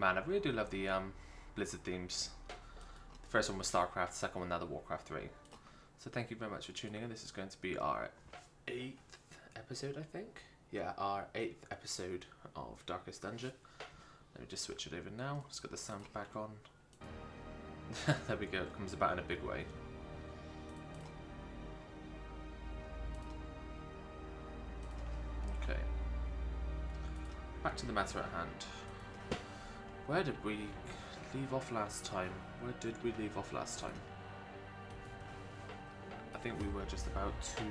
Man, I really do love the Blizzard themes. The first one was StarCraft, the second one now the Warcraft 3. So thank you very much for tuning in. This is going to be our 8th episode, I think. Yeah, our 8th episode of Darkest Dungeon. Let me just switch it over now. Let's get the sound back on. There we go, it comes about in a big way. Okay. Back to the matter at hand. Where did we leave off last time? I think we were just about to...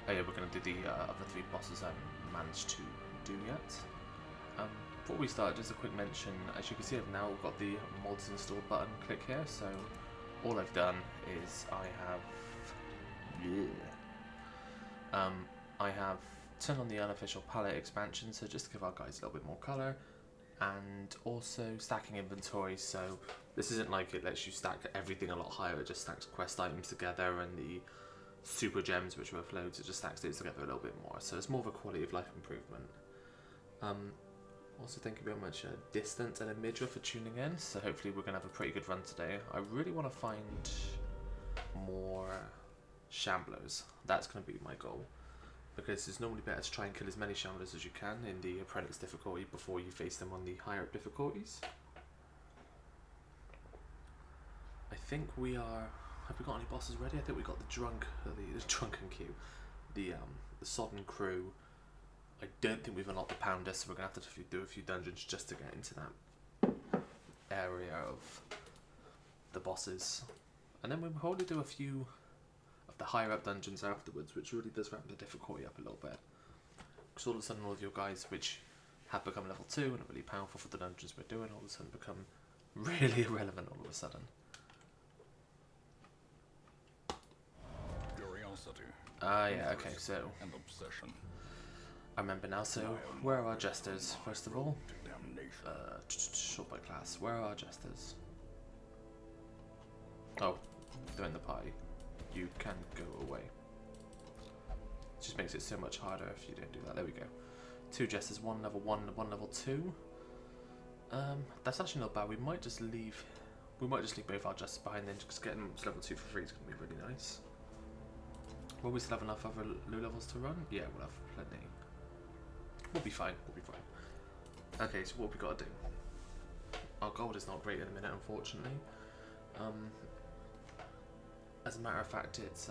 Oh yeah, we're going to do the other 3 bosses I haven't managed to do yet. Before we start, just a quick mention. As you can see, I've now got the mods installed button. Click here. So all I've done is I have turned on the unofficial palette expansion, so just to give our guys a little bit more colour. And also stacking inventory, so this isn't like it lets you stack everything a lot higher, it just stacks quest items together, and the super gems which worth loads, it just stacks these together a little bit more, so it's more of a quality of life improvement. Also thank you very much Distant and Amidra for tuning in, so hopefully we're going to have a pretty good run today. I really want to find more shamblers, that's going to be my goal. Because it's normally better to try and kill as many shamblers as you can in the apprentice difficulty before you face them on the higher up difficulties. I think we are... Have we got any bosses ready? I think we got the drunken queue. The sodden crew. I don't think we've unlocked the pounder, so we're going to have to do a few dungeons just to get into that area of the bosses. And then we'll probably do a few the higher up dungeons afterwards, which really does ramp the difficulty up a little bit. Because all of a sudden all of your guys which have become level 2 and are really powerful for the dungeons we're doing, all of a sudden become really irrelevant all of a sudden. Curiosity. Yeah, okay, so and obsession. I remember now, so where are our jesters, first of all? Short by class. Where are our jesters? Oh, they're in the party. You can go away. It just makes it so much harder if you don't do that. There we go. 2 jesters, 1 level 1, 1 level 2. That's actually not bad. We might just leave both our jesters behind, then just getting them to level 2 for free is going to be really nice. Will we still have enough other loot levels to run? Yeah, we'll have plenty. We'll be fine. Okay, so what we got to do? Our gold is not great in a minute, unfortunately. As a matter of fact, it's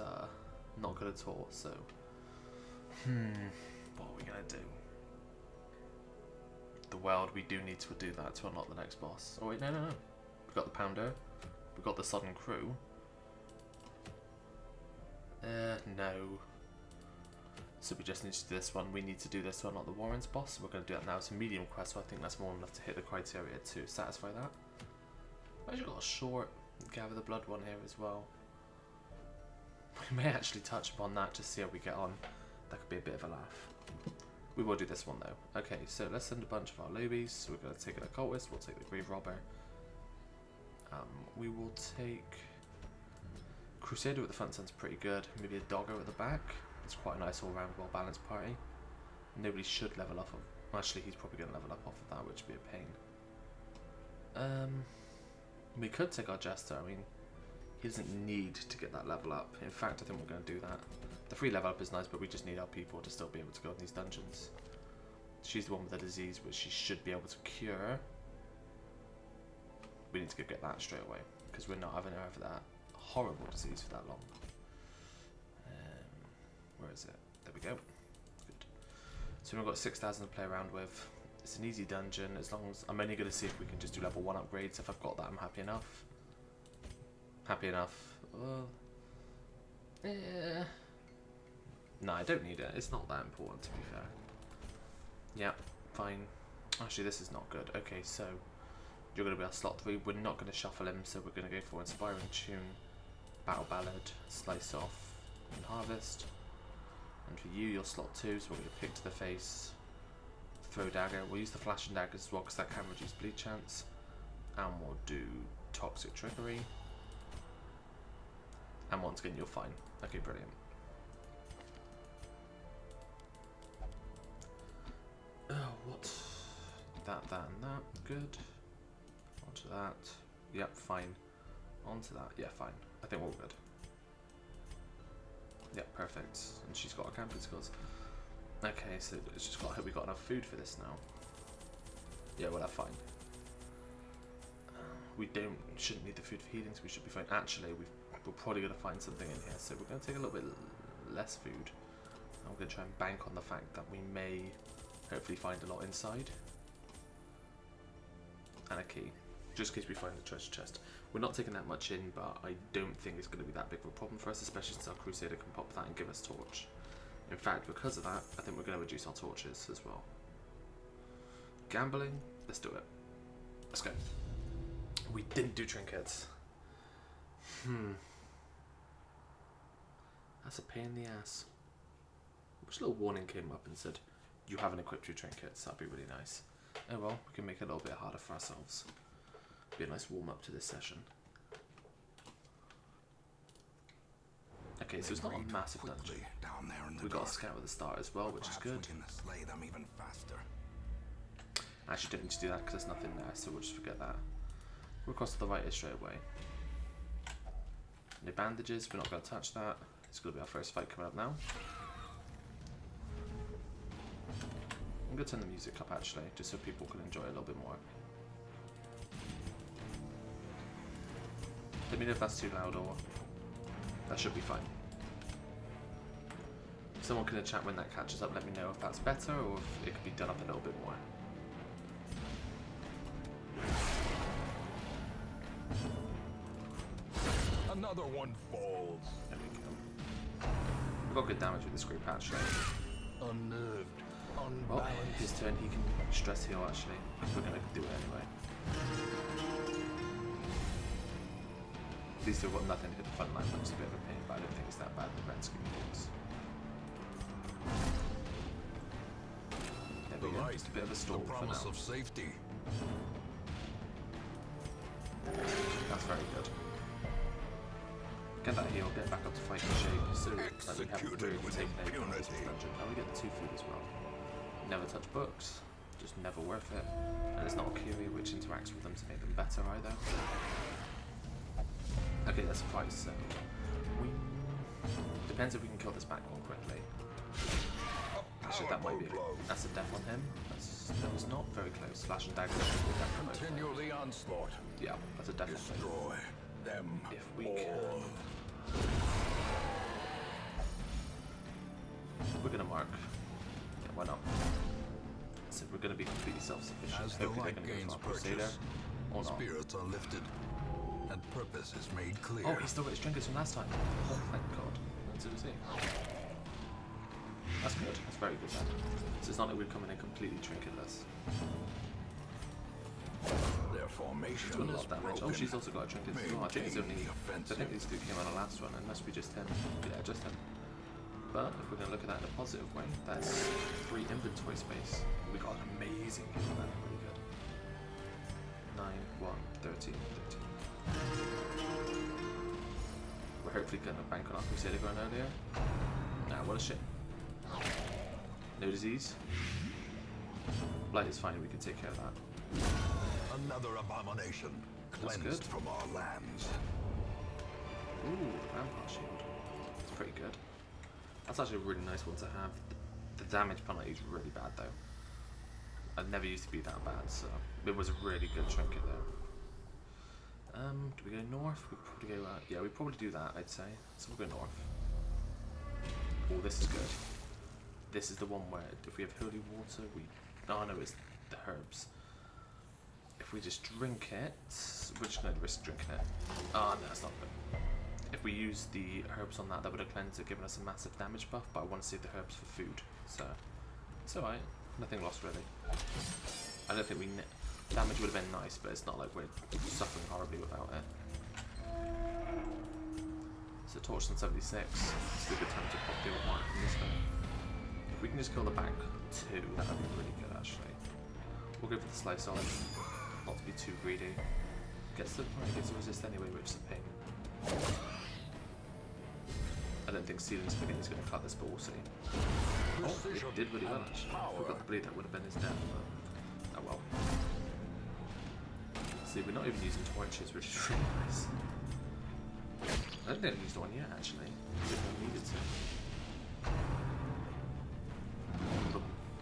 not good at all, so... what are we going to do? The world, we do need to do that to unlock the next boss. Oh wait, no. We've got the pounder. We've got the sodden crew. No. So we just need to do this one. We need to do this to unlock the Warren's boss. We're going to do that now. It's a medium quest, so I think that's more than enough to hit the criteria to satisfy that. I've actually got a short Gather the Blood one here as well. We may actually touch upon that to see how we get on. That could be a bit of a laugh. We will do this one though. Okay, so let's send a bunch of our lowbies. So we're going to take an occultist, we'll take the grave robber. We will take Crusader at the front sounds pretty good. Maybe a dogger at the back. It's quite a nice all-round well-balanced party. Nobody should level up. Actually, he's probably going to level up off of that, which would be a pain. We could take our Jester. I mean, he doesn't need to get that level up. In fact, I think we're going to do that. The free level up is nice, but we just need our people to still be able to go in these dungeons. She's the one with the disease, which she should be able to cure. We need to go get that straight away, because we're not having her have that horrible disease for that long. Where is it? There we go. Good. So we've got 6,000 to play around with. It's an easy dungeon, as long as... I'm only going to see if we can just do level 1 upgrades. If I've got that, I'm happy enough. Well, no, I don't need it. It's not that important, to be fair. Yeah, fine. Actually, this is not good. Okay, so you're going to be our slot 3. We're not going to shuffle him, so we're going to go for Inspiring Tune, Battle Ballad, Slice Off, and Harvest. And for you, you're slot 2, so we're going to pick to the face, Throw Dagger. We'll use the Flash and Daggers as well, because that can reduce bleed chance. And we'll do Toxic Trickery. And once again, you're fine. Okay, brilliant. Oh, what? That, and that. good. Onto that. Yep, fine. Onto that. Yeah, fine. I think we're all good. Yep, perfect. And she's got her camping skills. Okay, so it's just got. I hope we got enough food for this now. Yeah, well, that's fine. We shouldn't need the food for healing, so we should be fine. Actually, we're probably going to find something in here, so we're going to take a little bit less food. And we're going to try and bank on the fact that we may hopefully find a lot inside. And a key, just in case we find the treasure chest. We're not taking that much in, but I don't think it's going to be that big of a problem for us, especially since our Crusader can pop that and give us torch. In fact, because of that, I think we're going to reduce our torches as well. Gambling, let's do it. Let's go. We didn't do trinkets. That's a pain in the ass. Which little warning came up and said, you haven't equipped your trinkets. That'd be really nice. Oh well, we can make it a little bit harder for ourselves. Be a nice warm up to this session. Okay, so it's not a massive dungeon. We got a scout at the start as well, which is good. I actually don't need to do that because there's nothing there, so we'll just forget that. We're across to the right here straight away. No bandages, we're not going to touch that. It's going to be our first fight coming up now. I'm going to turn the music up actually, just so people can enjoy it a little bit more. Let me know if that's too loud or... That should be fine. Someone can in chat when that catches up, let me know if that's better or if it could be done up a little bit more. Another one falls. There we go. We've got good damage with this group actually. Unnerved, unbalanced. Well, his turn, he can stress heal actually. We're going to do it anyway. At least we've got nothing to hit the front line, which is a bit of a pain, but I don't think it's that bad in the grand scheme of things. There we go, just a bit of a stall for now. Of safety. That's very good. Get that heal, get back up to fighting shape, so that we haven't really taken any from this dungeon. Now we get the 2 food as well. Never touch books, just never worth it. And it's not a Curie which interacts with them to make them better either. Okay, that's a fight, so depends if we can kill this back one quickly. Actually, that might be that's a death on him. That was not very close. Slash and dagger. Continue the onslaught. Yeah, that's a death on him. Destroy them. If we can. We're gonna mark. Yeah, why not? So we're gonna be completely self-sufficient. As the Hopefully light they're gonna gains go for our Crusader purchase, or not. spirits are lifted, and purpose is made clear. Oh, he's still got his trinkets from last time. Oh, thank God. That's what That's good. That's very good then. So it's not like we're coming in completely trinketless. Their formation Doing a lot is of damage. Oh, broken. she's also got a trinket as well. I think it's only. I think these 2 came on the last one. It must be just him. Yeah, just him. But if we're going to look at that in a positive way, that's 3 inventory space. We got an amazing heal then. Really good. 9, 1, 13, 13. We're hopefully going to bank on our Crusader going earlier. Nah, what a shit. No disease. Blight is fine, we can take care of that. Another abomination That's cleansed good. from our lands. Ooh, the Vampire Shield. That's pretty good. That's actually a really nice one to have. The damage penalty is really bad though. It never used to be that bad, so it was a really good trinket though. Do we go north? We probably go yeah, we probably do that, I'd say. So we'll go north. Oh, this is good. This is the one where if we have holy water, oh no, it's the herbs. If we just drink it, we're just going to risk drinking it. Oh no, that's not good. If we use the herbs on that, that would have cleansed it, given us a massive damage buff, but I want to save the herbs for food, so it's alright. Nothing lost really. I don't think damage would have been nice, but it's not like we're suffering horribly without it. So torch on 76. It's a good time to pop the old mark from this guy. If we can just kill the back 2, that would be really good actually. We'll go for the slice on, not to be too greedy. Gets the resist anyway, which is a pain. I don't think Sealing Spaghetti is going to cut this, but we'll see. Oh, it did really well actually. If we got the bleed, that would have been his death, but oh well. See, we're not even using torches, which is really nice. I don't think I've used one yet, actually. I needed to.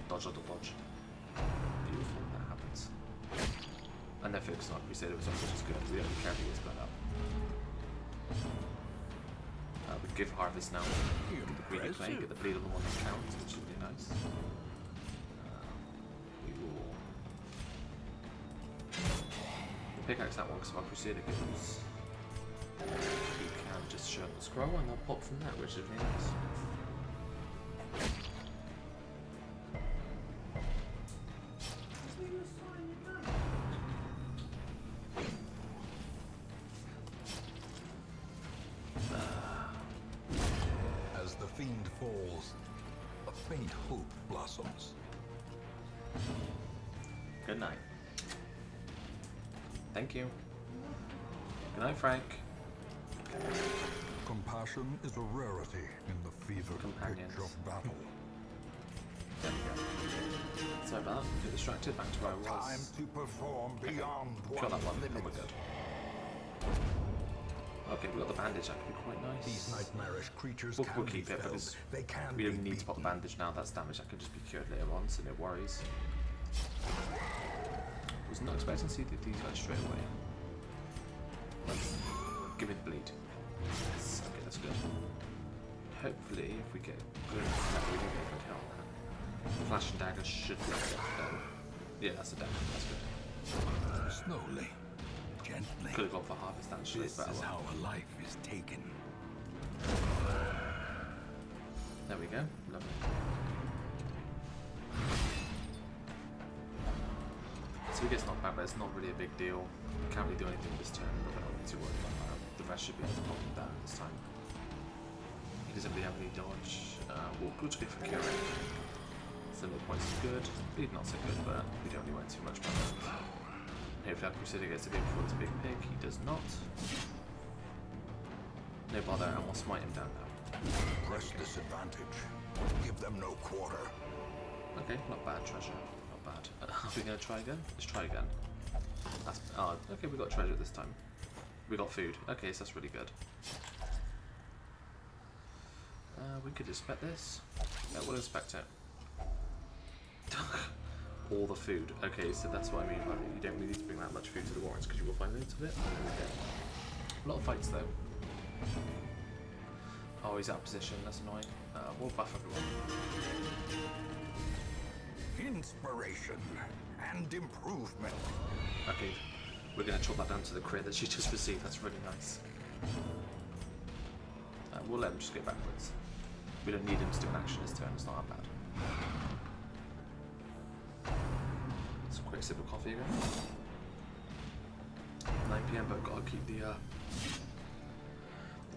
Dodge, dodge. Beautiful, that happens. And their focus on Crusader was on, which is good. We don't care if he gets blown up. We give harvest now. Get the greedy play, get the bleed on the one that counts, which is really nice. We will pickaxe that one because our Crusader goes. We can just show the scroll and they'll pop from that, which is really nice. As the fiend falls, a faint hope blossoms. Good night. Thank you. Good night, Frank. Compassion is a rarity in the fevered pitch of battle. There we go. Sorry about that. Get distracted. Back to where I was. Time to perform beyond Kill that one, limits. and we're good. Okay, we got the bandage. That could be quite nice. These nightmarish creatures We'll can keep be it felled. because They can we don't be need to pop the beaten. bandage now. That's damage that can just be cured later on, so no worries. Was not expecting to see these guys straight away. Give me the bleed. Yes, okay, that's good. Hopefully, if we get good, we can get a good count on that. Flash and daggers should be able to get yeah, that's a damage. That's good. Slowly, gently. Could have gone for harvest actually, This but is well. how a life is taken. There we go. Lovely. So he gets knocked back, but it's not really a big deal. Can't really do anything this turn, but we're not too worried about that. The rest should be able to pop him down this time. He doesn't really have any dodge. We'll just go for curing. Similar points is good. Bleed not so good, but we don't really want too much about that. Hopefully our Crusader gets to go before it's a big pig. He does not. No bother, and we'll smite him down now. Press disadvantage. Give them no quarter. Okay, not bad treasure. Not bad. Are we going to try again? Let's try again. That's, oh, okay, we got treasure this time. We got food. Okay, so that's really good. We could inspect this. Yeah, we'll inspect it. All the food. Okay, so that's what I mean. You don't really need to bring that much food to the Warrens because you will find loads of it. Okay. A lot of fights though. Oh, he's out of position. That's annoying. We'll buff everyone. Inspiration and improvement. Okay, we're going to chop that down to the crit that she just received. That's really nice. We'll let him just go backwards. We don't need him to do an action this turn. It's not that bad. Just a quick sip of coffee again. 9 PM, but gotta keep the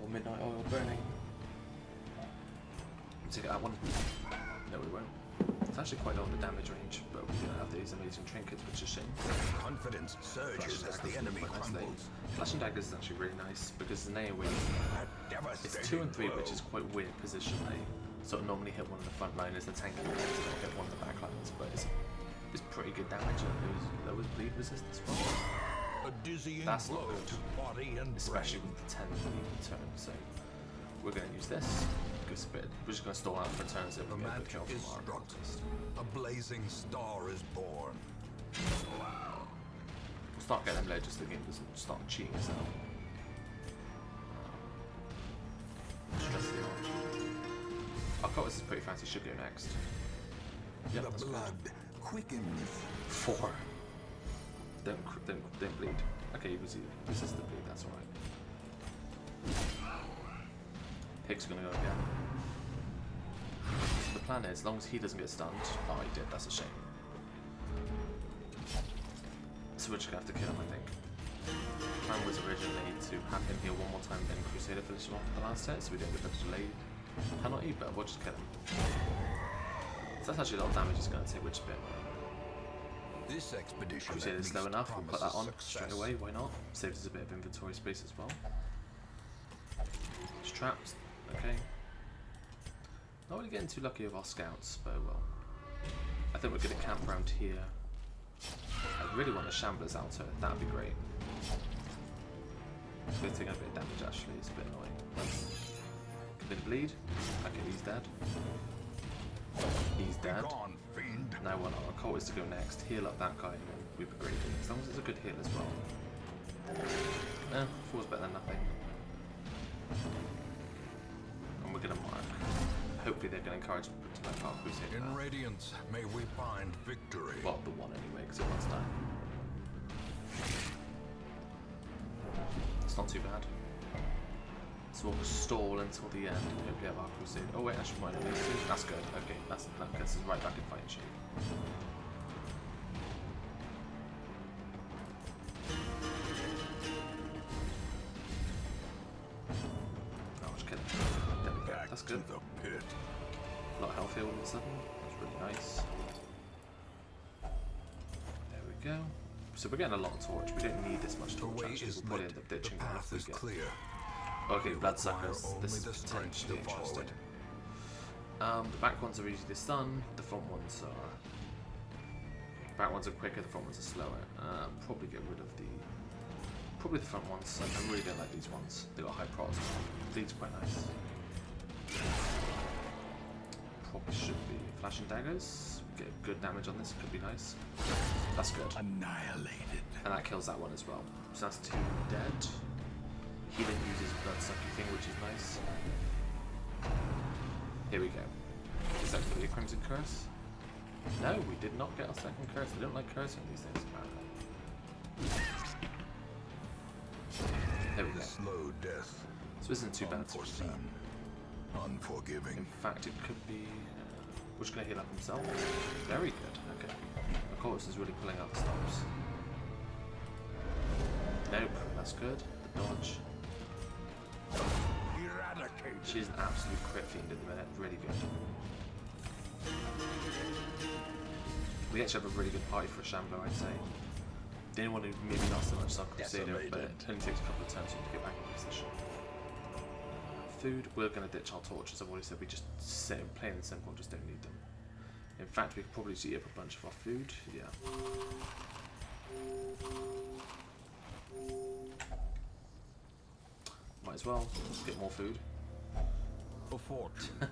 or midnight oil burning. Take it out one. No, we won't. It's actually quite low on the damage range, but we don't have these amazing trinkets, which is a shame. Confidence surges as the enemy crumbles. Flash and daggers is actually really nice because it's an AoE. It's 2 and 3, which is quite weird positionally. So normally hit one of the front liners, the tanky ones, and hit one of the back lines, but it's pretty good damage and it lowers bleed resist as well. A dizzying That's not blow good. to body and Especially brain. with the 10 bleed turn, so we're going to use this. Good spit. We're just going to stall out for turns so we The can get a magic kill is from our struck. contest. A blazing star is born. We'll start getting them low just so the game doesn't start cheating us out. Stress the arch. Our cutlass is pretty fancy, should go next. Yep, The that's blood good. quickens. 4. Don't bleed. Okay, he resist the bleed, that's alright. Pig's gonna go again. So the plan is, as long as he doesn't get stunned. Oh, he did, that's a shame. So we're just gonna have to kill him, I think. The plan was originally to have him heal one more time, then Crusader finish him off with the last set, so we don't get the delay penalty, but we'll just kill him. So that's actually a lot of damage he's gonna take, which is a bit annoying. This expedition Crusader's at slow least enough, we'll put that on promises straight success. away, why not? Saves us a bit of inventory space as well. It's trapped, okay. Not really getting too lucky with our scouts, but well. I think we're going to camp around here. I really want the shamblers out here. That'd be great. It's going to take a bit of damage actually, it's a bit annoying. A bit of bleed. Okay, he's dead. He's dead. Now I want our cultist to go next, heal up that guy, and then we've agreed. As long as it's a good heal as well. 4's better than nothing. And we're going to mark. Hopefully they're going to encourage people to like our crusade. In Radiance, may we find victory. Well, the one anyway, because it one's done. It's not too bad. So we'll stall until the end and hopefully have our crusade. Oh wait, actually might not need to. That's good. Okay, that gets us right back in fighting shape. Oh, just kidding. There we go. That's good. The pit. A lot of health here all of a sudden. That's really nice. There we go. So we're getting a lot of torch. We don't need this much torch. Actually, we'll probably end up ditching that if we get. Clear. Okay, bloodsuckers. This is potentially interesting. The back ones are easy to stun. The front ones are. The back ones are quicker. The front ones are slower. Probably get rid of the. Probably the front ones. I really don't like these ones. They got high procs. These are quite nice. Probably should be flashing daggers. Get good damage on this. Could be nice. That's good. Annihilated. And that kills that one as well. So that's 2 dead. He then uses bloodsucker thing, which is nice. Here we go. Is that going to be a Crimson Curse? No, we did not get our second curse. They don't like cursing these things, apparently. There we go. Slow death. So this isn't too bad. Unforeseen. Unforgiving. In fact, it could be... we're just going to heal up himself. Very good. Okay. Of course, is really pulling out the stops. Nope, that's good. The dodge. Eradicate. She's an absolute crit fiend at the minute. Really good. We actually have a really good party for a shambler, I'd say. The only one who maybe not so much Sun Crusader, but it only takes a couple of turns to get back in position. Food, we're going to ditch our torches. I've already said we just sit and plain and simple, just don't need them. In fact, we could probably just eat up a bunch of our food. Yeah. Might as well. Let's get more food. A fortune.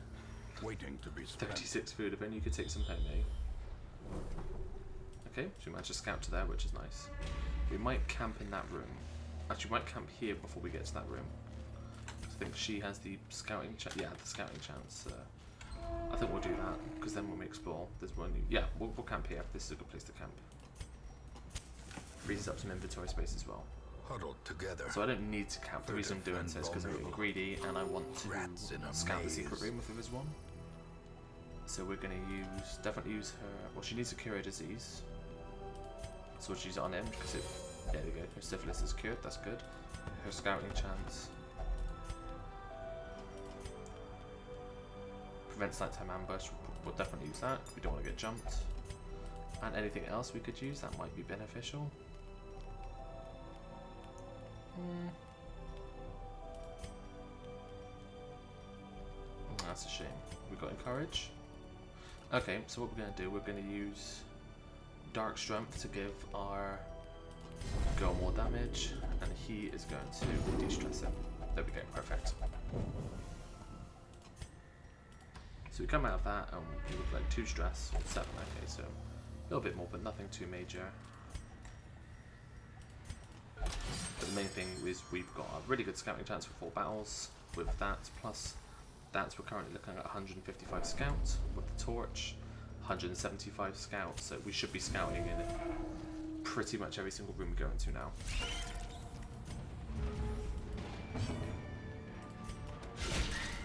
Waiting to be spent. 36 food. If only you could take some home, eh? Okay, so we managed to scout to there, which is nice. We might camp in that room. Actually, we might camp here before we get to that room. I think she has the scouting chance. Yeah, the scouting chance. I think we'll do that, because then when we explore, there's one. Yeah, we'll camp here. This is a good place to camp. Freezes up some inventory space as well. Huddled together. So I don't need to camp. The reason I'm doing this is because I'm getting greedy and I want to scout the secret room if there is one. So we're going to definitely use her. Well, she needs to cure a disease. So we'll use it on him because it. There we go. Her syphilis is cured. That's good. Her scouting chance. Prevents nighttime ambush. We'll definitely use that. We don't want to get jumped. And anything else we could use that might be beneficial. That's a shame. We got encourage. Okay, so what we're going to do, we're going to use dark strength to give our girl more damage, and he is going to de-stress him. There we go, perfect. So we come out of that and we look like 2 stress, 7, okay, so a little bit more, but nothing too major. But the main thing is we've got a really good scouting chance for 4 battles with that, plus that we're currently looking at 155 scouts with the torch, 175 scouts, so we should be scouting in pretty much every single room we go into now.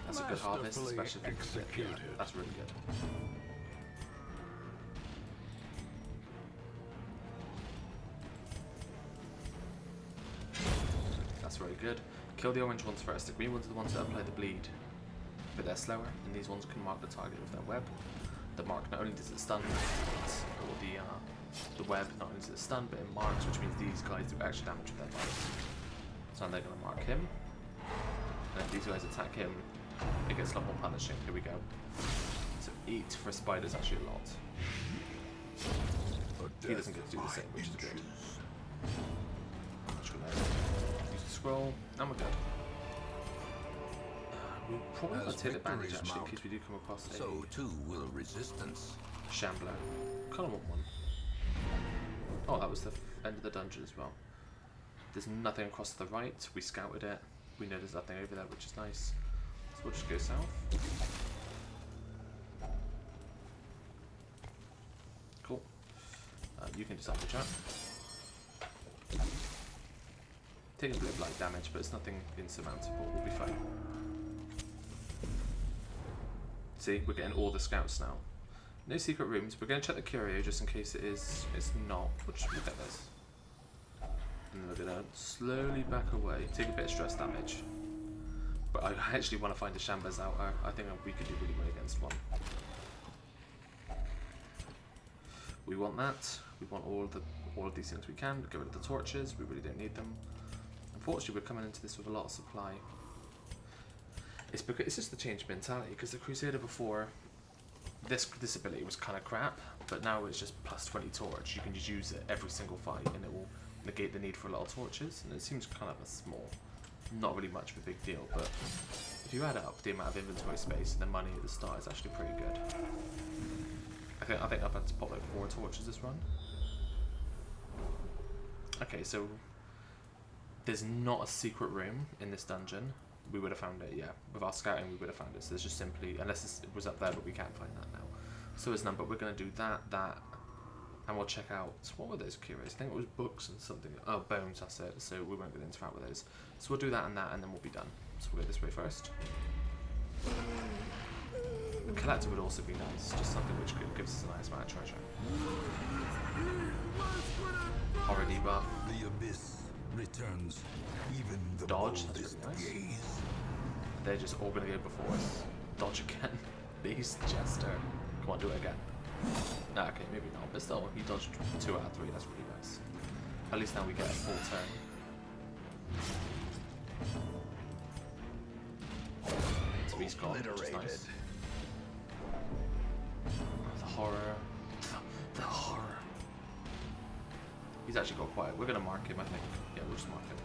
That's a good harvest, especially if yeah, that's really good. That's very good. Kill the orange ones first. The green ones are the ones that apply the bleed, but they're slower, and these ones can mark the target with their web. The mark not only does it stun, or the web not only does it stun, but it marks, which means these guys do extra damage with their knives. So they're going to mark him, and if these guys attack him, it gets a lot more punishing. Here we go. So eat for spiders actually a lot. A He doesn't get to do the same, which is good. I'm just gonna use the scroll, and we're good. We'll probably want to take advantage actually, in case we do come across a so too will resistance. shambler. Kind of want one. Oh, that was the end of the dungeon as well. There's nothing across to the right. We scouted it. We know there's nothing over there, which is nice. So we'll just go south. Cool. You can decide to chat. Taking a bit of light damage, but it's nothing insurmountable. We'll be fine. See, we're getting all the scouts now. No secret rooms. We're going to check the curio just in case it is. It's not. We'll just look at this. And we're going to slowly back away. Take a bit of stress damage. But I actually want to find a shamblers out there. I think we could do really well against one. We want that. We want all of these things we can. Get rid of the torches. We really don't need them. Unfortunately, we're coming into this with a lot of supply. It's because it's just the change of mentality. Because the Crusader before, this ability was kind of crap, but now it's just plus 20 torch. You can just use it every single fight, and it will negate the need for a lot of torches. And it seems kind of a small, not really much of a big deal. But if you add up the amount of inventory space and the money at the start, it's actually pretty good. I think I've had to pop like 4 torches this run. Okay, so there's not a secret room in this dungeon. We would have found it, yeah. With our scouting, we would have found it. So there's just simply, unless it was up there, but we can't find that now. So there's none, but we're going to do that, and we'll check out, what were those curios? I think it was books and something. Oh, bones, that's it. So we won't get into that with those. So we'll do that, and then we'll be done. So we'll go this way first. The collector would also be nice, just something which gives us a nice amount of treasure. Horror debuff. The abyss returns. Even the Dodge, that's boldest really nice. gaze. They're just all going to go before us. Dodge again. Beast Jester. Come on, do it again. Nah, okay, maybe not, but still, he dodged 2 out of 3, that's really nice. At least now we get a full turn. So he's gone, which is nice. The horror. The horror. He's actually got quite. We're going to mark him, I think. Yeah, we'll just mark him.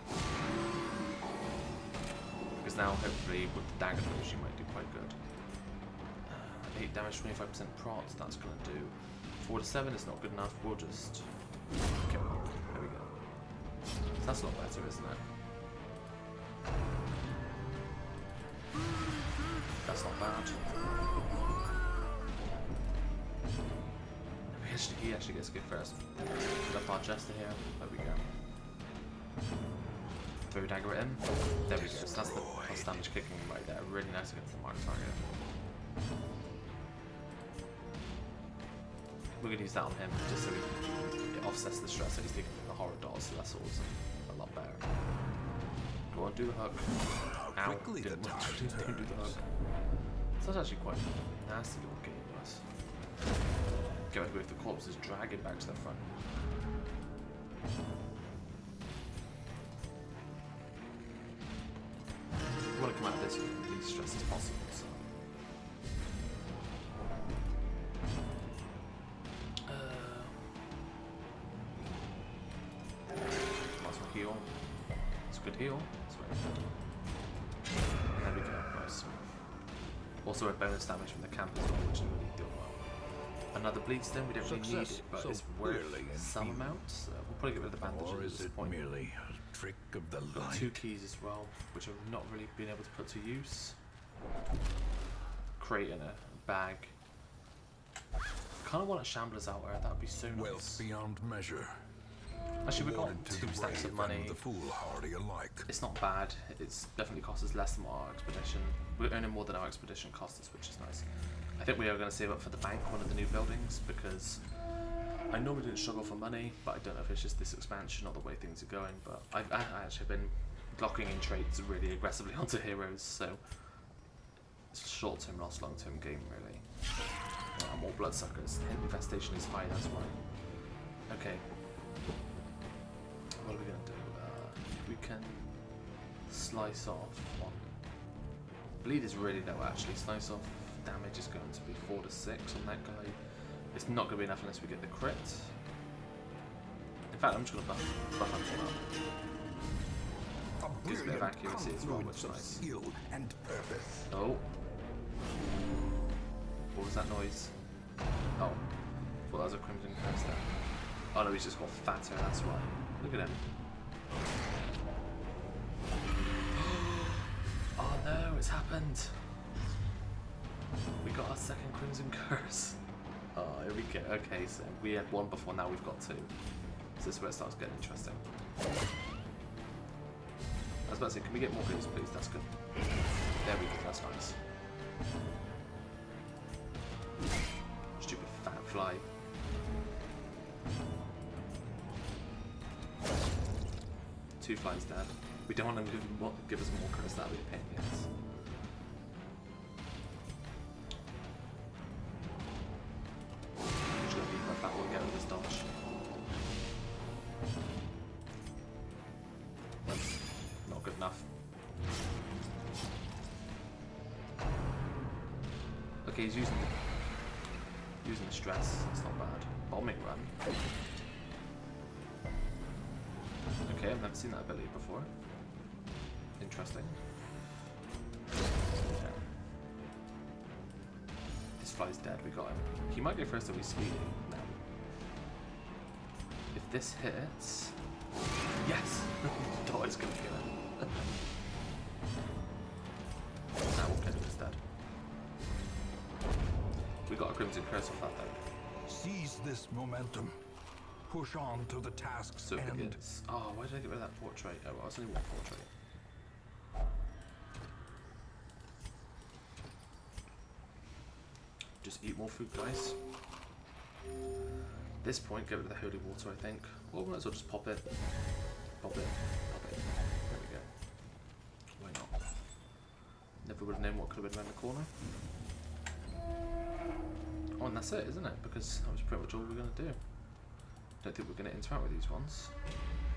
Because now, hopefully, with the dagger throws, you might do quite good. 8 damage, 25% prot, that's going to do. 4 to 7 is not good enough. We'll just. Okay, there we go. So that's a lot better, isn't it? That's not bad. He actually gets to go first. Put up our Jester here. There we go. Throw dagger at him. There we go. So that's the plus damage kicking him right there. Really nice against the mark target. We're going to use that on him just so it offsets the stress that he's taking from the horror dolls. So that's awesome. A lot better. Go on, do the hook. Ow. Quickly the tide Don't do the hook. So that's actually quite a nasty little game for us. Go away with the corpses, drag it back to the front. We want to come out of this with the least stress as possible, so. Nice one heal. It's a good heal. It's very good. There we go, nice. Also a bonus damage from the camp as well, which is really doing well. Another bleedstone, we don't really need it, but it's worth some amount, so we'll probably get rid of the bandages Or at is this it point. merely a trick of the Got light? 2 keys as well, which I've not really been able to put to use. Crate and a bag. Kind of want a shamblers out there, that would be so nice. Wealth beyond measure. Actually, we've got Awarded to 2 the stacks of brave money. and the foolhardy alike. It's not bad, it's definitely cost us less than what our expedition. We're earning more than our expedition cost us, which is nice. I think we are going to save up for the bank, one of the new buildings, because I normally didn't struggle for money, but I don't know if it's just this expansion or the way things are going, but I actually been locking in traits really aggressively onto heroes, so it's a short-term loss, long-term gain, really. More bloodsuckers. The infestation is high, that's why. Okay. What are we going to do? We can slice off one. Bleed is really low, actually. Slice off damage is going to be 4 to 6 on that guy. It's not going to be enough unless we get the crit. fact, I'm just going to buff up for that. A Gives a bit of brilliant accuracy as well, which is confluence of nice. skill and purpose. Oh. What was that noise? Oh. Thought that was a crimson curse there. Oh no, he's just got fatter, that's why. Look at him. Oh no, it's happened. We got our second crimson curse. Oh, here we go. Okay, so we had one before, now we've got two. So this is where it starts getting interesting. I was about to say, can we get more goose, please? That's good. There we go, that's nice. Stupid fat fly. Two flies dead. We don't want them to give us more curse, that would be a pain in the ass. I'm just going to leave my fat one get with this dodge. That's not good enough. Okay, he's using the stress. It's not bad. Bombing run. Okay, I've never seen that ability before. Interesting. Yeah. This fly's dead. We got him. He might go first, though. He's speedy. No. If this hits, yes. Dot is gonna kill him. Now we'll get him instead. We got a crimson curse off that though. Seize this momentum. Push on to the task's So end. good. Oh, why did I get rid of that portrait? Oh, well, it's only one portrait. Just eat more food, guys. At this point, get rid of the holy water, I think. Well, we might as well just pop it. Pop it. Pop it. There we go. Why not? Never would have known what could have been around the corner. Oh, and that's it, isn't it? Because that was pretty much all we were going to do. Don't think we're going to interact with these ones.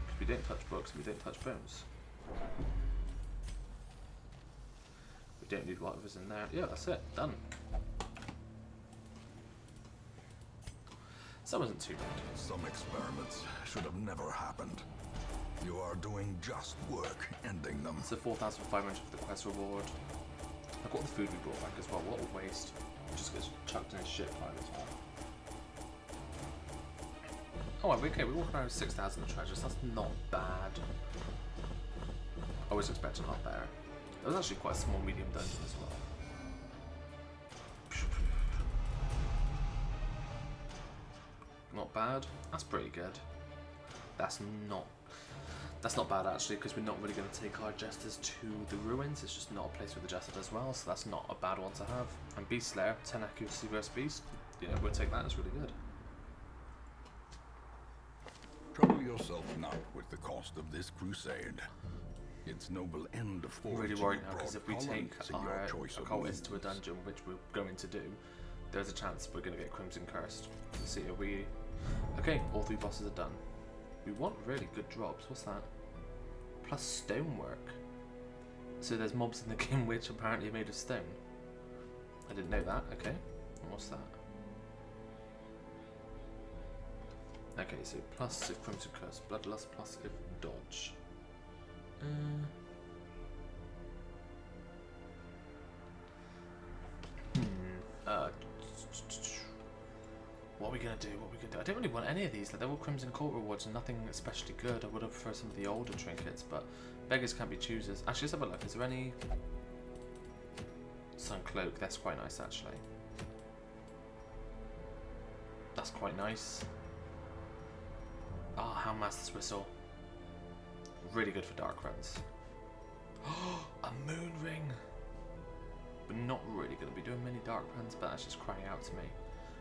Because we don't touch books and we don't touch bones. We don't need whatever's in there. Yeah, that's it. Done. So that wasn't too bad. Some experiments should have never happened. You are doing just work ending them. So 4,500 for the quest reward. I've got the food we brought back as well. What a waste. Just gets chucked in his shit pile as well. Oh, okay, we walk around with 6,000 treasures. That's not bad. I was expecting a lot better. There was actually quite a small medium dungeon as well. Not bad. That's pretty good. That's not bad actually, because we're not really going to take our jesters to the ruins. It's just not a place where the jester does well, so that's not a bad one to have. And Beast Slayer, 10 accuracy versus Beast. Yeah, we'll take that. It's really good. Trouble yourself not with the cost of this crusade. Its noble end of I'm really fortune worried now, because brought if we take colonies in your our choice of occultist to a means. dungeon, which we're going to do, there's a chance we're going to get Crimson Cursed. Let's see, are we... Okay, all 3 bosses are done. We want really good drops. What's that? Plus stonework. So there's mobs in the game which apparently are made of stone. I didn't know that. Okay. And what's that? Okay, so plus if Crimson Curse, Bloodlust, plus if dodge. What are we gonna do? What are we gonna do? I don't really want any of these. Like, they're all Crimson Court rewards and nothing especially good. I would have preferred some of the older trinkets, but beggars can't be choosers. Actually, let's have a look. Is there any Sun Cloak? That's quite nice, actually. That's quite nice. Ah, Hound Master's Whistle. Really good for dark runs. A moon ring. We're not really going to be doing many dark runs, but that's just crying out to me.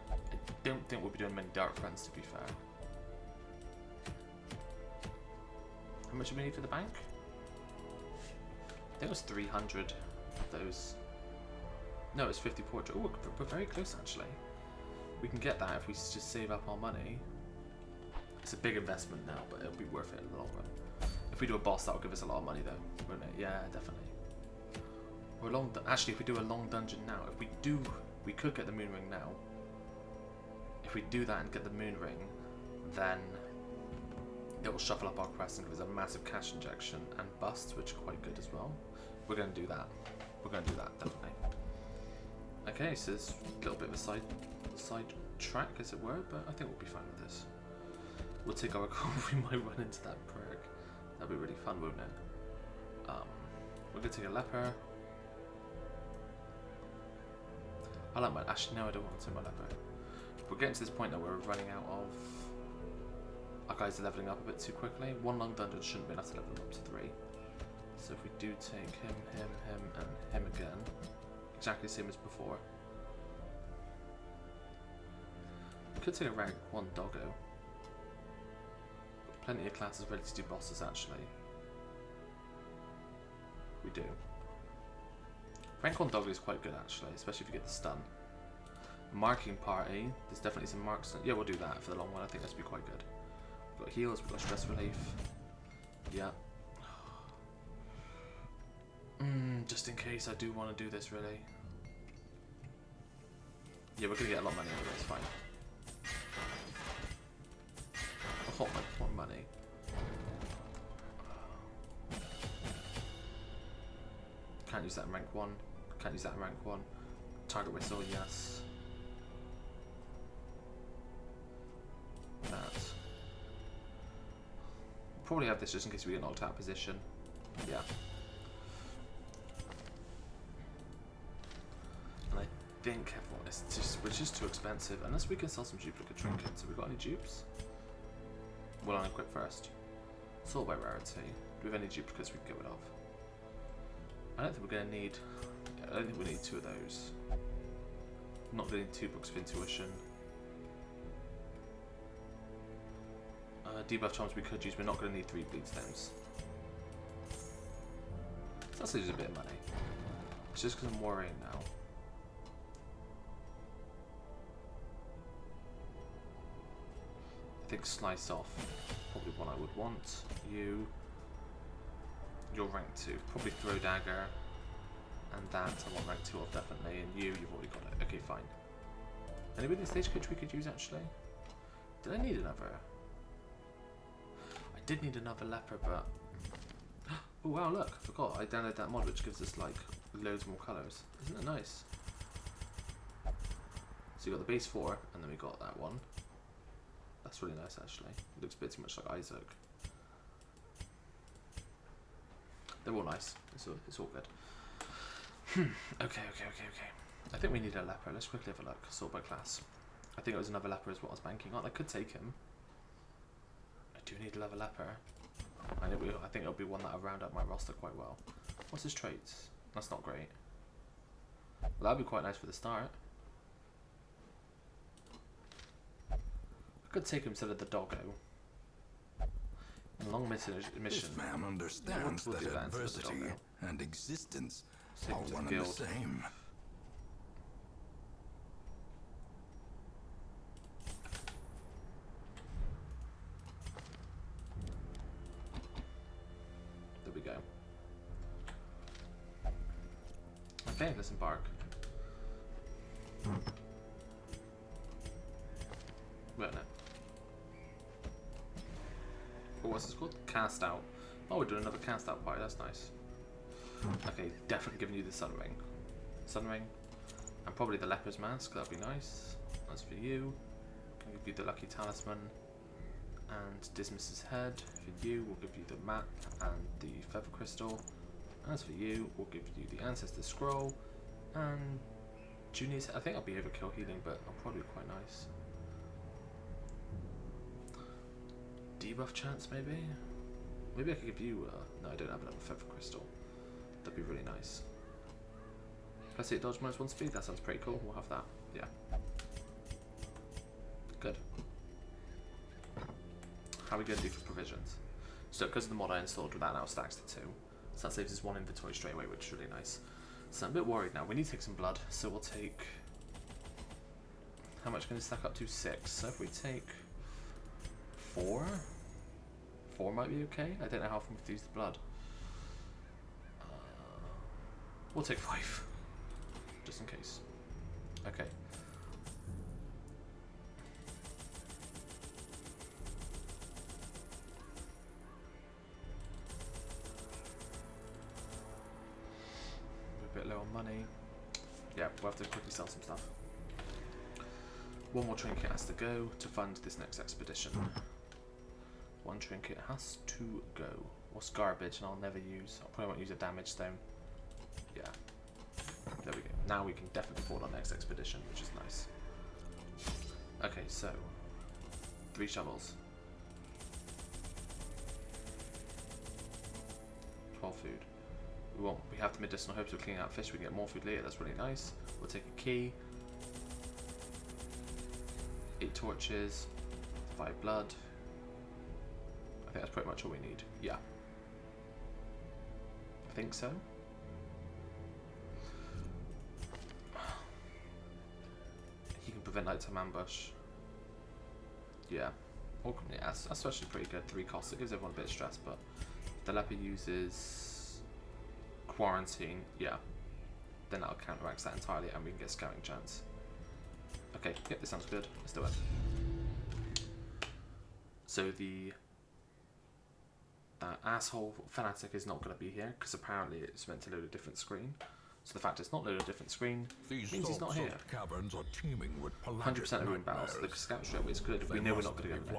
I don't think we'll be doing many dark runs, to be fair. How much do we need for the bank? I think it was 300 of those. No, it's 50 portrait. Oh, we're very close, actually. We can get that if we just save up our money. It's a big investment now, but it'll be worth it in the long run. If we do a boss, that'll give us a lot of money, though, won't it? Yeah, definitely. Or a long. Actually, if we do a long dungeon now, if we do, we could get the moon ring now. If we do that and get the moon ring, then It will shuffle up our quest and give us a massive cash injection and busts, which are quite good as well. We're going to do that. We're going to do that, definitely. Okay, so it's a little bit of a side track, as it were, but I think we'll be fine with this. We'll take our call. We might run into that prick. That'll be really fun, won't it? We're going to take a leper. I like my... Actually, no, I don't want to take my leper. We're getting to this point that we're running out of... Our guys are leveling up a bit too quickly. One long dungeon shouldn't be enough to level them up to 3. So if we do take him, and him again, exactly the same as before. We could take a rank 1 doggo. Got plenty of classes ready to do bosses, actually. We do. Rank 1 doggo is quite good, actually, especially if you get the stun. Marking party, there's definitely some marks. Yeah, we'll do that for the long one. I think that's be quite good. We've got heals, we've got stress relief. Yeah. Just in case I do want to do this, really. Yeah, we're going to get a lot of money anyway, it's fine. Oh, my poor money. Can't use that in rank 1. Can't use that in rank 1. Target whistle, yes. That. Probably have this just in case we get knocked out of position. Yeah. And I think we're just too expensive unless we can sell some duplicate trinkets. Have we got any dupes? We'll unequip first. Sort by rarity. Do we have any duplicates we can get rid of? I don't think we're going to need... I don't think we need 2 of those. I'm not getting 2 books of intuition. Debuff charms we could use. We're not going to need 3 bleed stones. So that saves a bit of money. It's just because I'm worrying now. I think slice off probably one I would want. You're rank 2. Probably throw dagger. And that I want rank 2 of definitely. And you've already got it. Okay, fine. Anybody in stagecoach we could use actually? Did I need another? I did need another leper, but... Oh wow, look, I forgot. I downloaded that mod which gives us like loads more colours. Isn't it nice? So you got the base 4, and then we got that one. That's really nice actually. It looks a bit too much like Isaac. They're all nice. It's all good. Okay. I think we need a leper. Let's quickly have a look. Sort by class. I think it was another leper is what I was banking on. I could take him. I do need another leper. And I think it'll be one that'll round up my roster quite well. What's his traits? That's not great. Well, that'd be quite nice for the start. I could take him instead of the doggo. Long mission. This man understands we'll that do that adversity and existence Same are to the one and guild. the same. There we go. Okay, let's embark. Wait, no. Oh, what's this called? Cast out. Oh, we're doing another cast out party. That's nice. Okay, definitely giving you the sun ring. Sun ring. And probably the leper's mask. That'd be nice. That's for you. Can give you the lucky talisman and Dismas's head. For you, we'll give you the map and the feather crystal. As for you, we'll give you the ancestor scroll and Junior's. I think I'll be overkill healing, but I'll probably be quite nice. Debuff chance, maybe? Maybe I could give you... no, I don't have another feather crystal. That'd be really nice. Plus 8 dodge minus 1 speed, that sounds pretty cool. We'll have that. Yeah. Good. How are we going to do for provisions? So, because of the mod I installed, that now stacks to 2. So that saves us 1 inventory straight away, which is really nice. So I'm a bit worried now. We need to take some blood, so we'll take... How much can it stack up to? 6. So if we take... 4? 4 might be okay. I don't know how often we have to use the blood. We'll take 5. Just in case. Okay. money. Yeah, we'll have to quickly sell some stuff. One more trinket has to go to fund this next expedition. One trinket has to go. What's garbage and I'll never use? I probably won't use a damage stone. Yeah. There we go. Now we can definitely afford our next expedition, which is nice. Okay, so 3 shovels. 12 food. We have the medicinal herbs for cleaning out fish. We can get more food later. That's really nice. We'll take a key. 8 torches. 5 blood. I think that's pretty much all we need. Yeah. I think so. He can prevent nighttime ambush. Yeah. Yeah, that's actually pretty good. 3 costs. It gives everyone a bit of stress, but the leopard uses quarantine. Yeah. Then that'll counteract that entirely and we can get scouting chance. Okay, yep, this sounds good. Let's do it. So that asshole fanatic is not going to be here because apparently it's meant to load a different screen. So the fact it's not loaded a different screen means he's not here. Caverns are teeming with 100% of ruin battles. So the scout straight away is good. We know we're not going to go there.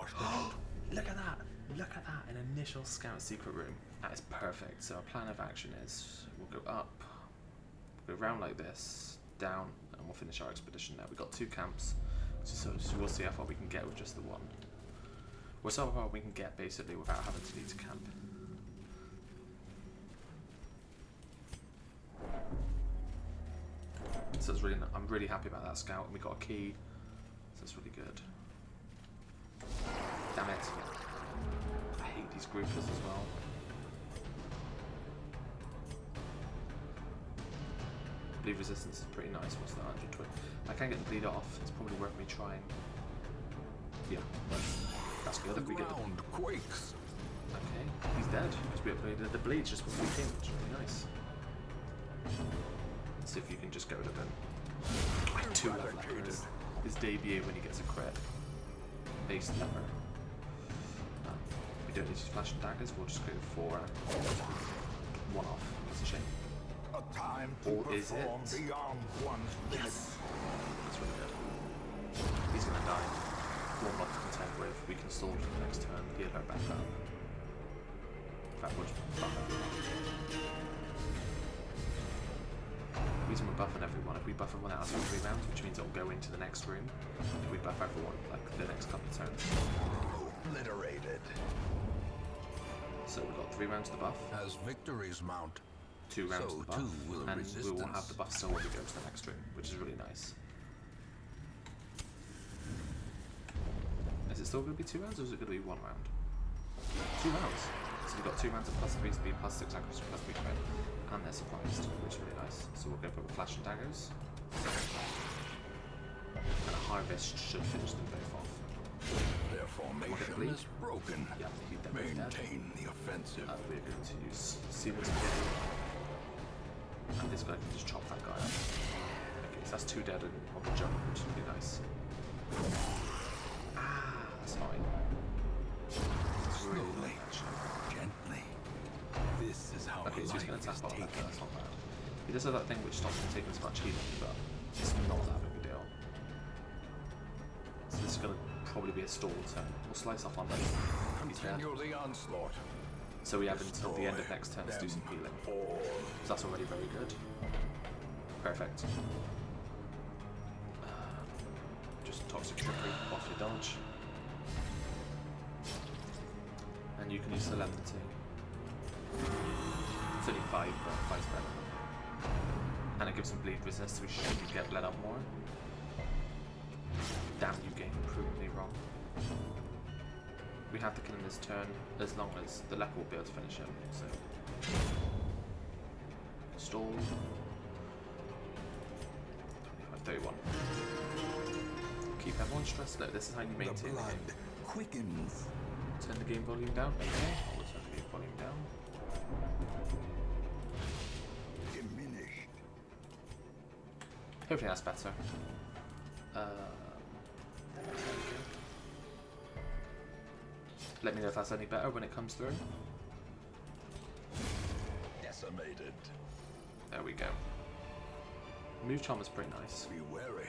Look at that! Look at that! An initial scout secret room. That is perfect. So our plan of action is we'll go up, go around like this, down, and we'll finish our expedition there. We've got 2 camps, so we'll see how far we can get with just the one. We'll see how far we can get basically without having to leave to camp. So it's really, I'm really happy about that scout, and we got a key, so that's really good. Damn it! I hate these groupers as well. Bleed resistance is pretty nice. What's that? 120. I can get the bleed off. It's probably worth me trying. Yeah, that's good. If we get the quakes. Okay, he's dead because we upgraded the bleed just before we came, which is really nice. Let's see if you can just get rid of him. I do love leopards. His debut when he gets a crit. Base leper. We don't need to use flash and daggers. We'll just go for 1 off. That's a shame. A time or is it? Beyond one's yes. That's really good. He's gonna die. 1 block to contend with. We can stall for the next turn. Heal her back up. In fact, we'll just buff everyone. The reason we're buffing everyone, if we buff everyone out for 3 rounds, which means it'll go into the next room. If we buff everyone like the next couple of turns. Obliterated. So we've got 3 rounds to buff. As victories mount, 2 rounds to the buff, and resistance. we will have the buff still when we go to the next room, which is really nice. Is it still going to be 2 rounds, or is it going to be 1 round? 2 rounds. So we've got 2 rounds of +3 speed, +6 accuracy, +3 crit, and they're surprised, which is really nice. So we'll go for the flash and daggers. And a harvest should finish them both off. Their formation is broken. Yeah, maintain the offensive. We're going to use Seaman Spaghetti. And this guy can just chop that guy up. Okay, so that's 2 dead on the jump, which is really nice. Ah, that's fine. That's really Slowly, actually. gently. This is how Okay, so he's going to tap life off is that, taken. that's not bad. He does have that thing which stops him taking as much healing, but it's not that big a deal. So this is going to probably be a stall turn. We'll slice off on that. He's dead. Continue the onslaught. So we have until the end of next turn to do some healing. So that's already very good. Perfect. Just toxic trickery off your dodge. And you can use solemnity. It's only 5, but 5's better. And it gives him bleed resist, so we should get bled up more. Damn you game, proved me wrong. We have to kill him this turn, as long as the leper will be able to finish him, so... Stall. 25, 31. Keep everyone stressed. Look, this is how you maintain the game. Quickens. Turn the game volume down. Okay, I'll turn the game volume down. Diminished. Hopefully that's better. Let me know if that's any better when it comes through. Decimated. There we go. Move charm is pretty nice. Be wary.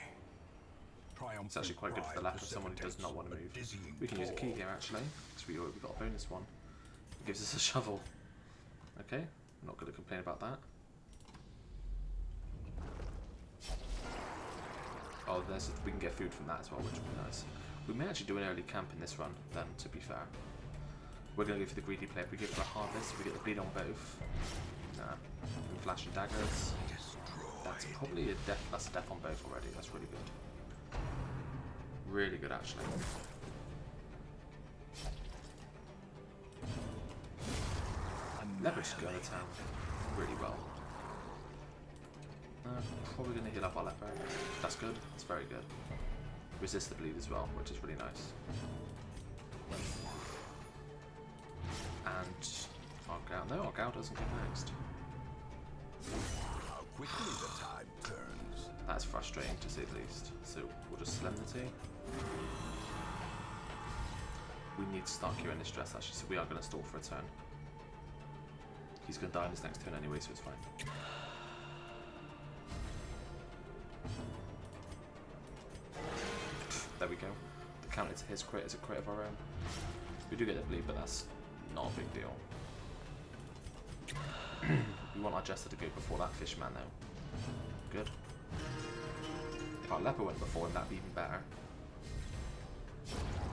It's actually quite good for the leper, someone who does not want to move. We can use a key here actually, because we already got a bonus one. It gives us a shovel. Okay, I'm not going to complain about that. Oh, we can get food from that as well, which would be nice. We may actually do an early camp in this run, then, to be fair. We're going to go for the greedy play. If we go for a harvest, we get the bleed on both. And flash and daggers. That's probably a death. That's a death on both already. That's really good. Really good, actually. Leper's going to town really well. Probably going to heal up our leper. That's good. That's very good. Resist the bleed as well, which is really nice. And our gal. No, our gal doesn't go next. How quickly the tide turns. That's frustrating to say the least. So we'll just solemnity. We need to start curing this stress actually, so we are going to stall for a turn. He's going to die in his next turn anyway, so it's fine. There we go. The counter to his crit is a crit of our own. We do get the bleed, but that's not a big deal. We want our jester to go before that fishman though. Good. If our leper went before him, that'd be even better.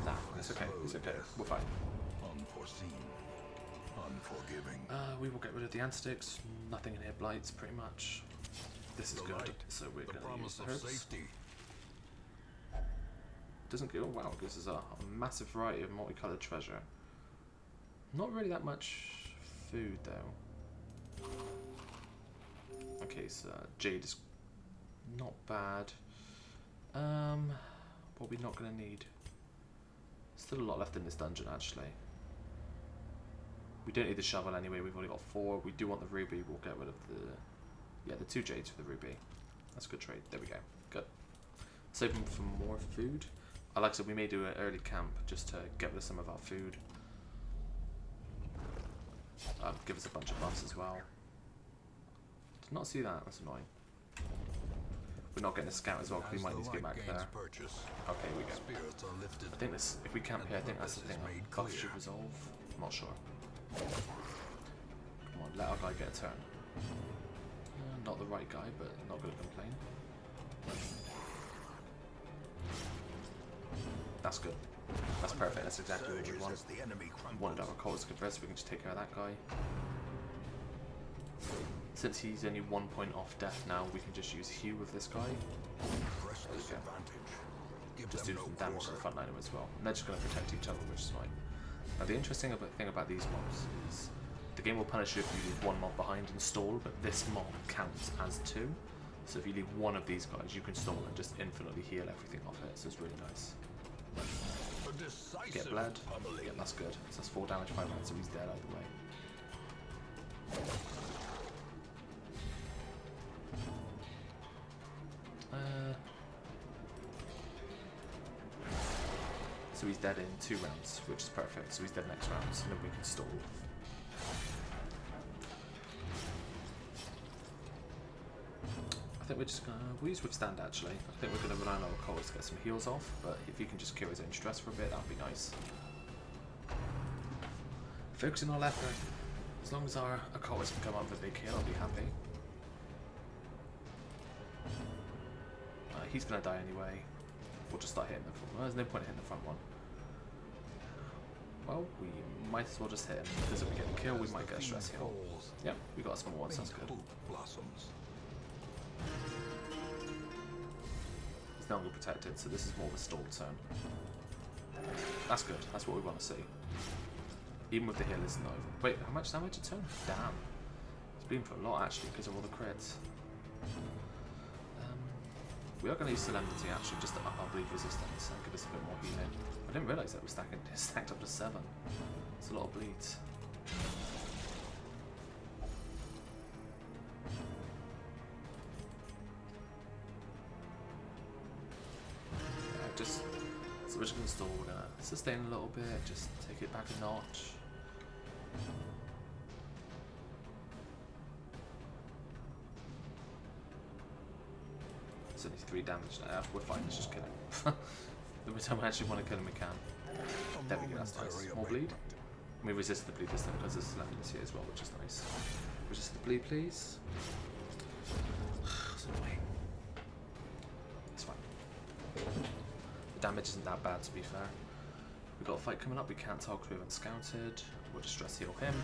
Nah, it's okay. It's okay. We're fine. Unforeseen. Unforgiving. We will get rid of the antidotes. Nothing in here blights, pretty much. This is good. So we're going to use the herbs. Safety. Doesn't go. Oh wow, it gives us a massive variety of multicolored treasure. Not really that much food though. Okay, so jade is not bad. What we're not going to need. Still a lot left in this dungeon actually. We don't need the shovel anyway. We've only got 4. We do want the ruby. We'll get rid of the 2 jades for the ruby. That's a good trade. There we go. Good. Save them for more food. Like I said, we may do an early camp just to get rid of some of our food. Give us a bunch of buffs as well. Did not see that. That's annoying. We're not getting a scout as well because we might need to get back there. Okay, we go. I think this. If we camp here, I think that's the thing. Buff should resolve. I'm not sure. Come on, let our guy get a turn. Not the right guy, but not going to complain. That's good. That's perfect. That's exactly what we want. Wanted our cultist converted, so we can just take care of that guy. Since he's only 1 point off death now, we can just use heal with this guy. There we go. Just do some damage to the frontliner as well. And they're just going to protect each other, which is fine. Now the interesting thing about these mobs is the game will punish you if you leave one mob behind and stall, but this mob counts as 2. So if you leave one of these guys, you can stall and just infinitely heal everything off it, so it's really nice. Get bled. Yeah, that's good. So that's 4 damage, 5 rounds, so he's dead either way. So he's dead in 2 rounds, which is perfect. So he's dead next round, so then we can stall. I think we're just gonna use withstand actually. I think we're gonna rely on our cultist to get some heals off, but if he can just cure his own stress for a bit, that'd be nice. Focusing on leper. As long as our cultist can come up with a big heal, I'll be happy. He's gonna die anyway. We'll just start hitting the front. Well, there's no point in hitting the front one. Well, we might as well just hit him, because if we get a kill, we might get a stress heal. Yep, we got a small one, so that's good. He's now protected, so this is more of a stalled turn. That's good, that's what we want to see. Even with the heal, it's not over. Wait, how much damage a turn? Damn. It's been for a lot actually, because of all the crits. We are going to use Solemnity actually, just to up our bleed resistance and give us a bit more healing. I didn't realise that we're stacked up to 7. It's a lot of bleeds. Yeah, so we're just going to stall, we're going to sustain a little bit, just take it back a notch. 53 damage now. We're fine, let's just kill him. Every time I actually want to kill him, we can. There we go, that's nice. More bleed. We resist the bleed this time because there's slamblers here as well, which is nice. Resist the bleed, please. It's annoying. It's fine. The damage isn't that bad, to be fair. We've got a fight coming up. We can't target we haven't scouted. We'll just stress heal him.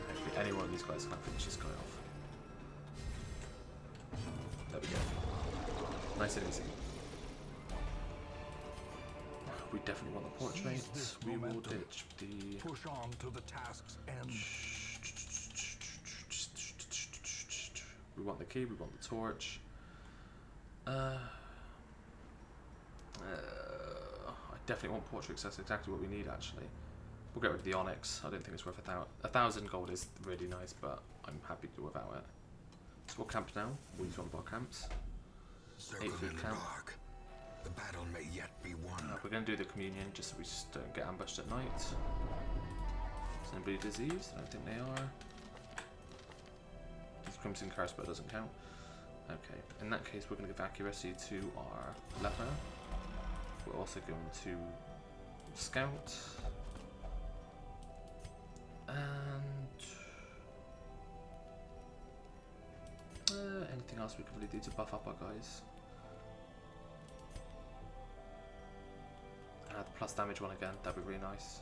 Hopefully any one of these guys can finish this guy off. There we go. Nice and easy. We definitely want the portrait. We will ditch the... Push on to the task's end. We want the key, we want the torch. I definitely want portrait, that's exactly what we need actually. We'll get rid of the onyx. I don't think it's worth 1,000 gold is really nice, but I'm happy to do without it. So we'll camp now. We'll use one of our camps. 8 food camp. The battle may yet be won. We're going to do the communion just so we just don't get ambushed at night. Is anybody diseased? I don't think they are. It's Crimson Curse, but it doesn't count. Okay, in that case, we're going to give accuracy to our leper. We're also going to scout. And anything else we can really do to buff up our guys? The plus damage one again, that'd be really nice.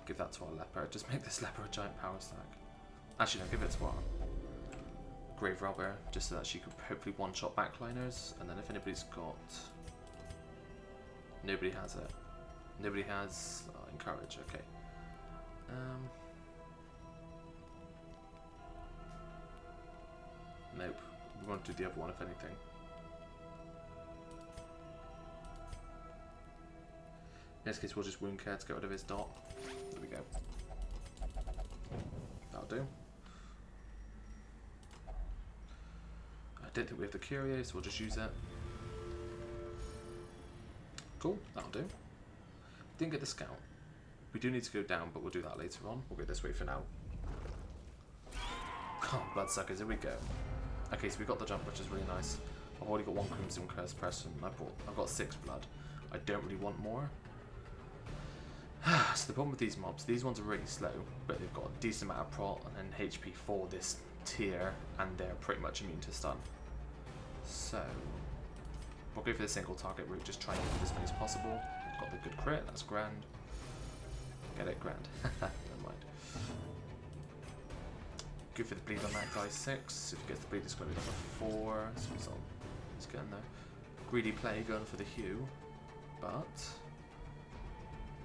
Give that to our leper. Just make this leper a giant power stack. Actually, no, give it to our grave robber, just so that she could hopefully one-shot backliners. And then if anybody's got... Nobody has it. Nobody has encourage, okay. Nope. We want to do the other one if anything. In this case, we'll just wound care to get rid of his dot. There we go. That'll do. I don't think we have the curie, so we'll just use it. Cool, that'll do. Didn't get the scout. We do need to go down, but we'll do that later on. We'll go this way for now. Oh, bloodsuckers, here we go. Okay, so we got the jump, which is really nice. I've already got 1 Crimson Curse press, and I've got 6 blood. I don't really want more. So the problem with these mobs, these ones are really slow, but they've got a decent amount of prot and then HP for this tier, and they're pretty much immune to stun. So we'll go for the single target route, just try and get as many as possible. We've got the good crit, that's grand. Get it, grand. Never mind. Go for the bleed on that guy, 6. If he gets the bleed, it's going to be number 4. So he's getting there. Greedy play going for the hew, but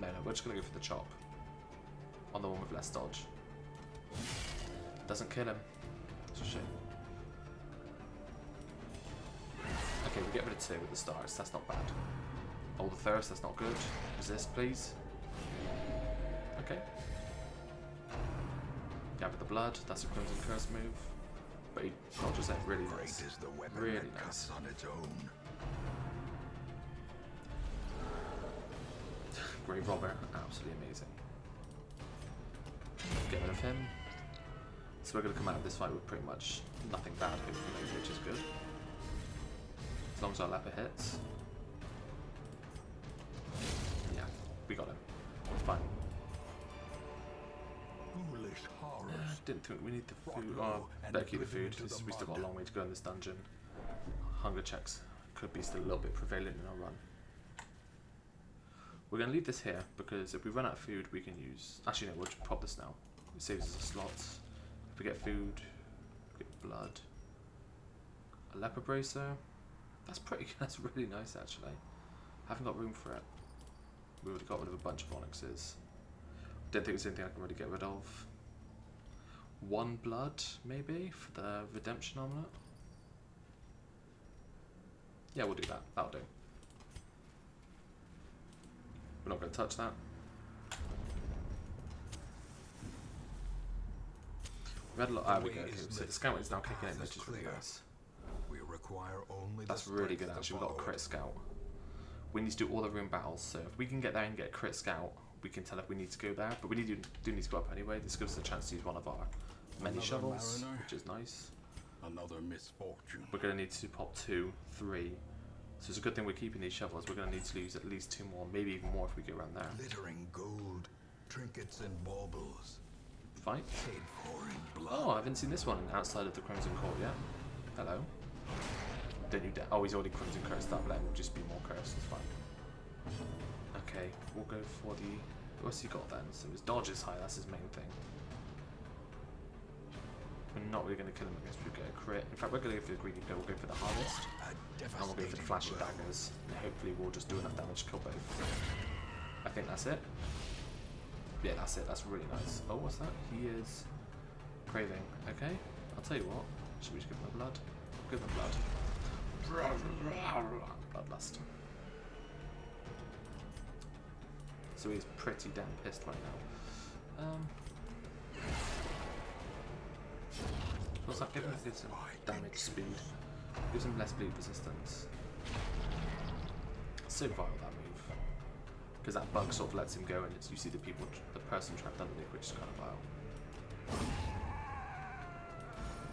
no, we're just going to go for the chop on the one with less dodge. Doesn't kill him. It's a shame. Okay, we get rid of 2 with the stars. That's not bad. Oh, the thirst. That's not good. Resist, please. Okay. Gather the blood. That's a Crimson Curse move. But he dodges it really nice. Really nice. On its own. Grave Robber, absolutely amazing. Get rid of him. So we're going to come out of this fight with pretty much nothing bad, hopefully, which is good. As long as our leper hits. Yeah, we got him. Fine. Foolish horrors. Didn't think we need the food. Oh, better keep the food. We still got a long way to go in this dungeon. Hunger checks could be still a little bit prevalent in our run. We're going to leave this here because if we run out of food, we can use. Actually, no, we'll just pop this now. It saves us a slot. If we get food, we get blood. A leper bracer. That's pretty. That's really nice, actually. Haven't got room for it. We would have got rid of a bunch of onyxes. Don't think there's anything I can really get rid of. 1 blood, maybe, for the redemption omelette. Yeah, we'll do that. That'll do. We're not going to touch that. We had a lot. We go. Okay, so the scout is now kicking in, which is really nice. We require only That's really good, actually. We've got a crit scout. We need to do all the room battles, so if we can get there and get a crit scout, we can tell if we need to go there. But we do need to go up anyway. This gives us a chance to use one of our many shovels, which is nice. Another misfortune. We're going to need to pop 2, 3. So it's a good thing we're keeping these shovels. We're going to need to use at least 2 more, maybe even more if we go around there. Glittering gold, trinkets and baubles. Fight. Paid for in blood. Oh, I haven't seen this one outside of the Crimson Court yet. Hello. Don't you dare. Oh, he's already Crimson Cursed up. Let him just be more cursed. It's fine. Okay, we'll go for the... What's he got then? So his dodge is high. That's his main thing. We're not really going to kill him unless we get a crit. In fact, we're going to go for the greedy go. We'll go for the harvest. And we'll go for the flashing daggers. And hopefully we'll just do enough damage to kill both. I think that's it. Yeah, that's it. That's really nice. Oh, what's that? He is craving. Okay. I'll tell you what. Should we just give him the blood? Give him blood. Bloodlust. So he's pretty damn pissed right now. What's that giving? Gives him damage speed. Gives him less bleed resistance. So vile that move. Because that bug sort of lets him go and it's, you see the person trapped underneath, which is kind of vile.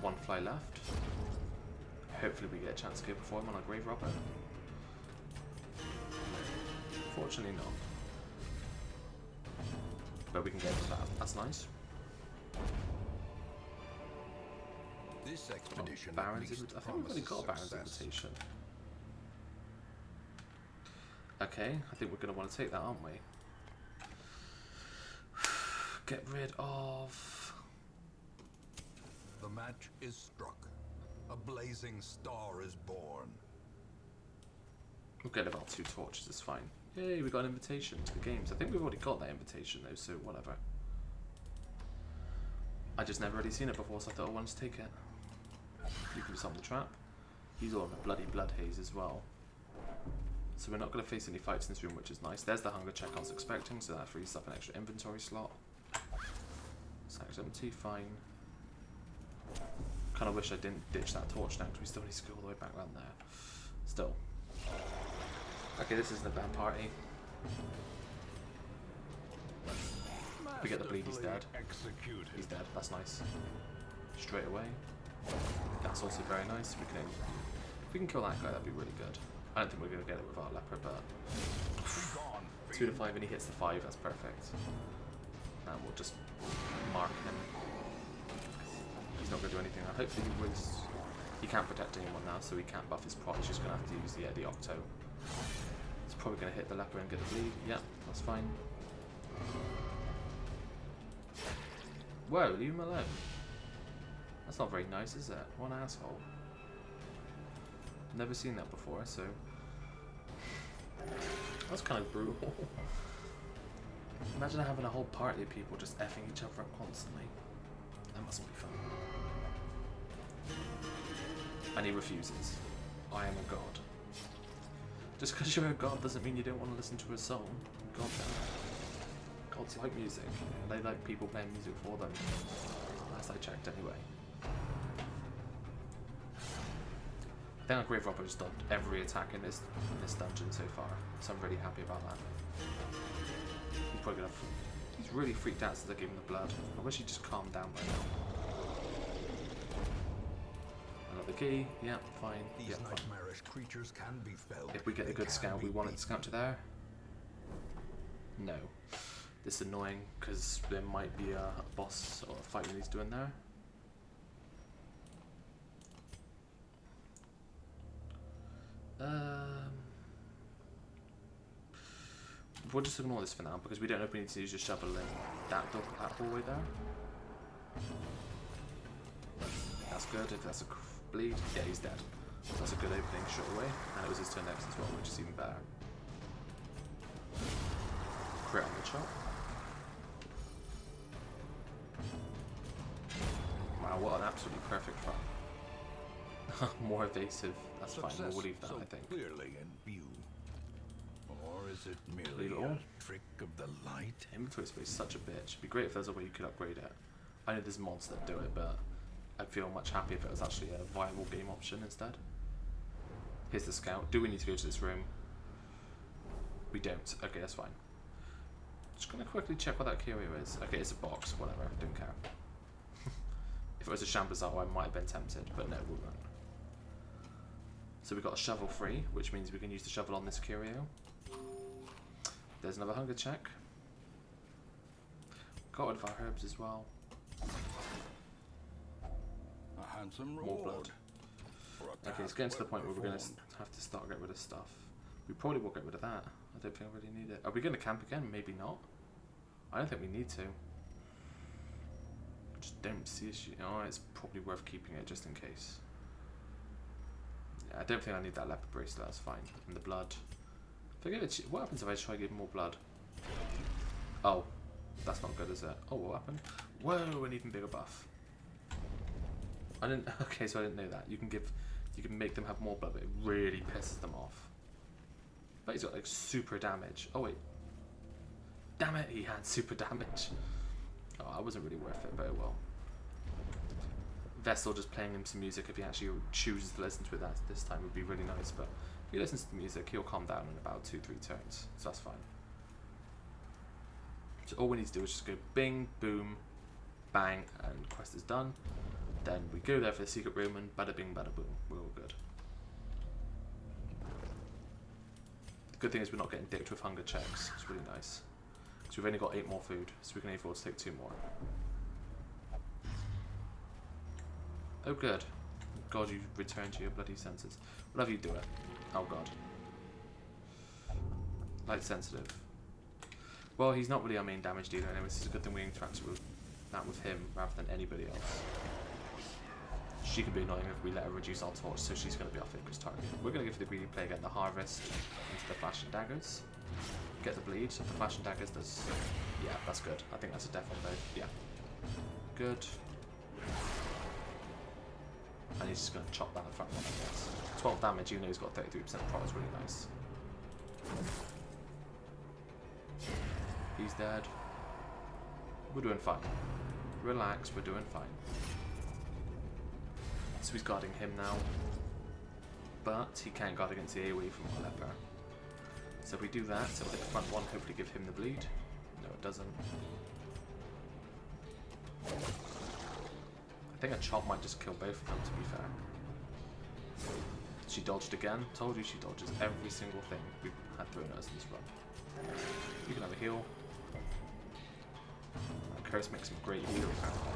1 fly left. Hopefully we get a chance to go before him on our grave robber. Fortunately not. But we can get to that. That's nice. This expedition Baron's invitation. I think we've already got a Baron's invitation. Okay, I think we're going to want to take that, aren't we? Get rid of... The match is struck. A blazing star is born. We'll get about 2 torches, it's fine. Yay, we got an invitation to the games. I think we've already got that invitation though, so whatever. I just never really seen it before, so I thought I wanted to take it. You can disarm the trap. He's all in a bloody blood haze as well. So we're not going to face any fights in this room, which is nice. There's the hunger check I was expecting, so that frees up an extra inventory slot. Sack's empty, fine. Kind of wish I didn't ditch that torch now, because we still need to go all the way back around there. Still. Okay, this isn't a bad party. We get the bleed, he's dead. He's dead, that's nice. Straight away. That's also very nice. We can, if we can kill that guy, that'd be really good. I don't think we're going to get it with our leper, but 2 to 5 and he hits the 5, that's perfect. And we'll just mark him. He's not going to do anything now. Hopefully he can't protect anyone now, so he can't buff his prot. He's just going to have to use the Octo. He's probably going to hit the leper and get the bleed. Yeah, that's fine. Whoa, leave him alone. That's not very nice, is it? What an asshole. Never seen that before, so... That's kind of brutal. Imagine having a whole party of people just effing each other up constantly. That mustn't be fun. And he refuses. I am a god. Just because you're a god doesn't mean you don't want to listen to a song. God damn. Gods like music. They like people playing music for them. Last I checked, anyway. I think our Grave Robber has dodged every attack in this dungeon so far, so I'm really happy about that. He's probably gonna. He's really freaked out since I gave him the blood. I wish he'd just calmed down by now. Another key. Yeah, fine. These yeah, fine. nightmarish creatures can be felled. If we get a good scout, we want it to scout to there. No. This is annoying because there might be a boss or a fight we need to do in there. We'll just ignore this for now because we don't know if we need to use a shovel in that hallway there. That's good. If that's a bleed, yeah, he's dead. That's a good opening straight away, and it was his turn next as well, which is even better. Crit on the chop. Wow, what an absolutely perfect fight. More evasive. That's fine. We'll leave that, so I think. Clearly in view. Or is it merely Leave it all? a trick of the light? Inventory space is such a bitch. It'd be great if there's a way you could upgrade it. I know there's mods that do it, but I'd feel much happier if it was actually a viable game option instead. Here's the scout. Do we need to go to this room? We don't. Okay, that's fine. Just gonna quickly check what that curio is. Okay, it's a box. Whatever. Don't care. If it was a shamblers, I might have been tempted, but no, we won't. So we've got a shovel free, which means we can use the shovel on this curio. There's another hunger check. Got rid of our herbs as well. A handsome More reward. blood. For a Okay, it's task getting to the well point where we're going to performed. have to start getting rid of stuff. We probably will get rid of that. I don't think I really need it. Are we going to camp again? Maybe not. I don't think we need to. Just don't see a shit. Oh, it's probably worth keeping it just in case. Yeah, I don't think I need that leopard bracelet. That's fine. And the blood. If I give it, what happens if I try to give more blood? Oh, that's not good, is it? Oh, what happened? Whoa, an even bigger buff. I didn't. Okay, so I didn't know that. You can make them have more blood, but it really pisses them off. But he's got like super damage. Oh wait. Damn it, he had super damage. Oh, that wasn't really worth it, but oh well. Vessel just playing him some music if he actually chooses to listen to it this time would be really nice, but if he listens to the music, he'll calm down in about 2-3 turns, so that's fine. So all we need to do is just go bing, boom, bang, and quest is done. Then we go there for the secret room and bada bing, bada boom. We're all good. The good thing is we're not getting dicked with hunger checks. It's really nice. So we've only got 8 more food, so we can afford to take 2 more. Oh good. God, you returned to your bloody senses. Whatever you do it. Oh god. Light sensitive. Well, he's not really our main damage dealer anyway, so it's a good thing we interacted with that with him rather than anybody else. She can be annoying if we let her reduce our torch, so she's going to be our focus target. We're going to give the greedy play again the harvest into the flash and daggers. Get the bleed, so the flash and daggers does... Yeah, that's good. I think that's a death on both. Yeah. Good. And he's just going to chop down the front one, I guess. 12 damage, even though he's got 33% prot, is really nice. He's dead. We're doing fine. Relax, we're doing fine. So he's guarding him now. But he can't guard against the AoE from our leper. So if we do that, so we'll hit the front one, hopefully give him the bleed. No, it doesn't. I think a chop might just kill both of them, to be fair. She dodged again. Told you she dodges every single thing we've had thrown at us in this run. You can have a heal. And Curse makes him a great healer, apparently.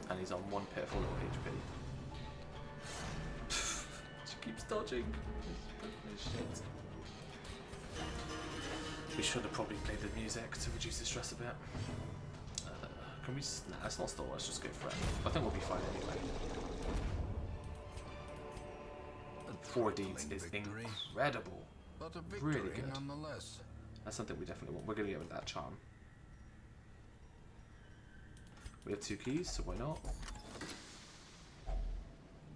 And he's on 1 pitiful little HP. She keeps dodging. Shit. We should have probably played the music to reduce the stress a bit. Can we... Nah, let's not stall, let's just go for it. I think we'll be fine anyway. 4 deeds is incredible. But a victory Really good. nonetheless. That's something we definitely want. We're going to get rid of that charm. We have 2 keys, so why not?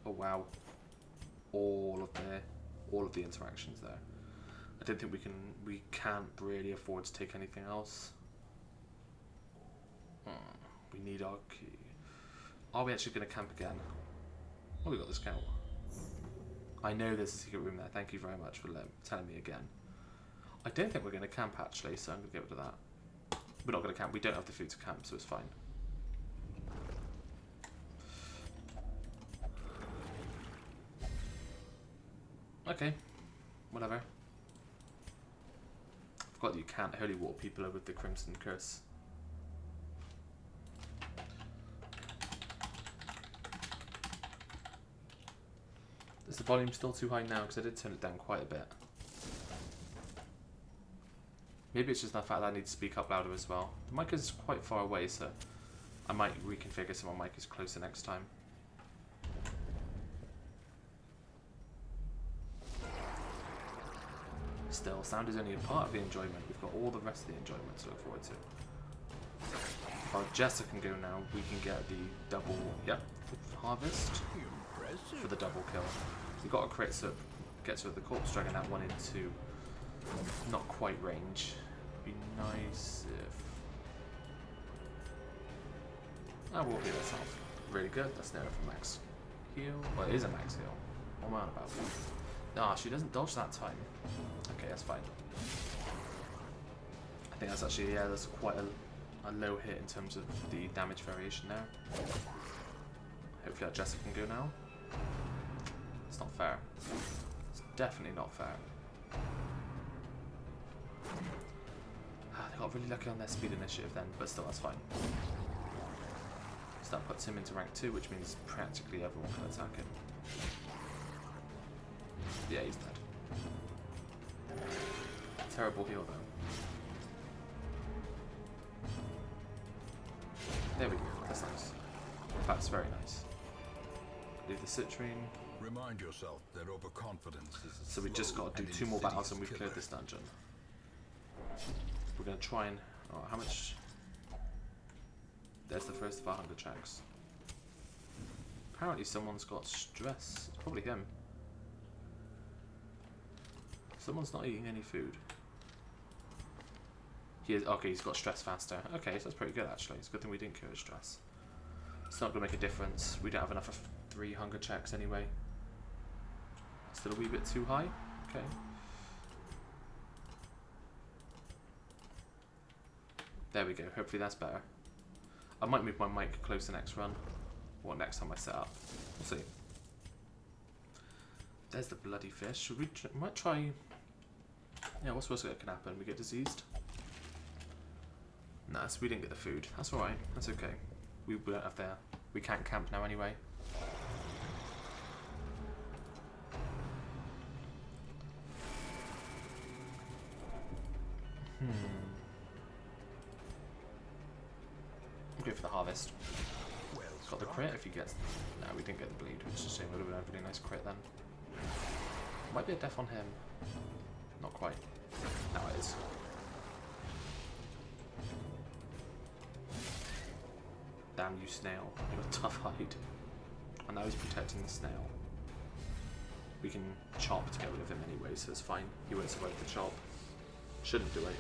Oh wow. All of the interactions there. I don't think we can't really afford to take anything else. We need our key. Are we actually going to camp again? Oh, we got the scout. I know there's a secret room there. Thank you very much for telling me again. I don't think we're going to camp actually, so I'm going to get rid of that. We're not going to camp. We don't have the food to camp, so it's fine. Okay, whatever. I forgot that you can't holy water people with the Crimson Curse. Is the volume still too high now? Because I did turn it down quite a bit. Maybe it's just the fact that I need to speak up louder as well. The mic is quite far away, so I might reconfigure so my mic is closer next time. Still, sound is only a part of the enjoyment. We've got all the rest of the enjoyment to look forward to. While Jessa can go now, we can get the double, harvest for the double kill. We've got a crit, so gets rid of the corpse, dragging that one into not quite range. Be nice if... Oh, we'll heal ourselves. Really good, that's near for max heal. Well, it is a max heal. What am I on about? Ah, she doesn't dodge that time. Okay, that's fine. I think that's actually, yeah, that's quite a a low hit in terms of the damage variation there. Hopefully our Jessica can go now. It's not fair. It's definitely not fair. They got really lucky on their speed initiative then, but still that's fine. So that puts him into rank 2, which means practically everyone can attack him. Yeah, he's dead. Terrible heal though. There we go, that's nice. That's very nice. Leave the citrine. Remind yourself that overconfidence is a So we just got to do 2 more battles and we've cleared this dungeon. We're going to try and... Oh, how much... There's the first of our hunger checks. Apparently someone's got stress. Probably him. Someone's not eating any food. He is... Okay, he's got stress faster. Okay, so that's pretty good actually. It's a good thing we didn't cure his stress. It's not going to make a difference. We don't have enough of 3 hunger checks anyway. Still a wee bit too high? Okay. There we go. Hopefully that's better. I might move my mic closer next run. Or next time I set up. We'll see. There's the bloody fish. Should we might try... Yeah, what's worst that can happen? We get diseased? Nah, so we didn't get the food. That's alright. That's okay. We don't have there. We can't camp now anyway. We'll go for the harvest. Got the crit if he gets... No, we didn't get the bleed, which is a shame. It would have been a really nice crit then. Might be a death on him. Not quite. Now it is. Damn you, snail. You got a tough hide. And now he's protecting the snail. We can chop to get rid of him anyway, so it's fine. He won't survive the chop. Shouldn't do anyway.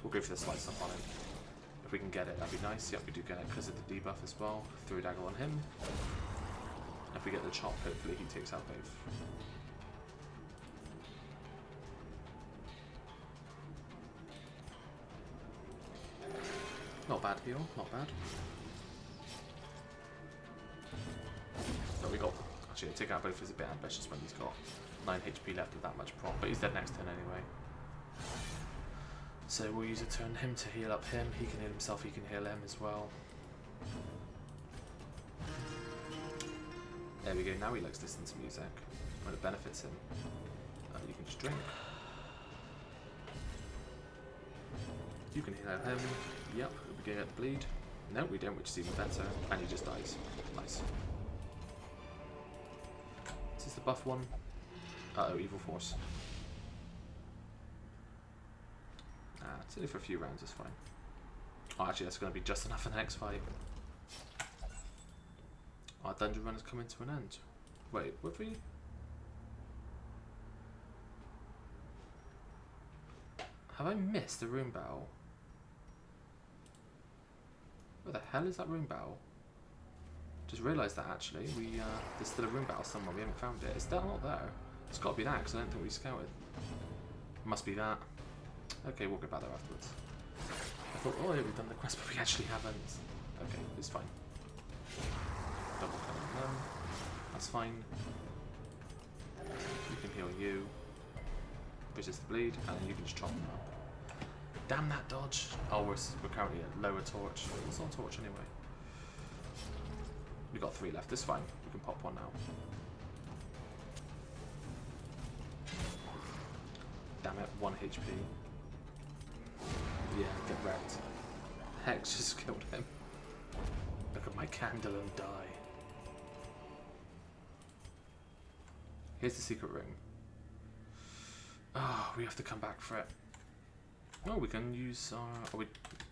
We'll go for the slice up on him. If we can get it, that'd be nice. Yep, we do get it because of the debuff as well. Throw a dagger on him. If we get the chop, hopefully he takes out both. Not bad heal, not bad. So we got... Actually, take out both is a bit ambitious when he's got 9 HP left with that much prop, but he's dead next turn anyway. So we'll use a turn him to heal up him. He can heal himself, he can heal him as well. There we go, now he likes listening to music. When it benefits him. You can just drink. You can heal him. Yep, we're getting at the bleed. No, we don't, which is even better. And he just dies. Nice. Is this the buff one? Uh-oh, evil force. It's only for a few rounds, it's fine. Oh, actually, that's going to be just enough for the next fight. Our dungeon run is coming to an end. Wait, would we? Have I missed the rune battle? Where the hell is that rune battle? Just realised that actually. There's still a rune battle somewhere, we haven't found it. Is that not there? It's got to be that, because I don't think we scouted. Must be that. Okay, we'll go back there afterwards. I thought, oh yeah, we've done the quest, but we actually haven't. Okay, it's fine. Double cover them. That's fine. You can heal you. Resist the bleed, and then you can just chop them up. Damn that dodge! Oh, we're currently at lower torch. It's not torch anyway. We've got 3 left, it's fine. We can pop one now. Damn it, 1 HP. Yeah, get wrecked. Hex just killed him. Look at my candle and die. Here's the secret ring. Oh, we have to come back for it. Oh, we can use our... Oh, we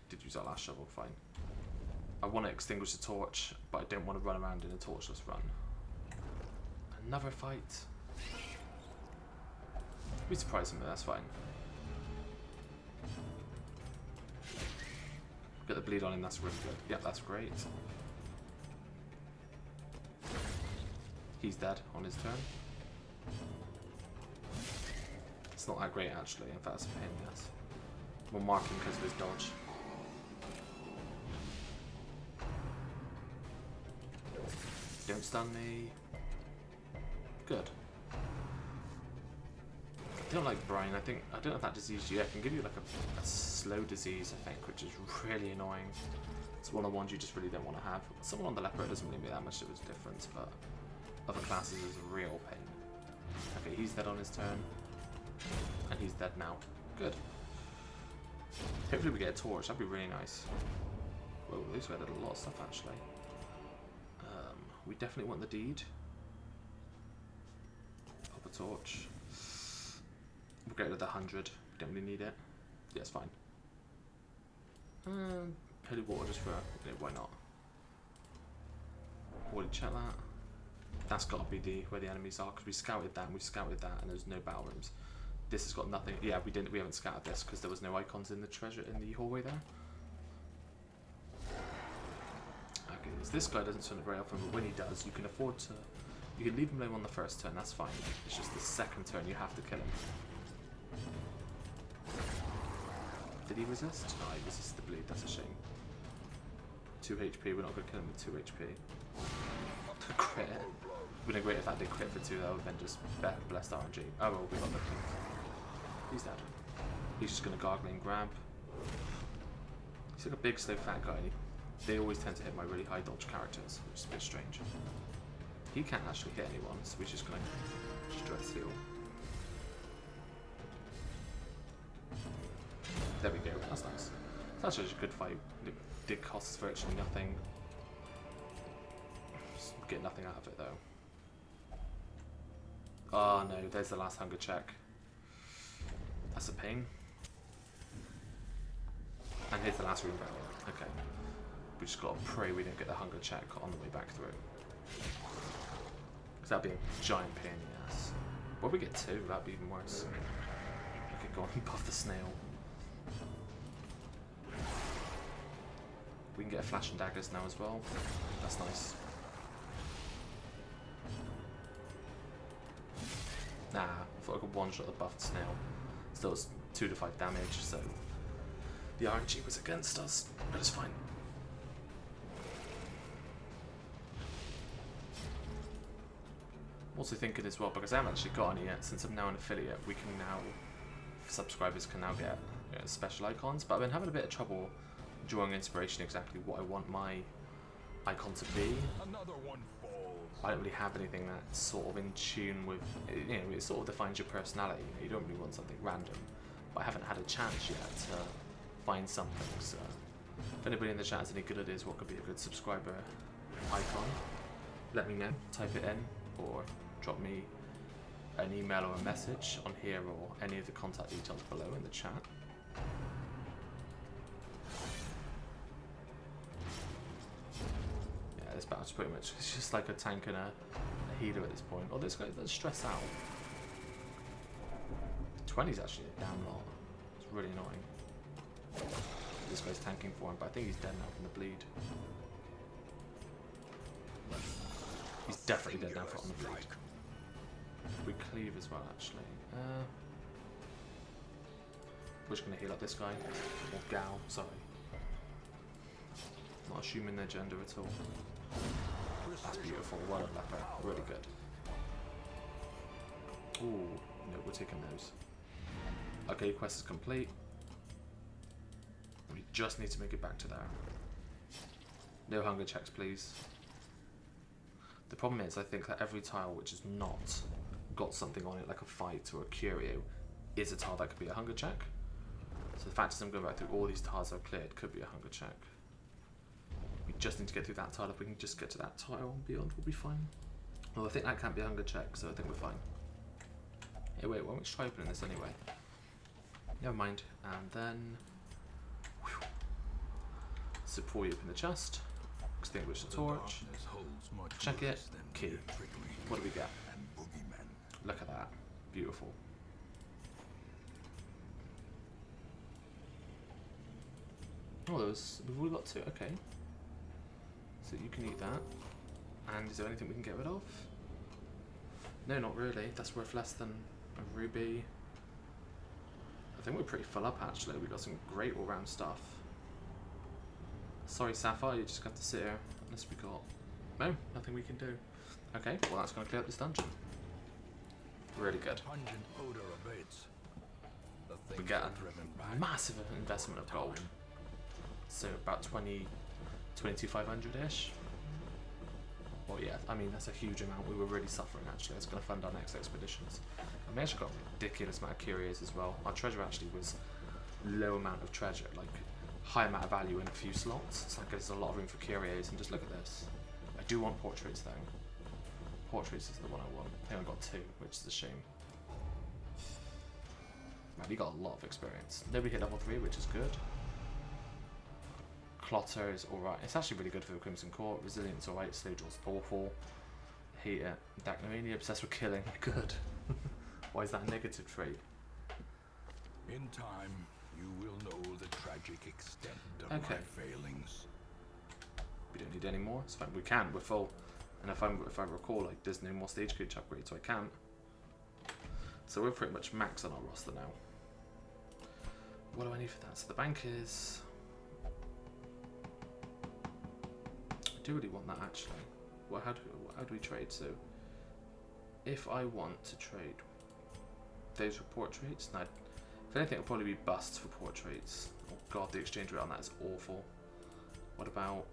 did use our last shovel, fine. I want to extinguish the torch, but I don't want to run around in a torchless run. Another fight. We surprised him, but that's fine. Get the bleed on him, that's really good. Yeah, that's great. He's dead on his turn. It's not that great actually. In fact, it's a pain in the ass. We'll mark him because of his dodge. Don't stun me. Good. I don't like Brian. I don't know if that disease can give you like a slow disease, I think, which is really annoying. It's one of the ones you just really don't want to have. Someone on the leopard doesn't really make that much of a difference, but other classes is a real pain. Okay, he's dead on his turn. And he's dead now. Good. Hopefully we get a torch, that'd be really nice. Whoa, these guys did a lot of stuff actually. We definitely want the deed. Pop a torch. We'll get rid of the 100. We don't really need it. Yeah, it's fine. Holy water just for... Yeah, why not? Already check that. That's got to be where the enemies are, because we scouted that and we scouted that and there's no battle rooms. This has got nothing. Yeah, we haven't scouted this because there was no icons in the treasure in the hallway there. Okay, so this guy doesn't turn it very often, but when he does, you can afford to. You can leave him alone on the first turn. That's fine. It's just the second turn you have to kill him. Did he resist? No, he resisted the bleed. That's a shame. 2 HP. We're not going to kill him with 2 HP. Crit. Would have been great if that did crit for 2 though, then just blessed RNG. Oh well, we got lucky. He's dead. He's just going to gargle and grab. He's like a big, slow, fat guy. They always tend to hit my really high dodge characters, which is a bit strange. He can't actually hit anyone, so we're just going to stress heal. There we go, that's nice. That's actually a good fight. It did cost us virtually nothing. Just get nothing out of it though. Oh no, there's the last hunger check. That's a pain. And here's the last room barrier. Okay. We just gotta pray we don't get the hunger check on the way back through. Because that'd be a giant pain in the ass. What if we get 2? That'd be even worse. I could go and buff the snail. We can get a flash and daggers now as well. That's nice. Nah, I thought I could one-shot the buffed snail. Still it's 2 to 5 damage, so the RNG was against us, but it's fine. Also thinking as well, because I haven't actually got any yet, since I'm now an affiliate, we can now, subscribers can now get special icons, but I've been having a bit of trouble drawing inspiration exactly what I want my icon to be. Another one falls. I don't really have anything that's sort of in tune with, you know, it sort of defines your personality. You don't really want something random, but I haven't had a chance yet to find something, so if anybody in the chat has any good ideas what could be a good subscriber icon, let me know, type it in, or drop me an email or a message on here or any of the contact details below in the chat. Yeah, this battle's pretty much, it's just like a tank and a healer at this point. Oh, this guy does stress out. 20's actually a damn lot. It's really annoying. This guy's tanking for him, but I think he's dead now from the bleed. He's definitely dead now from the bleed. We cleave as well, actually. We're just going to heal up this guy. Or gal, sorry. Not assuming their gender at all. That's beautiful. Well done, leper. Really good. Ooh, no, we're taking those. Okay, quest is complete. We just need to make it back to there. No hunger checks, please. The problem is, I think that every tile which is not got something on it, like a fight or a curio, is a tile that could be a hunger check. So the fact is I'm going back through all these tiles I've cleared could be a hunger check. We just need to get through that tile. If we can just get to that tile and beyond, we'll be fine. Well, I think that can't be a hunger check, so I think we're fine. Hey, wait, why don't we try opening this anyway? Never mind. And then... Whew. So before you open the chest, extinguish the torch, check it, key. What do we get? Look at that. Beautiful. Oh, we've already got 2, okay. So you can eat that. And is there anything we can get rid of? No, not really. That's worth less than a ruby. I think we're pretty full up actually. We've got some great all-round stuff. Sorry, Sapphire, you just got to sit here. Unless we got... No, nothing we can do. Okay, well that's going to clear up this dungeon. Really good. Pungent odor abates. The We things get are driven a back. massive investment of gold. So about 22,500-ish. Well, yeah, I mean, that's a huge amount. We were really suffering, actually. It's going to fund our next expeditions. And we actually got a ridiculous amount of curios as well. Our treasure actually was low amount of treasure, like high amount of value in a few slots. So that gives us a lot of room for curios. And just look at this. I do want portraits, though. Portraits is the one I want. I think I got 2, which is a shame. Man, we got a lot of experience. Nobody hit level 3, which is good. Clotter is alright. It's actually really good for the Crimson Court. Resilience alright. Slow Jaw's awful. Hate it. Dacnomania, obsessed with killing. Good. Why is that a negative trait? In time, you will know the tragic extent of Okay. my failings. We don't need any more. It's fine. We can. We're full. And if I recall, like there's no more stagecoach upgrades, so I can't. So we're pretty much max on our roster now. What do I need for that? So the bank is... I do really want that actually. Well, how do we trade? So if I want to trade those for portraits, now if anything it'll probably be busts for portraits. Oh god, the exchange rate on that is awful. What about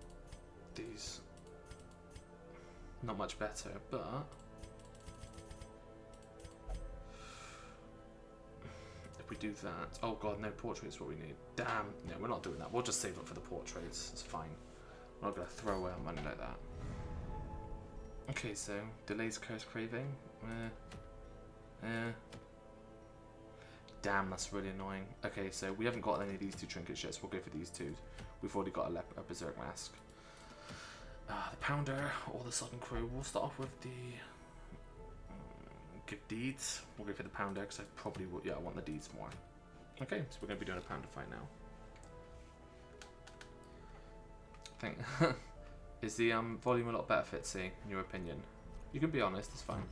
these? Not much better, but if we do that, oh god, no, portraits is what we need. Damn, no, we're not doing that. We'll just save up for the portraits. It's fine. We're not gonna throw away our money like that. Okay, so delays curse craving. Damn, that's really annoying. Okay, so we haven't got any of these 2 trinkets yet, so we'll go for these 2. We've already got a berserk mask. The pounder or the sudden crew. We'll start off with the give deeds. We'll go for the pounder because I probably will. Yeah, I want the deeds more. Okay, so we're going to be doing a pounder fight now. I think is the volume a lot better, Fitzy, in your opinion? You can be honest. It's fine.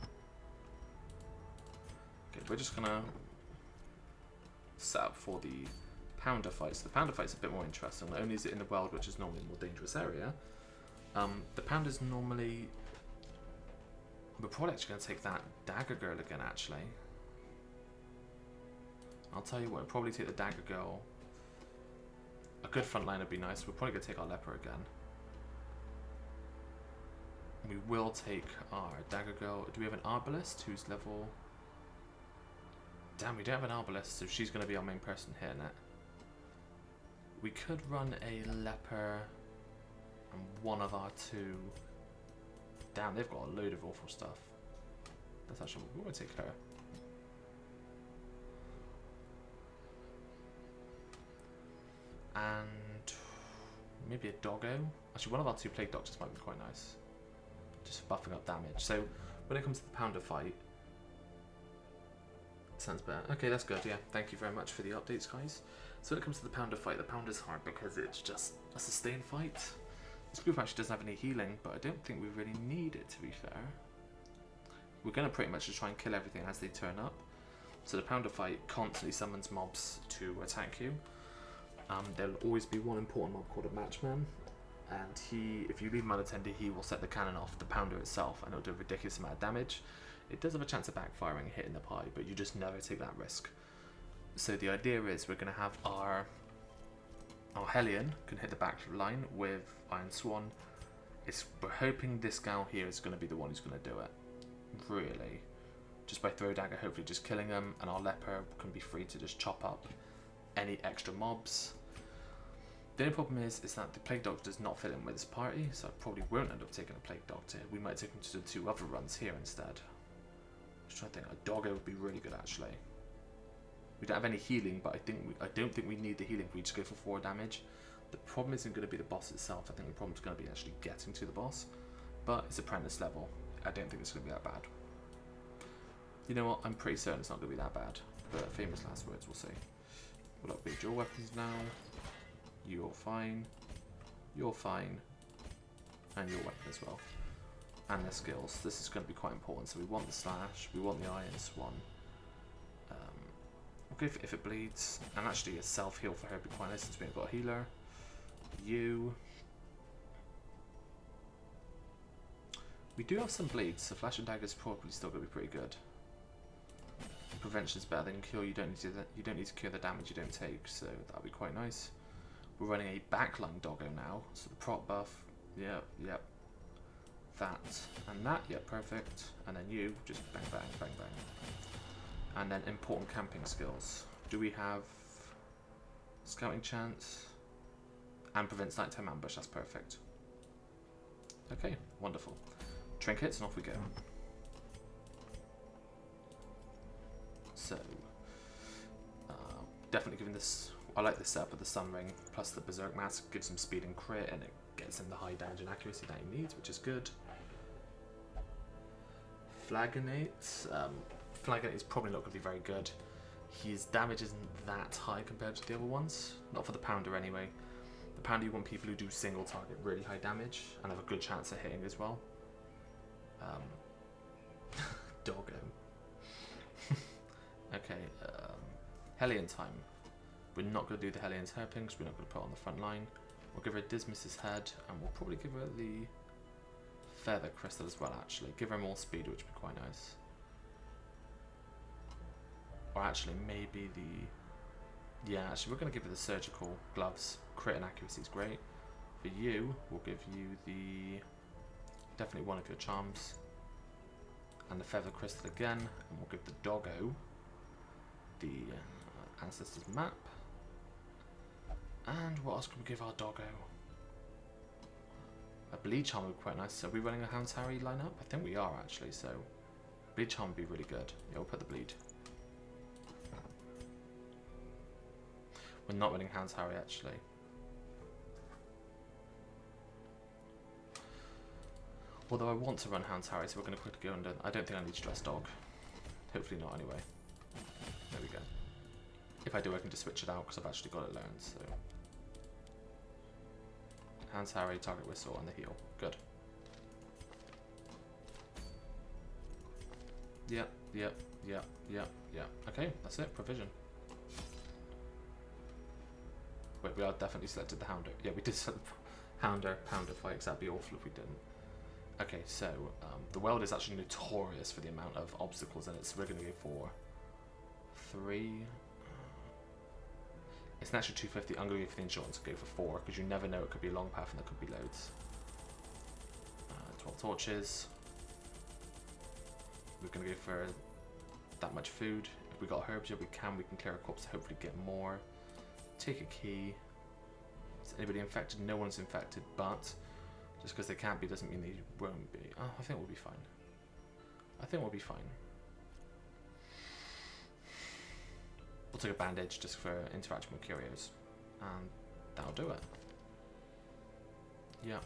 Okay, we're just gonna set up for the pounder fights. The pounder fight's a bit more interesting. Not only is it in the world, which is normally a more dangerous area. The pounder's normally... We're probably actually going to take that dagger girl again, actually. I'll tell you what, we'll probably take the dagger girl. A good front line would be nice. We're probably going to take our leper again. We will take our dagger girl. Do we have an arbalist who's level... Damn, we don't have an arbalist, so she's going to be our main person here, Net. We could run a leper... and one of our 2. Damn, they've got a load of awful stuff. That's actually, we want to take her. And maybe a doggo. Actually, one of our 2 plague doctors might be quite nice. Just buffing up damage. So when it comes to the pounder fight, sounds better. Okay, that's good. Yeah, thank you very much for the updates, guys. So when it comes to the pounder fight, the pounder's hard because it's just a sustained fight. This group actually doesn't have any healing, but I don't think we really need it, to be fair. We're going to pretty much just try and kill everything as they turn up. So the pounder fight constantly summons mobs to attack you. There'll always be one important mob called a matchman, and if you leave him unattended, he will set the cannon off the pounder itself, and it'll do a ridiculous amount of damage. It does have a chance of backfiring, hitting the pie, but you just never take that risk. So the idea is we're going to have our Hellion can hit the back line with Iron Swan. We're hoping this gal here is going to be the one who's going to do it. Really. Just by throw dagger, hopefully just killing them, and our leper can be free to just chop up any extra mobs. The only problem is that the Plague Doctor does not fit in with this party, so I probably won't end up taking a Plague Doctor. We might take him to the 2 other runs here instead. Just trying to think, a doggo would be really good actually. We don't have any healing, but I don't think we need the healing if we just go for 4 damage. The problem isn't going to be the boss itself. I think the problem's going to be actually getting to the boss. But it's apprentice level. I don't think it's going to be that bad. You know what? I'm pretty certain it's not going to be that bad. But famous last words, we'll see. We'll upgrade your weapons now. You're fine. You're fine. And your weapon as well. And their skills. This is going to be quite important. So we want the slash. We want the Iron Swan. We'll go for if it bleeds, and actually a self-heal for her would be quite nice since we've got a healer. You. We do have some bleeds, so Flash and Dagger is probably still going to be pretty good. Prevention's better than cure. You don't need to cure the damage you don't take, so that'll be quite nice. We're running a backline doggo now, so the prop buff. Yep. That and that. Yep, perfect. And then you just bang, bang, bang, bang. And then important camping skills. Do we have scouting chance? And prevents nighttime ambush. That's perfect. Okay, wonderful. Trinkets and off we go. So, definitely giving this. I like this setup with the Sun Ring plus the Berserk Mask. Gives him speed and crit, and it gets him the high damage and accuracy that he needs, which is good. Flagonate. Flagonate is probably not going to be very good. His damage isn't that high compared to the other ones. Not for the Pounder anyway. The Pounder, you want people who do single target really high damage and have a good chance of hitting as well. Doggo. Okay, Hellion time. We're not going to do the Hellion's hairpin because we're not going to put it on the front line. We'll give her Dismiss's head, and we'll probably give her the feather crystal as well, actually. Give her more speed, which would be quite nice. Or actually, maybe the... Yeah, actually, we're going to give her the surgical gloves. Crit and accuracy is great. For you, we'll give you the... Definitely one of your charms. And the feather crystal again. And we'll give the doggo the ancestors map. And what else can we give our doggo? A bleed charm would be quite nice. So are we running a Hound's Harry lineup? I think we are actually, so bleed charm would be really good. Yeah, we'll put the bleed. We're not running Hound's Harry actually. Although I want to run Hound's Harry, so we're going to quickly go under. I don't think I need Stress Dog. Hopefully not anyway. There we go. If I do, I can just switch it out because I've actually got it learned. So, Hound's Harry, target whistle, and the heal. Good. Yep. Okay, that's it. Provision. Wait, we are definitely selected the Hounder. Yeah, we did select Pounder fight, because that'd be awful if we didn't. Okay, so the Weld is actually notorious for the amount of obstacles in it, so we're going to go for 3. It's an extra 250. I'm going to go for the insurance, go for 4, because you never know, it could be a long path and there could be loads. 12 torches. We're going to go for that much food. If we got herbs, yeah, we can clear our crops to hopefully get more. Take a key. Is anybody infected? No one's infected, but just because they can't be doesn't mean they won't be. Oh, I think we'll be fine. We'll take a bandage just for interaction with curios. And that'll do it. Yeah.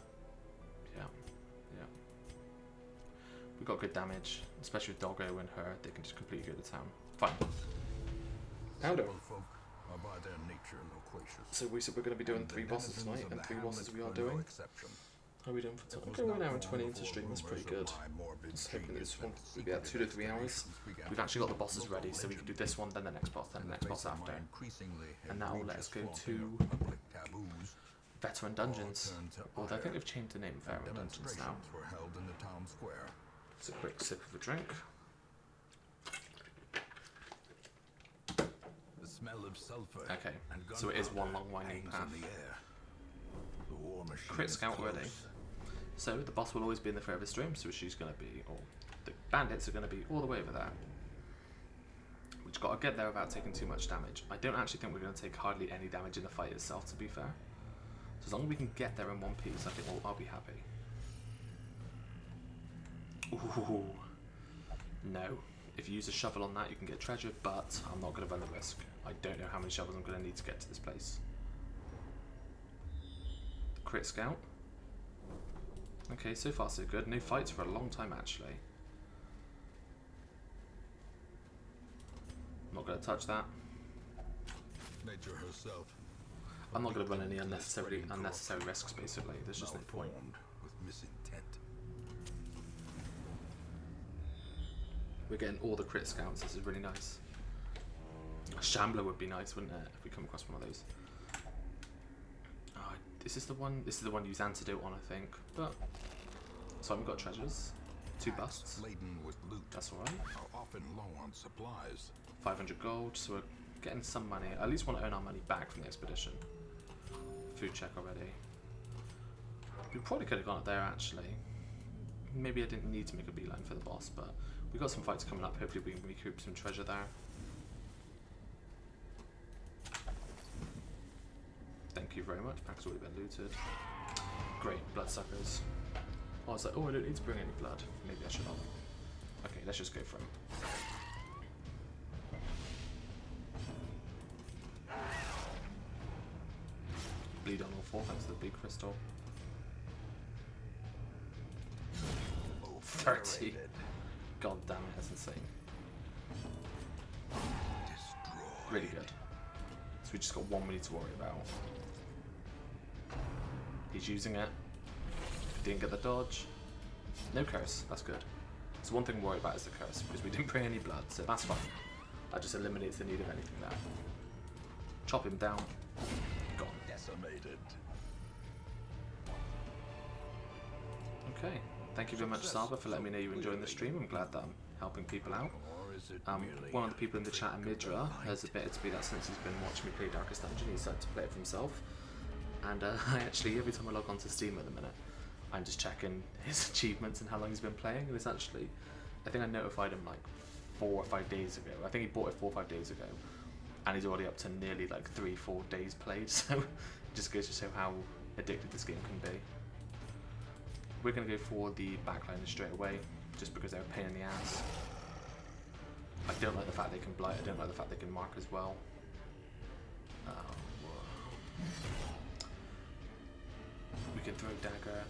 We got good damage, especially with Doggo and her. They can just completely go to town. Fine. Powder. Are by their nature loquacious. So we said we're going to be doing 3 bosses tonight, and 3 bosses we are doing. How are we doing for time? Okay, we're an hour and 20 into stream, that's pretty good. Just hoping this one will be at 2 to 3 hours. We've actually got the bosses ready, so we can do this one, then the next boss, then the next boss after. And that will let us go to Veteran Dungeons. Although I think they've changed the name of Veteran Dungeons now. It's a quick sip of a drink. Okay, so it is one long winding path. Crit scout ready. So the boss will always be in the furthest stream, so she's going to be, or the bandits are going to be all the way over there. We've got to get there without taking too much damage. I don't actually think we're going to take hardly any damage in the fight itself, to be fair. So as long as we can get there in one piece, I think I'll be happy. Ooh. No. If you use a shovel on that, you can get treasure, but I'm not going to run the risk. I don't know how many shovels I'm going to need to get to this place. Crit scout. Okay, so far so good. No fights for a long time, actually. Not going to touch that. Nature herself. I'm not going to run any unnecessary risks, basically. There's just no point. With misintent. We're getting all the crit scouts. This is really nice. A shambler would be nice, wouldn't it, if we come across one of those. Is this the one? This is the one you use antidote on, I think. But so we've got treasures, 2 busts. Laden with loot. That's alright. Are often low on supplies. 500 gold, so we're getting some money. I at least want to earn our money back from the expedition. Food check already. We probably could have gone up there actually. Maybe I didn't need to make a beeline for the boss, but we've got some fights coming up. Hopefully we can recoup some treasure there. Thank you very much. Pack's already been looted. Great, bloodsuckers. I was like, oh, I don't need to bring any blood. Maybe I should have. Okay, let's just go for him. Bleed on all 4 thanks to the big crystal. 30. God damn it, that's insane. Really good. So we just got 1 we need to worry about. He's using it. Didn't get the dodge. No curse, that's good. So one thing to worry about is the curse, because we didn't bring any blood, so that's fine. That just eliminates the need of anything there. Chop him down. Gone. Decimated. Okay. Thank you very much, Saba, for letting me know you're enjoying the stream. I'm glad that I'm helping people out. One of the people in the chat, Midra, has admitted to me that since he's been watching me play Darkest Dungeon, he's started to play it for himself. And I actually, every time I log on to Steam at the minute, I'm just checking his achievements and how long he's been playing. And it's actually, I think I notified him like 4 or 5 days ago. I think he bought it 4 or 5 days ago. And he's already up to nearly like 3-4 days played. So it just goes to show how addicted this game can be. We're going to go for the backliners straight away, just because they're a pain in the ass. I don't like the fact they can blight, I don't like the fact they can mark as well. We can throw dagger.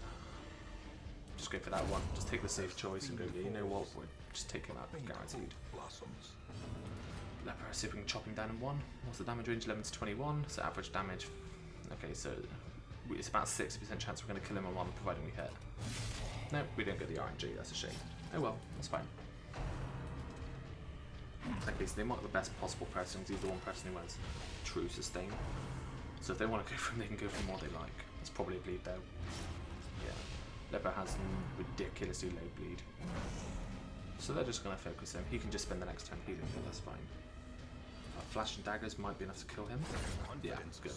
Just go for that one. Just take the safe choice and go, yeah, you know what, we'll just take him out, guaranteed. Leper, see if we can chop him down in 1. What's the damage range? 11 to 21, so average damage. Okay, so it's about 60% chance we're going to kill him on 1, providing we hit. No, we don't get the RNG, that's a shame. Oh well, that's fine. Okay, so they might have the best possible person, because he's the one person who has true sustain. So if they want to go for him, they can go for more they like. It's probably a bleed though. Yeah. Leper has ridiculously low bleed. So they're just going to focus him. He can just spend the next turn healing, but that's fine. Flash and daggers might be enough to kill him. Yeah, good.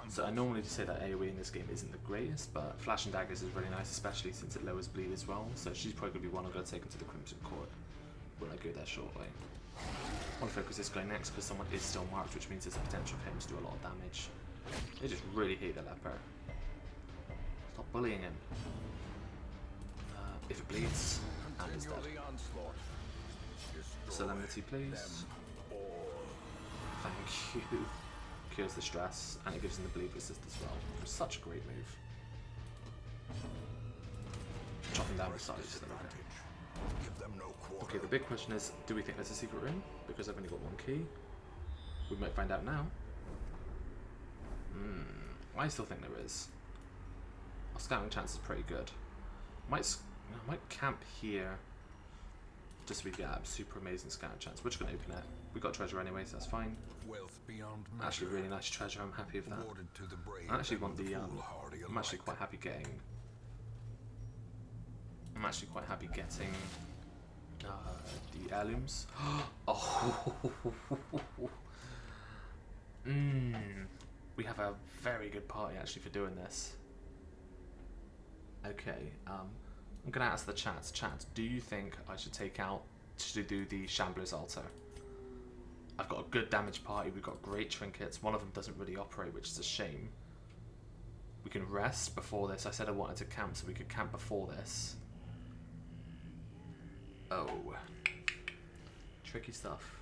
So I normally just say that AoE in this game isn't the greatest, but Flash and daggers is really nice, especially since it lowers bleed as well. So she's probably going to be one I'm going to take into the Crimson Court when I go there shortly. I want to focus this guy next because someone is still marked, which means there's a potential for him to do a lot of damage. They just really hate the leper. Stop bullying him. If it bleeds, and it's dead. Solemnity, please. Thank you. Cures the stress, and it gives him the bleed resist as well. It's such a great move. Chopping down the sides. Okay, the big question is, do we think there's a secret room? Because I've only got 1 key. We might find out now. I still think there is. Our scouting chance is pretty good. I might camp here. Just so we get a super amazing scouting chance. We're just going to open it. We got treasure anyway, so that's fine. Wealth beyond measure. Actually, really nice treasure. I'm happy with that. I actually want the. I'm actually quite happy getting. I'm actually quite happy getting the heirlooms. Oh. We have a very good party actually for doing this. Okay. I'm gonna ask the chat. Chat, do you think I should take out to do the Shambler's altar? I've got a good damage party. We've got great trinkets. One of them doesn't really operate, which is a shame. We can rest before this. I said I wanted to camp, so we could camp before this. Oh, tricky stuff.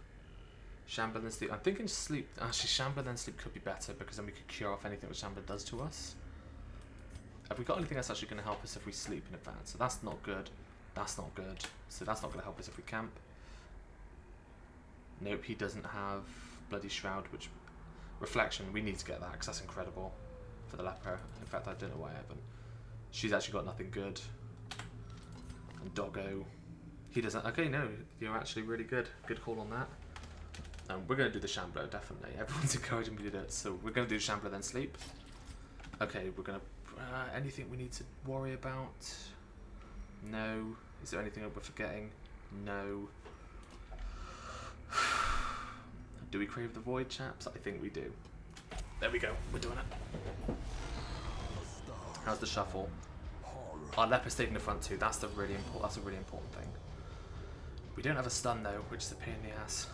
Shambler then sleep. I'm thinking sleep. Actually, Shambler then sleep could be better because then we could cure off anything that Shambler does to us. Have we got anything that's actually going to help us if we sleep in advance? So that's not good. That's not good. So that's not going to help us if we camp. Nope, he doesn't have Bloody Shroud, which... Reflection, we need to get that because that's incredible for the leper. In fact, I don't know why I haven't. She's actually got nothing good. And Doggo, he doesn't... Okay, no, you're actually really good. Good call on that. We're going to do the shambler, definitely. Everyone's encouraging me to do it, so we're going to do shambler then sleep. Okay, we're going to... anything we need to worry about? No. Is there anything we're forgetting? No. Do we crave the void, chaps? I think we do. There we go. We're doing it. How's the shuffle? Our leper stayed in the front too. That's a really important thing. We don't have a stun though, which is a pain in the ass.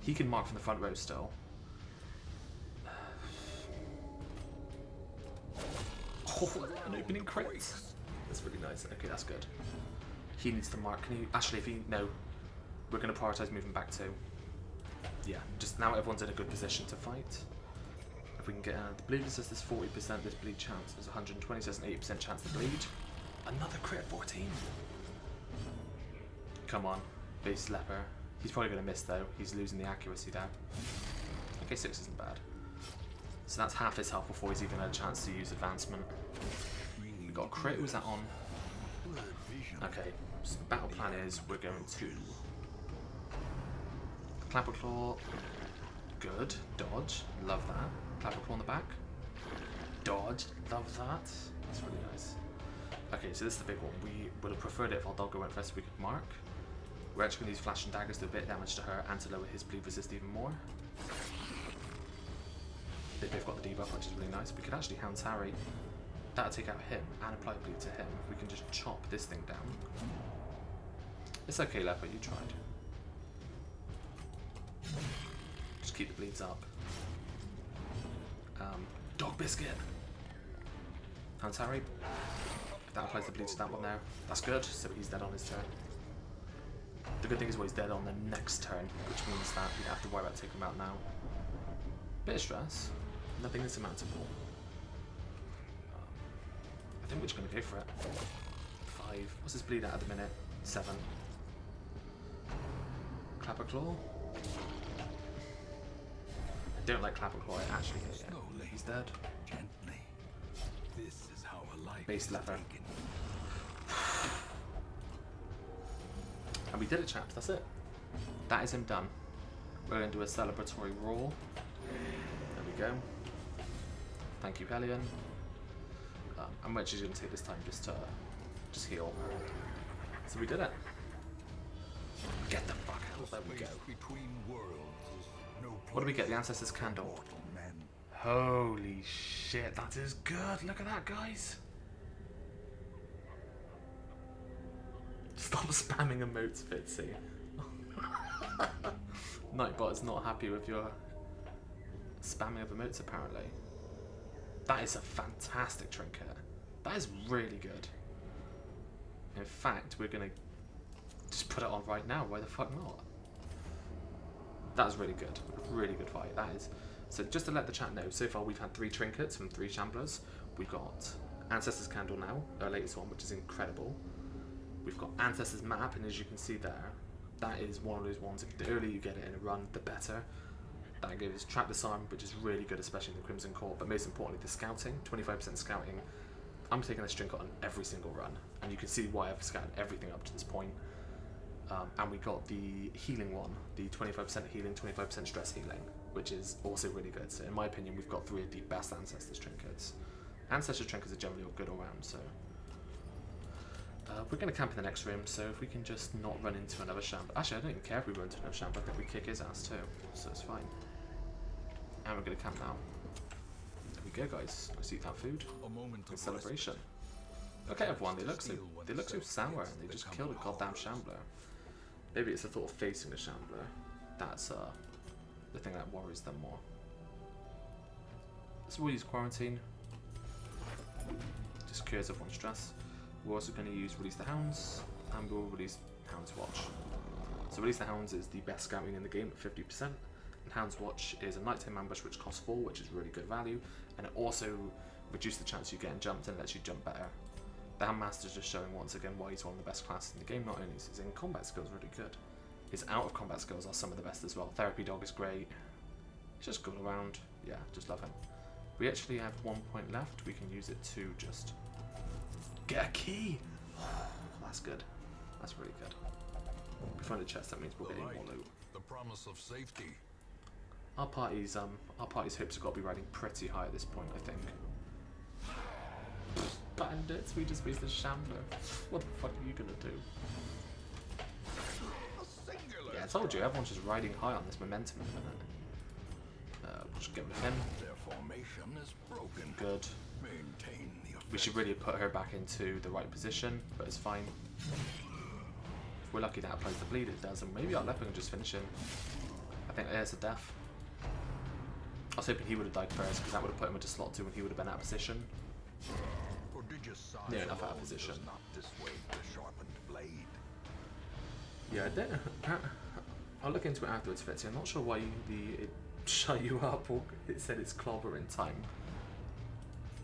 He can mark from the front row still. Oh, an opening crit. That's really nice. Okay, that's good. He needs to mark. Can he? Actually, if he no, we're going to prioritize moving back too. Yeah, just now everyone's in a good position to fight. If we can get the bleed says there's 40%, this bleed chance is 120, says an 8% chance to bleed. Another crit, 14. Come on, base leper. He's probably going to miss though. He's losing the accuracy there. Okay, 6 isn't bad. So that's half his health before he's even had a chance to use advancement. We got a crit. Who's that on? Okay, so the battle plan is we're going to Clapper Claw. Good. Dodge. Love that. Clapper Claw on the back. Dodge. Love that. That's really nice. Okay, so this is the big one. We would have preferred it if our doggo went first so we could mark. We're actually going to use Flash and Daggers to do a bit of damage to her and to lower his bleed resist even more. They both got the debuff, which is really nice. We could actually Hound's Harry. That'll take out him and apply bleed to him. If we can just chop this thing down. It's okay, Leper, you tried. Just keep the bleeds up. Dog Biscuit. Hound's Harry. That applies the bleed to that one there. That's good, so he's dead on his turn. The good thing is, well, he's dead on the next turn, which means that we don't have to worry about taking him out now. Bit of stress. Nothing insurmountable. I think we're just going to go for it. 5. What's his bleed at the minute? 7. Clapper Claw. I don't like Clapper Claw, I actually hate it. He's dead. Gently. This is how a life Base leper. And we did it, chaps, that's it. That is him done. We're going to do a celebratory roar. There we go. Thank you, Hellion. I'm actually going to take this time just to heal. So we did it. Get the fuck out. There we go. What do we get? The Ancestor's Candle. Holy shit, that is good. Look at that, guys. Stop spamming emotes, Fitzy. Nightbot is not happy with your spamming of emotes, apparently. That is a fantastic trinket. That is really good. In fact, we're going to just put it on right now. Why the fuck not? That was really good. Really good fight. That is. So just to let the chat know, so far we've had 3 trinkets from 3 shamblers. We've got Ancestor's Candle now, our latest one, which is incredible. We've got Ancestor's Map, and as you can see there, that is one of those ones, if the earlier you get it in a run, the better. That gives Trap Disarm, which is really good, especially in the Crimson Court, but most importantly, the scouting, 25% scouting. I'm taking this trinket on every single run, and you can see why I've scouted everything up to this point. And we got the healing one, the 25% healing, 25% stress healing, which is also really good. So in my opinion, we've got 3 of the best Ancestors trinkets. Ancestor trinkets are generally all good all round, so... we're going to camp in the next room, so if we can just not run into another shambler. Actually, I don't even care if we run into another shambler, I think we kick his ass too, so it's fine. And we're going to camp now. There we go, guys. Let's eat that food. A celebration. Okay, everyone, they look so sour, and they just killed a goddamn shambler. Maybe it's the thought of facing the shambler. That's the thing that worries them more. So we'll use quarantine. Just cures everyone's stress. We're also going to use Release the Hounds, and we'll release Hound's Watch. So Release the Hounds is the best scouting in the game at 50%, and Hound's Watch is a nighttime ambush which costs 4, which is really good value, and it also reduces the chance you getting jumped and lets you jump better. The Handmaster's just showing once again why he's one of the best classes in the game. Not only is his in-combat skills really good, his out-of-combat skills are some of the best as well. Therapy Dog is great. It's just good around. Yeah, just love him. We actually have 1 point left. We can use it to just get a key. That's good. That's really good. If we find a chest, that means we'll get any more loot. The promise of safety. Our party's hopes have got to be riding pretty high at this point, I think. Bandits, we just faced a shambler. What the fuck are you gonna do? Yeah, I told you, everyone's just riding high on this momentum at the minute. We'll just get rid of him. Their formation is broken. Good. Maintain the We should really put her back into the right position, but it's fine. If we're lucky that applies the bleed, it does, and maybe our leopard can just finish him. I think there's a death. I was hoping he would have died first, because that would have put him into slot 2 and he would have been out of position. Near enough out of position. Yeah, I'll look into it afterwards, Fitzy. I'm not sure why it shut you up or it said it's clobber in time.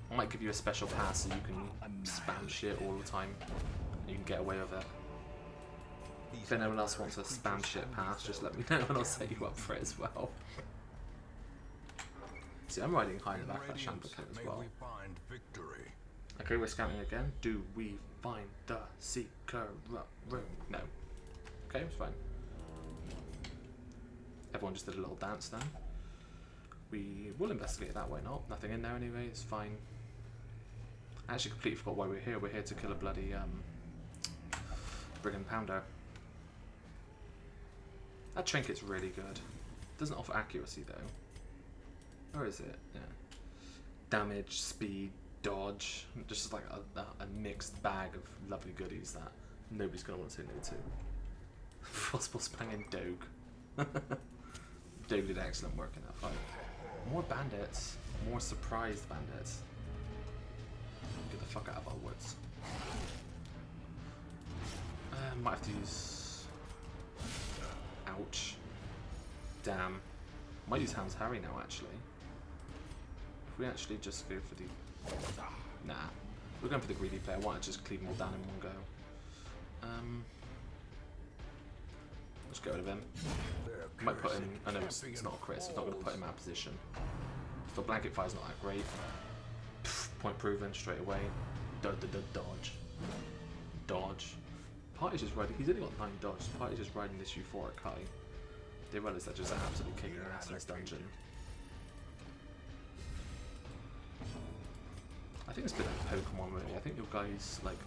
I might give you a special pass so you can spam shit all the time. And you can get away with it. If anyone else wants a spam shit pass, just let me know and I'll set you up for it as well. See, I'm riding high in the back of that shambler kit as well. Okay, we're scouting again. Do we find the secret room? No. Okay, it's fine. Everyone just did a little dance then. We will investigate that, why not? Nothing in there anyway, it's fine. I actually completely forgot why we're here. We're here to kill a bloody brigand pounder. That trinket's really good. Doesn't offer accuracy though. Or is it? Yeah. Damage, speed, dodge. Just like a mixed bag of lovely goodies that nobody's going to want to say no to. Frostball's banging Dogue. Dogue did excellent work in that fight. More bandits. More surprised bandits. Get the fuck out of our woods. Might have to use... Ouch. Damn. Might use Hound's Harry now, actually. If we actually just go for the... Nah. We're going for the greedy player. I want to just cleave them all down in one go. Let's get rid of him. Might put him... I know it's not a crit, so it's not going to put him out of position. So blanket fire's not that great. Point proven straight away. Dodge. Dodge. Party's just riding... He's only got 9 dodge. Party's just riding this euphoric high. They realize they're just absolutely kicking ass in this dungeon. I think it's a bit like Pokemon really. I think your guys, like,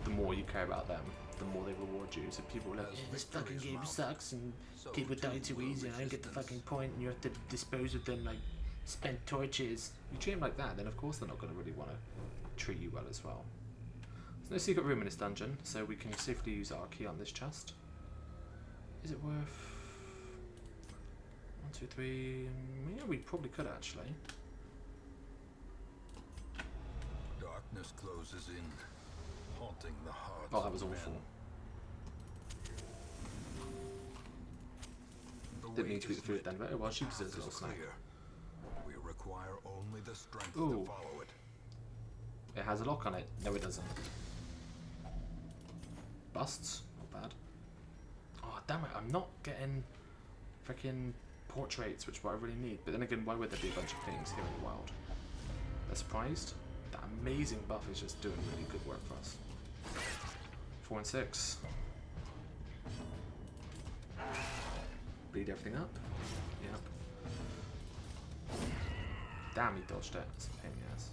the more you care about them, the more they reward you. So people are like, yeah, this fucking game sucks and people die too easy and I don't get the fucking point and you have to dispose of them like spent torches. You treat them like that, then of course they're not going to really want to treat you well as well. There's no secret room in this dungeon, so we can safely use our key on this chest. Is it worth... 1, 2, 3... Yeah, we probably could actually. Darkness closes in, haunting the hearts. Oh, that was awful. Didn't need to eat the food then, but oh well, she deserves a little snack. We require only the strength Ooh. to follow it. It has a lock on it. No, it doesn't. Busts? Not bad. Oh, damn it, I'm not getting freaking portraits, which is what I really need. But then again, why would there be a bunch of things here in the wild? They're surprised. That amazing buff is just doing really good work for us. 4 and 6. Bleed everything up. Yep. Damn, he dodged it. That's a pain in the ass.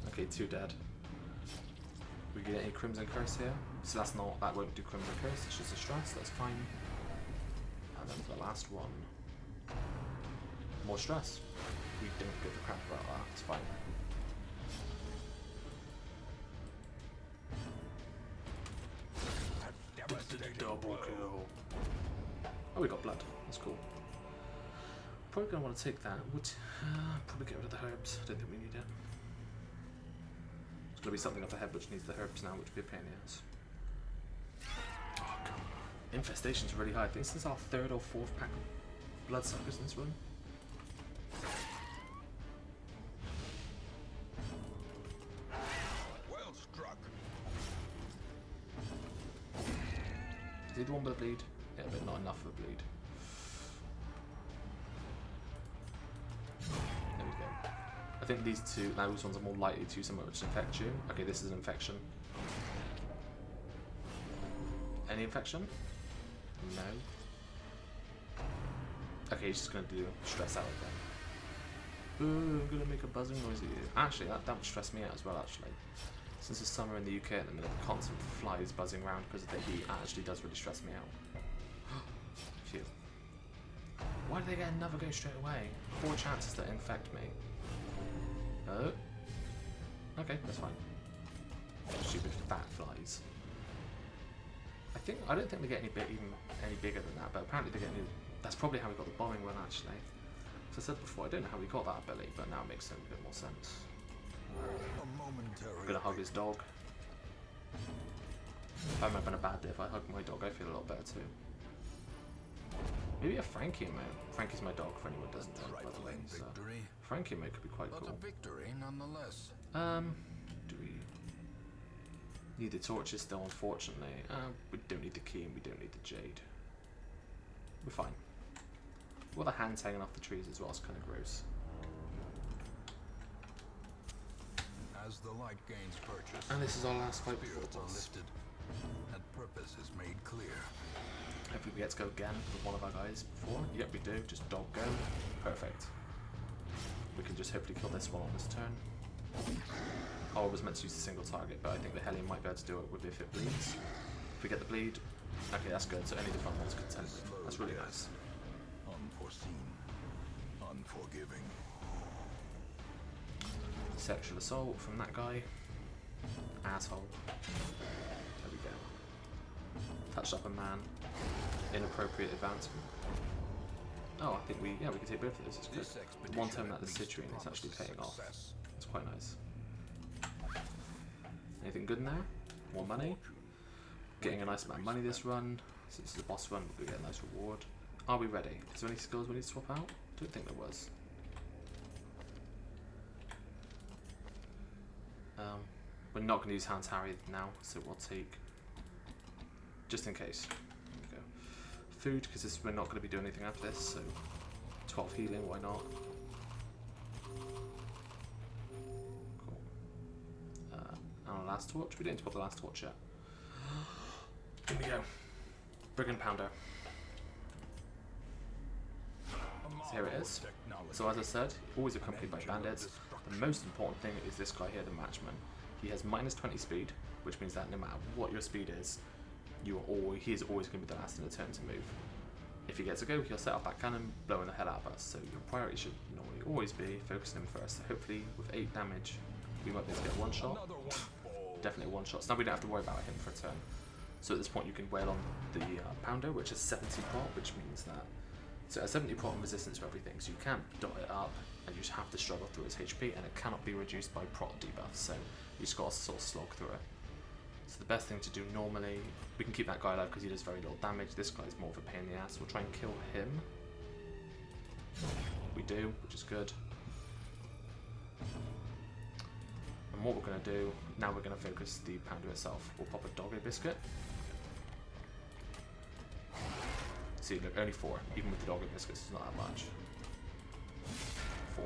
Okay, 2 dead. We get any Crimson Curse here? So that won't do Crimson Curse, it's just a stress, that's fine. And then for the last one, more stress. We don't give a crap about that, it's fine. Double kill. Oh, we got blood, that's cool. Probably gonna want to take that. Would probably get rid of the herbs, I don't think we need it. There's gonna be something up ahead which needs the herbs now, which would be a pain in the ass. Oh god. Infestation's really high. I think this is our 3rd or 4th pack of bloodsuckers in this run. Well struck. Is he the one with the bleed? Yeah, but not enough of a bleed. There we go. I think these ones are more likely to somewhat which infect you. Okay, this is an infection. Any infection? No. Okay, he's just gonna do stress out again. Ooh, I'm gonna make a buzzing noise at you. Actually, that would stress me out as well, actually. Since it's summer in the UK at the minute, the constant flies buzzing around because of the heat actually does really stress me out. Phew. Why did they get another go straight away? 4 chances to infect me. Oh. Okay, that's fine. Stupid fat flies. I don't think they get any bigger than that, but apparently they get new. That's probably how we got the bombing run, actually. As I said before, I don't know how we got that ability, but now it makes a bit more sense. I'm gonna hug his dog. If I'm having a bad day, if I hug my dog, I feel a lot better too. Maybe a Frankie emote. Frankie's my dog, for anyone who doesn't know, by the way. So Frankie emote could be quite cool. A victory nonetheless. Do we need the torches still? Unfortunately, we don't need the key and we don't need the jade. We're fine. Well, the hands hanging off the trees as well is kind of gross. As the light gains purchase, And this is our last fight before the spirits are boss. lifted, and purpose is made clear. Hopefully we get to go again with one of our guys before. Yep, we do. Just dog go. Perfect. We can just hopefully kill this one on this turn. Oh, I was meant to use a single target, but I think the Hellion might be able to do it with if it bleeds. If we get the bleed, okay, that's good. So any of the front ones contend with. That's really nice. Unforeseen, unforgiving. Sexual assault from that guy. Asshole. There we go. Touched up a man. Inappropriate advancement. Oh, I think we can take both of those. It's good. One time that the citrine is actually paying off. It's quite nice. Anything good in there? More money. Getting a nice amount of money this run. Since it's a boss run, we're going to get a nice reward. Are we ready? Is there any skills we need to swap out? Don't think there was. We're not going to use Hans Harry now, so we'll take, just in case. There we go. Food, because we're not going to be doing anything after this, so 12 healing, why not? Cool. And our last torch. We didn't spot the last torch yet. Here we go. Brigand Pounder. So here it is. So as I said, always accompanied by bandits. The most important thing is this guy here, the Matchman. He has minus 20 speed, which means that no matter what your speed is, he is always going to be the last in the turn to move. If he gets a go, he'll set off that cannon, blowing the hell out of us. So your priority should normally always be focusing him first. So hopefully with 8 damage, we might be able to get one shot. Definitely one shot. So now we don't have to worry about him for a turn. So at this point you can wail on the Pounder, which is 70 prot, which means that so it has 70 prot and resistance for everything, so you can't dot it up and you just have to struggle through its HP, and it cannot be reduced by prot debuff, so you just got to sort of slog through it. So the best thing to do normally, we can keep that guy alive because he does very little damage. This guy's more of a pain in the ass. We'll try and kill him. We do, which is good. And what we're going to do, now we're going to focus the Pounder itself. We'll pop a doggo biscuit. See, look, only 4. Even with the doggo biscuits, it's not that much. 4.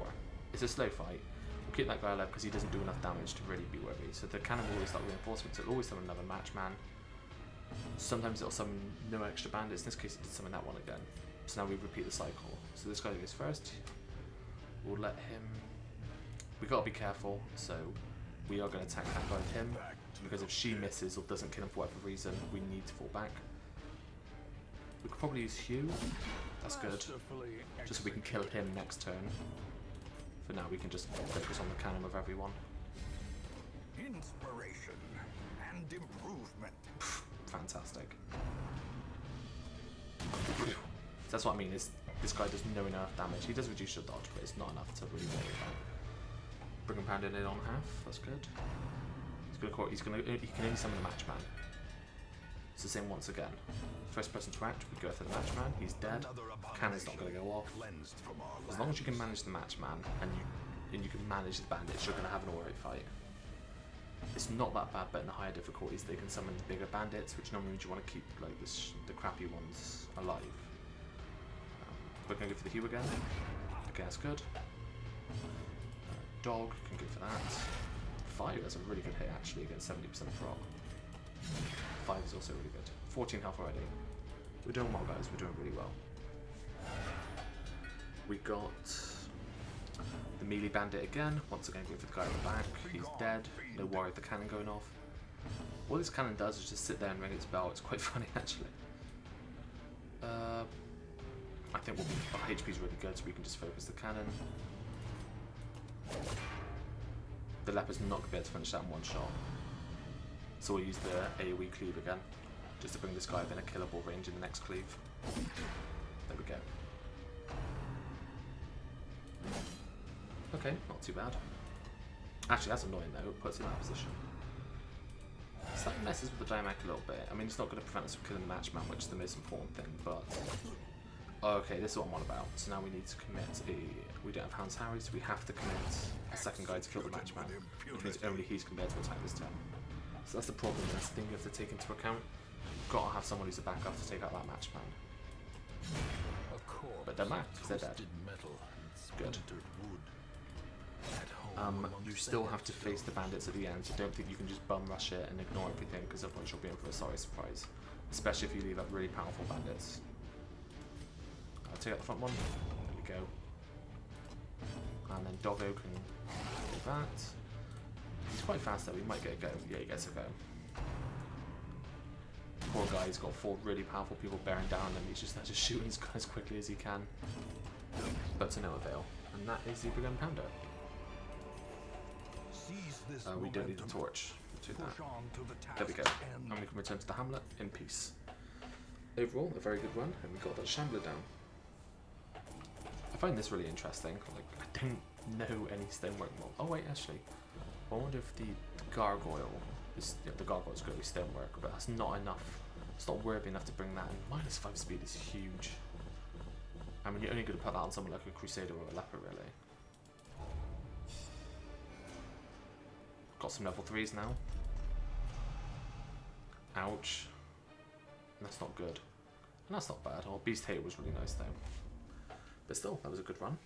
It's a slow fight. We'll keep that guy alive because he doesn't do enough damage to really be worthy. So the cannon will always start reinforcements. It'll always summon another Matchman. Sometimes it'll summon no extra bandits. In this case, it did summon that one again. So now we repeat the cycle. So this guy goes first. We'll let him. We gotta be careful. So we are going to attack that guy with him because if she misses or doesn't kill him for whatever reason, we need to fall back. We could probably use Hugh. That's good. Just so we can kill him next turn. For now, we can just focus on the cannon of everyone. Inspiration and improvement. Fantastic. So that's what I mean. Is this guy does no enough damage. He does reduce your dodge, but it's not enough to really worry about. Bring him pounding in on half. That's good. He can only summon the Matchman. It's the same once again. First person to act, we go for the Matchman. He's dead. Cannon's not going to go off. As long as you can manage the Matchman and you can manage the bandits, you're going to have an alright fight. It's not that bad, but in the higher difficulties, they can summon the bigger bandits, which normally means you want to keep like the crappy ones alive. We're going to go for the Hue again. Okay, that's good. Dog can go for that. Fire, that's a really good hit actually against 70% proc. 5 is also really good. 14 health already. We're doing well, guys. We're doing really well. We got the melee bandit again. Once again, going for the guy at the back. He's dead. No worry of the cannon going off. All this cannon does is just sit there and ring its bell. It's quite funny, actually. I think our HP is really good, so we can just focus the cannon. The leopard's not going to be able to finish that in one shot. So we'll use the AoE cleave again, just to bring this guy within a killable range in the next cleave. There we go. Okay, not too bad. Actually, that's annoying though, it puts him out of position. So that messes with the dynamic a little bit. I mean, it's not going to prevent us from killing the matchman, which is the most important thing, but... Okay, this is what I'm on about. So now we need to commit we don't have Hound's Harry, so we have to commit a second guy to kill the matchman, which means only he's going to be able to attack this turn. So that's the problem, that's the thing you have to take into account. You've got to have someone who's a backup to take out that matchman. But they're back, because they're dead. Good. You still have to face the bandits at the end, so don't think you can just bum rush it and ignore everything, because otherwise you'll be in for a sorry surprise. Especially if you leave up really powerful bandits. I'll take out the front one. There we go. And then Doggo can do that. He's quite fast though, he might get a go. Yeah, he gets a go. Poor guy, he's got 4 really powerful people bearing down him. He's just there to shoot as quickly as he can. But to no avail. And that is the Brigand Pounder. We don't need a torch to do that. There we go. And we can return to the hamlet in peace. Overall, a very good run, and we got that shambler down. I find this really interesting. Like, I don't know any stonework mob. Oh wait, actually, I wonder if the gargoyle is. Yeah, the gargoyle is going to be stonework, but that's not enough. It's not worthy enough to bring that in. -5 speed is huge. I mean, you're only going to put that on someone like a crusader or a leper, really. Got some level 3s now. Ouch. That's not good. And that's not bad. Oh, Beast Hater was really nice though. But still, that was a good run.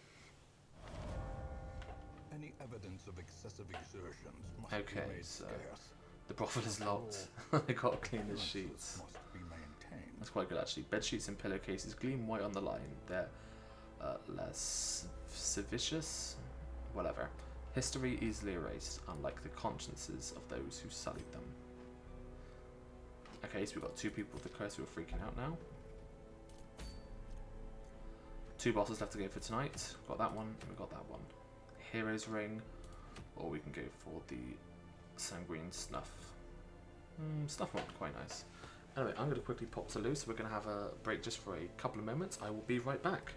Any evidence of excessive exertions must okay, be made so scarce. the brothel is locked. I gotta clean his sheets. Must be maintained. That's quite good actually. Bed sheets and pillowcases gleam white on the line. They're less vicious. Whatever. History easily erased, unlike the consciences of those who sullied them. Okay, so we've got 2 people with the curse who are freaking out now. 2 bosses left to go for tonight. Got that one, and we got that one. Hero's Ring, or we can go for the Sanguine Snuff. Snuff might be quite nice. Anyway, I'm going to quickly pop to loose. We're going to have a break just for a couple of moments. I will be right back.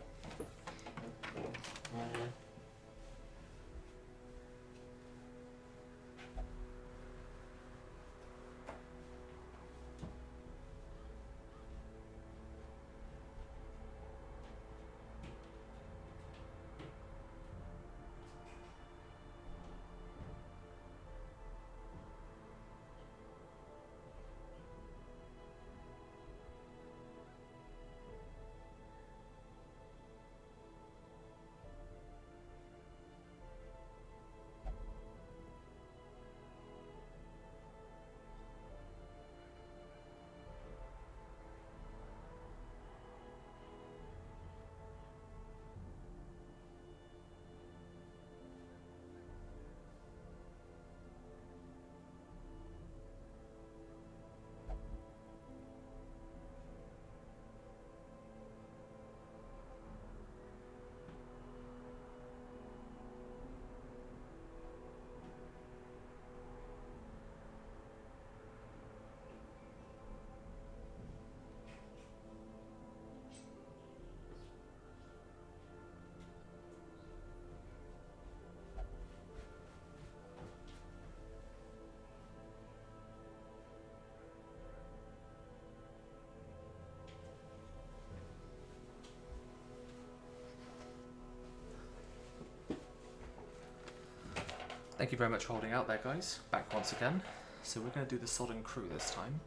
Thank you very much for holding out there, guys. Back once again. So we're going to do the Sodden Crew this time.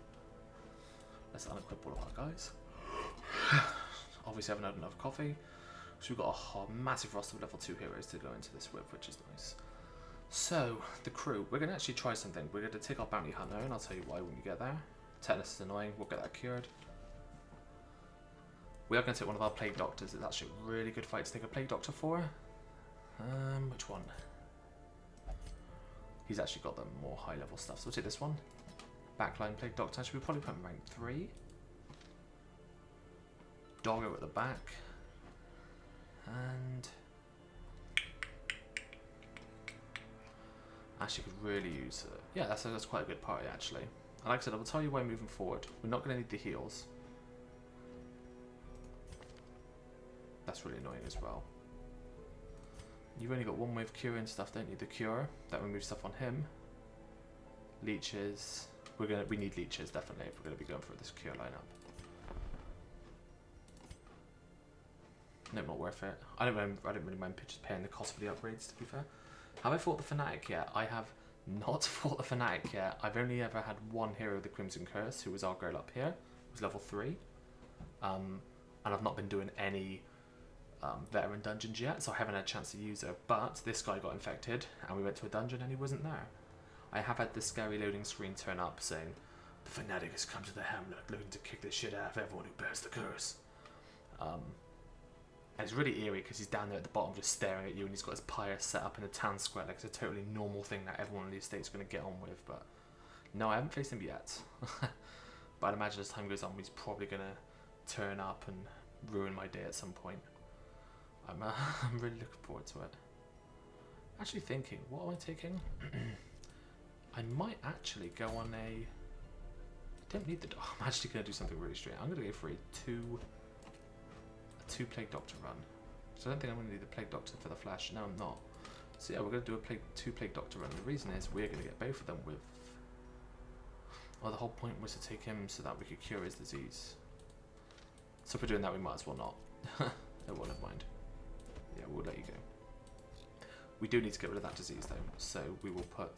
Let's unequip all of our guys. Obviously I haven't had enough coffee. So we've got a massive roster of level 2 heroes to go into this with, which is nice. So, the crew. We're going to actually try something. We're going to take our bounty hunter, and I'll tell you why when we get there. Tetanus is annoying. We'll get that cured. We are going to take one of our plague doctors. It's actually a really good fight to take a plague doctor for. Which one? He's actually got the more high level stuff. So we'll take this one. Backline plague doctor. Should we probably put him rank 3? Doggo at the back. And actually could really use it. Yeah, that's quite a good party actually. And like I said, I will tell you why moving forward. We're not going to need the heals. That's really annoying as well. You've only got one way of curing stuff, don't you? The cure that removes stuff on him. Leeches. We need leeches definitely if we're going to be going for this cure lineup. No, not worth it. I don't really mind just paying the cost for the upgrades. To be fair, have I fought the Fanatic yet? I have not fought the Fanatic yet. I've only ever had one hero of the Crimson Curse, who was our girl up here, who's level 3. And I've not been doing any veteran dungeons yet, so I haven't had a chance to use her. But this guy got infected, and we went to a dungeon, and he wasn't there. I have had this scary loading screen turn up saying, "The Fanatic has come to the hamlet, looking to kick the shit out of everyone who bears the curse." And it's really eerie because he's down there at the bottom just staring at you, and he's got his pyre set up in a town square like it's a totally normal thing that everyone in the estate's going to get on with. But no, I haven't faced him yet. But I'd imagine as time goes on, he's probably going to turn up and ruin my day at some point. I'm really looking forward to it. Actually thinking, what am I taking? I might actually go on a... I don't need the... Oh, I'm actually going to do something really straight. I'm going to go for a two Plague Doctor run. So I don't think I'm going to need the Plague Doctor for the Flash. No, I'm not. So yeah, we're going to do a two Plague Doctor run. The reason is we're going to get both of them with... Oh, the whole point was to take him so that we could cure his disease. So if we're doing that, we might as well not. Oh, well, never mind. Yeah, we'll let you go. We do need to get rid of that disease though. So we will put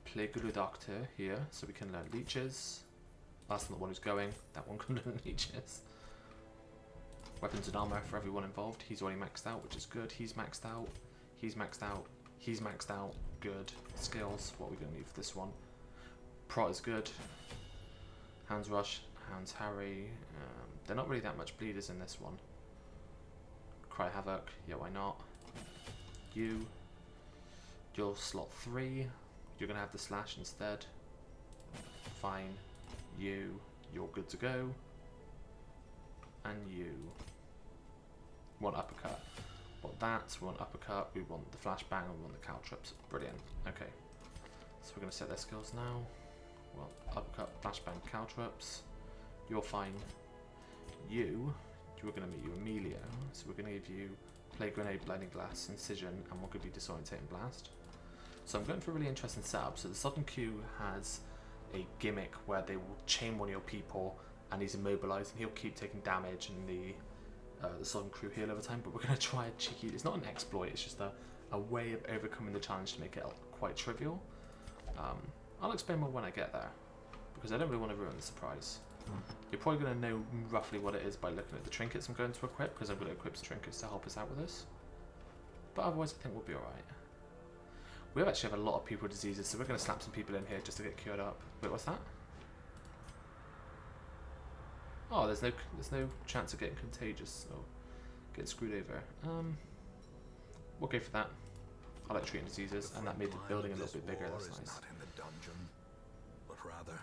Plague Doctor here so we can learn leeches. That's not the one who's going. That one can learn leeches. Weapons and armor for everyone involved. He's already maxed out, which is good. He's maxed out. He's maxed out. He's maxed out. Good. Skills. What are we going to need for this one? Prot is good. Hounds Rush. Hounds Harry. They're not really that much bleeders in this one. Cry Havoc. Yeah, why not? You're slot 3. You're going to have the slash instead. Fine. You're good to go. And you want uppercut. Want that, we want uppercut, we want the flashbang, and we want the caltrops. Brilliant. Okay. So we're going to set their skills now. Well, uppercut, flashbang, caltrops. You're fine. We're going to meet you Emilio. So we're going to give you Plague Grenade, Blinding Glass, Incision, and we'll give you Disorientating Blast. So I'm going for a really interesting setup. So the Sudden Q has a gimmick where they will chain one of your people and he's immobilized and he'll keep taking damage, and the Sodden crew heal over time. But we're going to try a cheeky... It's not an exploit, it's just a way of overcoming the challenge to make it quite trivial. I'll explain more when I get there, because I don't really want to ruin the surprise. You're probably going to know roughly what it is by looking at the trinkets I'm going to equip, because I'm going to equip some trinkets to help us out with this. But otherwise I think we'll be alright. We actually have a lot of people with diseases, so we're going to slap some people in here just to get cured up. Wait, what's that? Oh, there's no chance of getting contagious or getting screwed over. We'll go for that. I like treating diseases, and that made the building a little bit bigger. That's nice. Not in the dungeon, but rather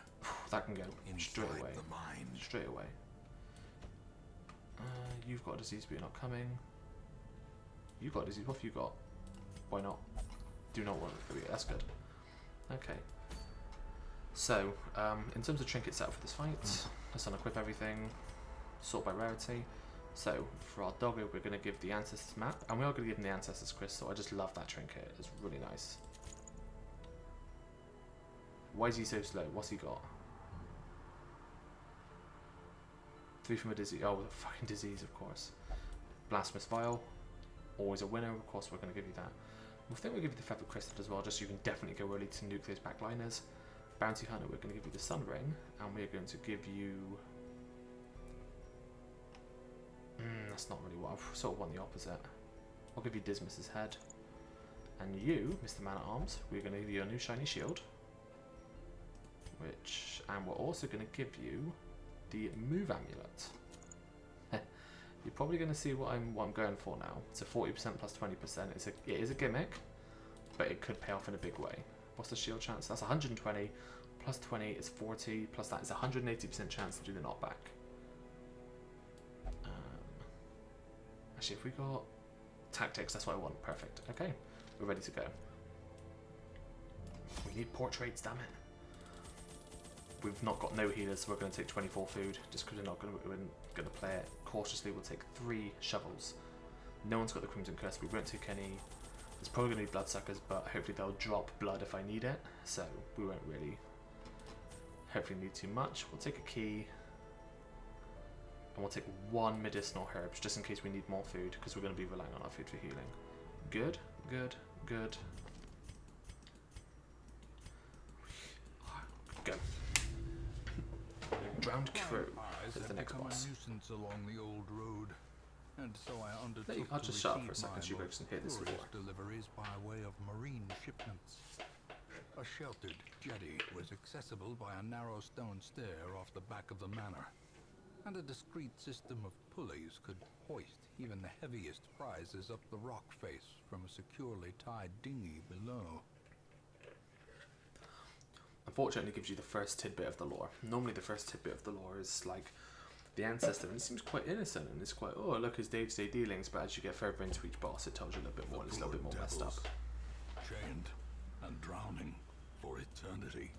that can go straight away. the mind. Straight away. You've got a disease, but you're not coming. You've got a disease. What have you got? Why not? Do not want it. That's good. Okay. So, in terms of trinket setup for this fight, let's unequip everything, sort by rarity. So, for our doggo, we're going to give the Ancestors map, and we are going to give him the Ancestors crystal. I just love that trinket, it's really nice. Why is he so slow? What's he got? 3 from a disease. Oh, the fucking disease, of course. Blasphemous Vial, always a winner, of course we're going to give you that. I think we'll give you the Feather Crystal as well, just so you can definitely go early to nuke those backliners. Bounty Hunter, we're going to give you the Sun Ring, and we're going to give you... that's not really what I sort of want the opposite. I'll give you Dismas's head. And you, Mr. Man-at-Arms, we're going to give you a new shiny shield. and we're also going to give you the move amulet. You're probably going to see what I'm going for now. It's a 40% plus 20%. It is a gimmick, but it could pay off in a big way. What's the shield chance? That's 120 plus 20 is 40 plus that is 180% chance to do the knockback. Actually, if we got tactics, that's what I want. Perfect. Okay, we're ready to go. We need portraits, damn it. We've not got no healers, so we're going to take 24 food, just because we're going to play it cautiously. We'll take 3 shovels. No one's got the Crimson Curse. We won't take any. There's probably going to be bloodsuckers, but hopefully they'll drop blood if I need it, so we won't really hopefully need too much. We'll take a key, and we'll take 1 medicinal herbs, just in case we need more food, because we're going to be relying on our food for healing. Good, good, good. Go. Drowned crew is the next boss. A nuisance along the old road, and so I undertook I'll just shut up for a second, you folks can hear this before. Deliveries by way of marine shipments. A sheltered jetty was accessible by a narrow stone stair off the back of the manor, and a discreet system of pulleys could hoist even the heaviest prizes up the rock face from a securely tied dinghy below. Unfortunately, it gives you the first tidbit of the lore. Normally the first tidbit of the lore is like the ancestor, and it seems quite innocent, and it's quite, oh look, his day-to-day dealings, but as you get further into each boss, it tells you a little bit more, and it's a little bit more messed up. Chained and drowning for eternity.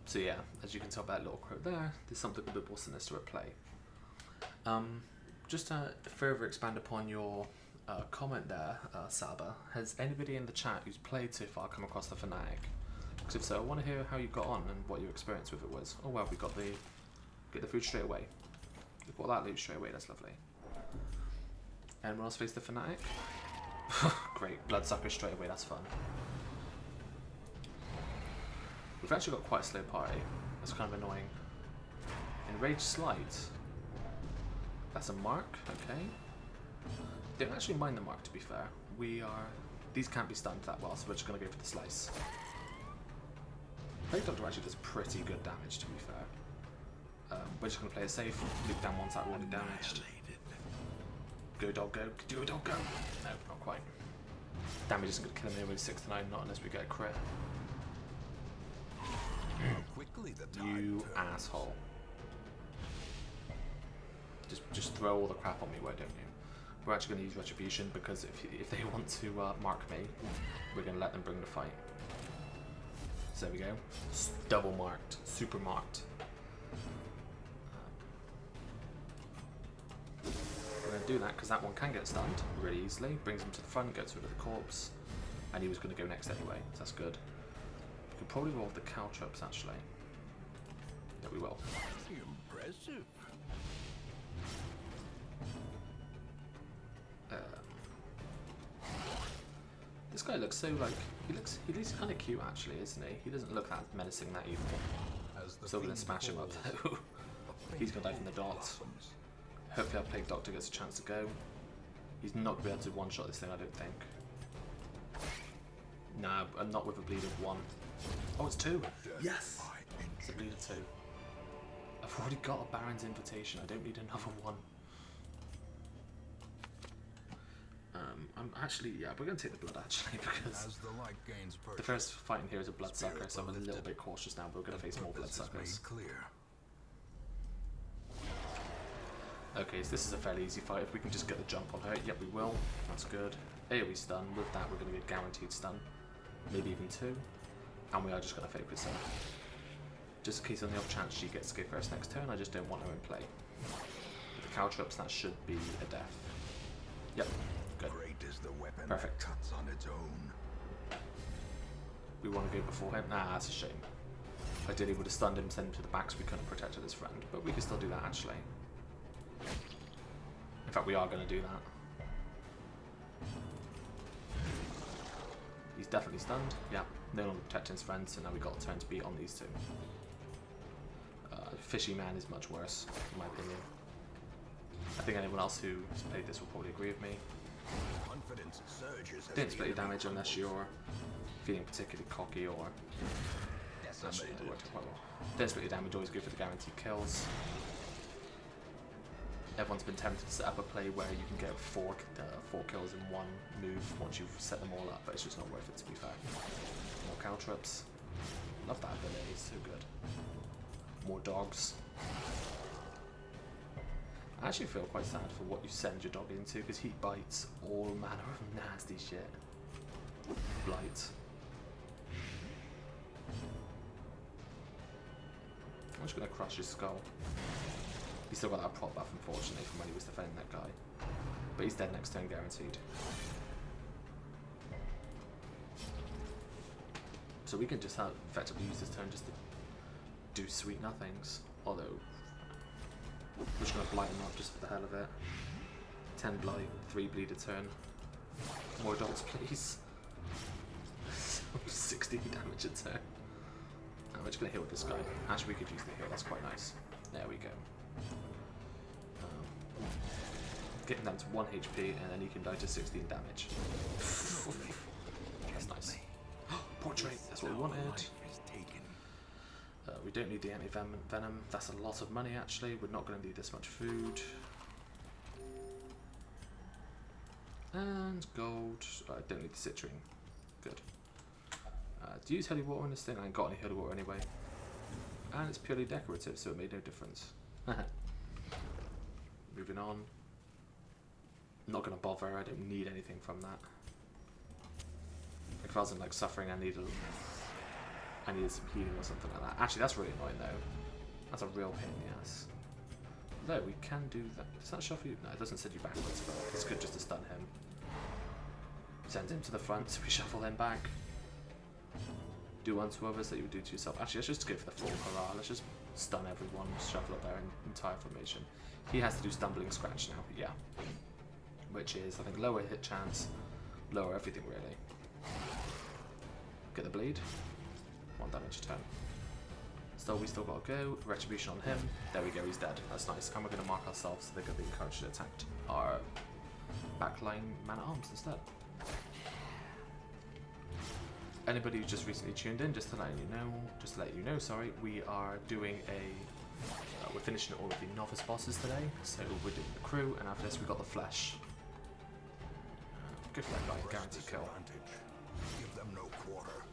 So yeah, as you can tell by that little quote there, there's something a bit more sinister at play. Just to further expand upon your comment there, Saba, has anybody in the chat who's played so far come across the Fanatic? Because if so, I want to hear how you got on and what your experience with it was. Oh well, we got get the food straight away. We've got that loot straight away, that's lovely. Anyone else face the Fanatic? Great, bloodsuckers straight away, that's fun. We've actually got quite a slow party. That's kind of annoying. Enraged Slight. That's a mark, okay. Don't actually mind the mark, to be fair. These can't be stunned that well, so we're just going to go for the slice. Plague Doctor actually does pretty good damage, to be fair. We're just going to play it safe, loop down ones that are already damaged. Go dog go, do dog go. No, not quite. Damage isn't going to kill him anyway with 6 to 9, not unless we get a crit. You asshole. Just throw all the crap on me, why don't you? We're actually going to use Retribution, because if they want to mark me, we're going to let them bring the fight. So there we go. Double marked. Super marked. We're going to do that because that one can get stunned really easily. Brings him to the front, gets rid of the corpse. And he was going to go next anyway, so that's good. We could probably roll the caltrops actually. Yeah, we will. Impressive. This guy looks so like he looks kind of cute actually, isn't he? He doesn't look that menacing, that evil. Still gonna smash him up though. He's gonna die from the dots. Hopefully our Plague Doctor gets a chance to go. He's not gonna be able to one-shot this thing, I don't think. Nah, I'm not with a bleed of 1. Oh, it's 2. Yes. It's a bleed of 2. I've already got a Baron's Invitation. I don't need another one. I'm actually, yeah, we're going to take the blood actually, because the first fight in here is a bloodsucker, so I'm a little bit cautious now, but we're going to face more bloodsuckers. Okay, so this is a fairly easy fight. If we can just get the jump on her, yep, we will. That's good. AoE stun. With that, we're going to get guaranteed stun. Maybe even 2. And we are just going to focus her. Just in case on the off chance she gets to go first next turn, I just don't want her in play. With the caltrops, that should be a death. Yep. Good. Perfect. Cuts on its own. We want to go before him. Nah, that's a shame. Ideally, would have stunned him, sent him to the back so we couldn't have protected his friend. But we can still do that, actually. In fact, we are going to do that. He's definitely stunned. Yeah, no longer protecting his friend, so now we've got a turn to beat on these two. Fishy Man is much worse, in my opinion. I think anyone else who's played this will probably agree with me. Don't split your damage unless you're feeling particularly cocky or Actually, it worked out quite well. Don't split your damage, always go for the guaranteed kills. Everyone's been tempted to set up a play where you can get four kills in one move once you've set them all up, but it's just not worth it, to be fair. More caltrips. Love that ability, it's so good. More dogs. I actually feel quite sad for what you send your dog into, because he bites all manner of nasty shit. Blight. I'm just going to crush his skull. He's still got that prop buff, unfortunately, from when he was defending that guy. But he's dead next turn, guaranteed. So we can just effectively use this turn just to do sweet nothings. Although, we're just going to blight him up just for the hell of it. 10 blight, 3 bleed a turn. More dots, please. 60 damage a turn. I'm just going to heal this guy. Actually, we could use the heal, that's quite nice. There we go. Get him down to 1 HP and then he can die to 16 damage. That's nice. Portrait, that's what we wanted. We don't need the anti-venom. That's a lot of money actually. We're not going to need this much food. And gold. I don't need the citrine. Good. Do you use holy water in this thing? I ain't got any holy water anyway. And it's purely decorative, so it made no difference. Moving on. Not going to bother, I don't need anything from that. If I wasn't like suffering, I needed some healing or something like that. Actually, that's really annoying though. That's a real pain in the ass. Though we can do that. Does that shuffle you? No, it doesn't send you backwards, but it's good just to stun him. Send him to the front, so we shuffle him back. Do unto others that you would do to yourself. Actually, let's just go for the full hurrah. Let's just stun everyone, shuffle up their entire formation. He has to do stumbling scratch now, yeah. Which is, I think, lower hit chance, lower everything really. Get the bleed. 1 damage a turn. So we still got to go. Retribution on him. There we go, he's dead. That's nice. And we're going to mark ourselves so they're going to be encouraged to attack our backline man-at-arms instead. Anybody who's just recently tuned in, just to let you know, sorry, we are doing we're finishing all of the novice bosses today. So we're doing the crew, and after this we got the flesh. Go for that guy, guaranteed kill. Give them no quarter.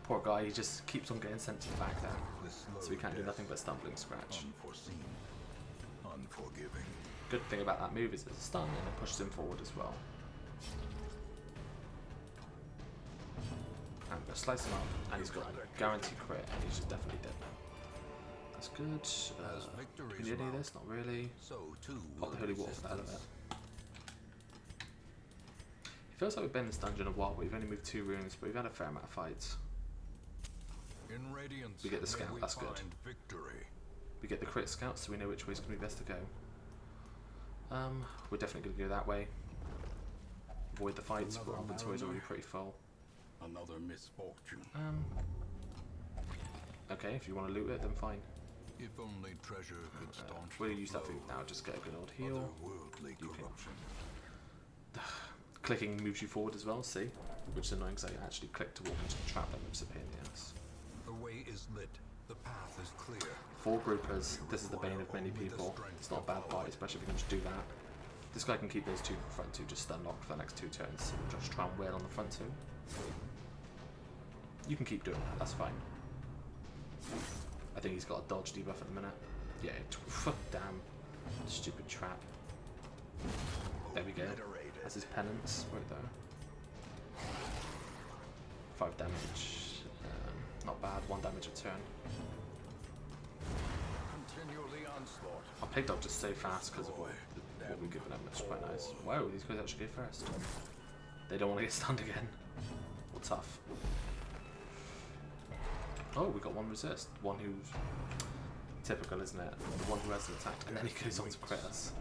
Poor guy, he just keeps on getting sent to the back there. So we can't do nothing but stumbling scratch. Unforeseen. Unforgiving. Good thing about that move is it's a stun and it pushes him forward as well. And we're slice him up, and he's got a guaranteed crit, and he's just definitely dead now. That's good. Can we do any of this? Not really. So too Pop the holy water for the hell of it. It feels like we've been in this dungeon a while. We've only moved 2 rooms, but we've had a fair amount of fights. In Radiance, we get the scout, that's good. Victory. We get the crit scout, so we know which way is going to be best to go. We're definitely going to go that way. Avoid the fights, but our inventory is already pretty full. Another misfortune. Okay, if you want to loot it, then fine. If only treasure could staunch. We'll use that food now, just get a good old heal. Corruption. Clicking moves you forward as well, see? Which is annoying because I actually click to walk into the trap and it's a pain in the ass. The way is lit. The path is clear. 4 groupers, this is the bane of many people. It's not a bad buy, especially if you can just do that. This guy can keep those 2 front 2 just stun locked for the next 2 turns. So we'll just try and wail on the front 2. You can keep doing that, that's fine. I think he's got a dodge debuff at the minute. Yeah, damn. Stupid trap. There we go. That's his penance right there. 5 damage. Not bad, 1 damage a turn. Our pig dog just so fast because of what we've given him, which is quite nice. Whoa, these guys actually go first. They don't want to get stunned again. Well, tough. Oh, we got 1 resist. One who's typical, isn't it? The one who hasn't attacked, and then he goes on to crit us.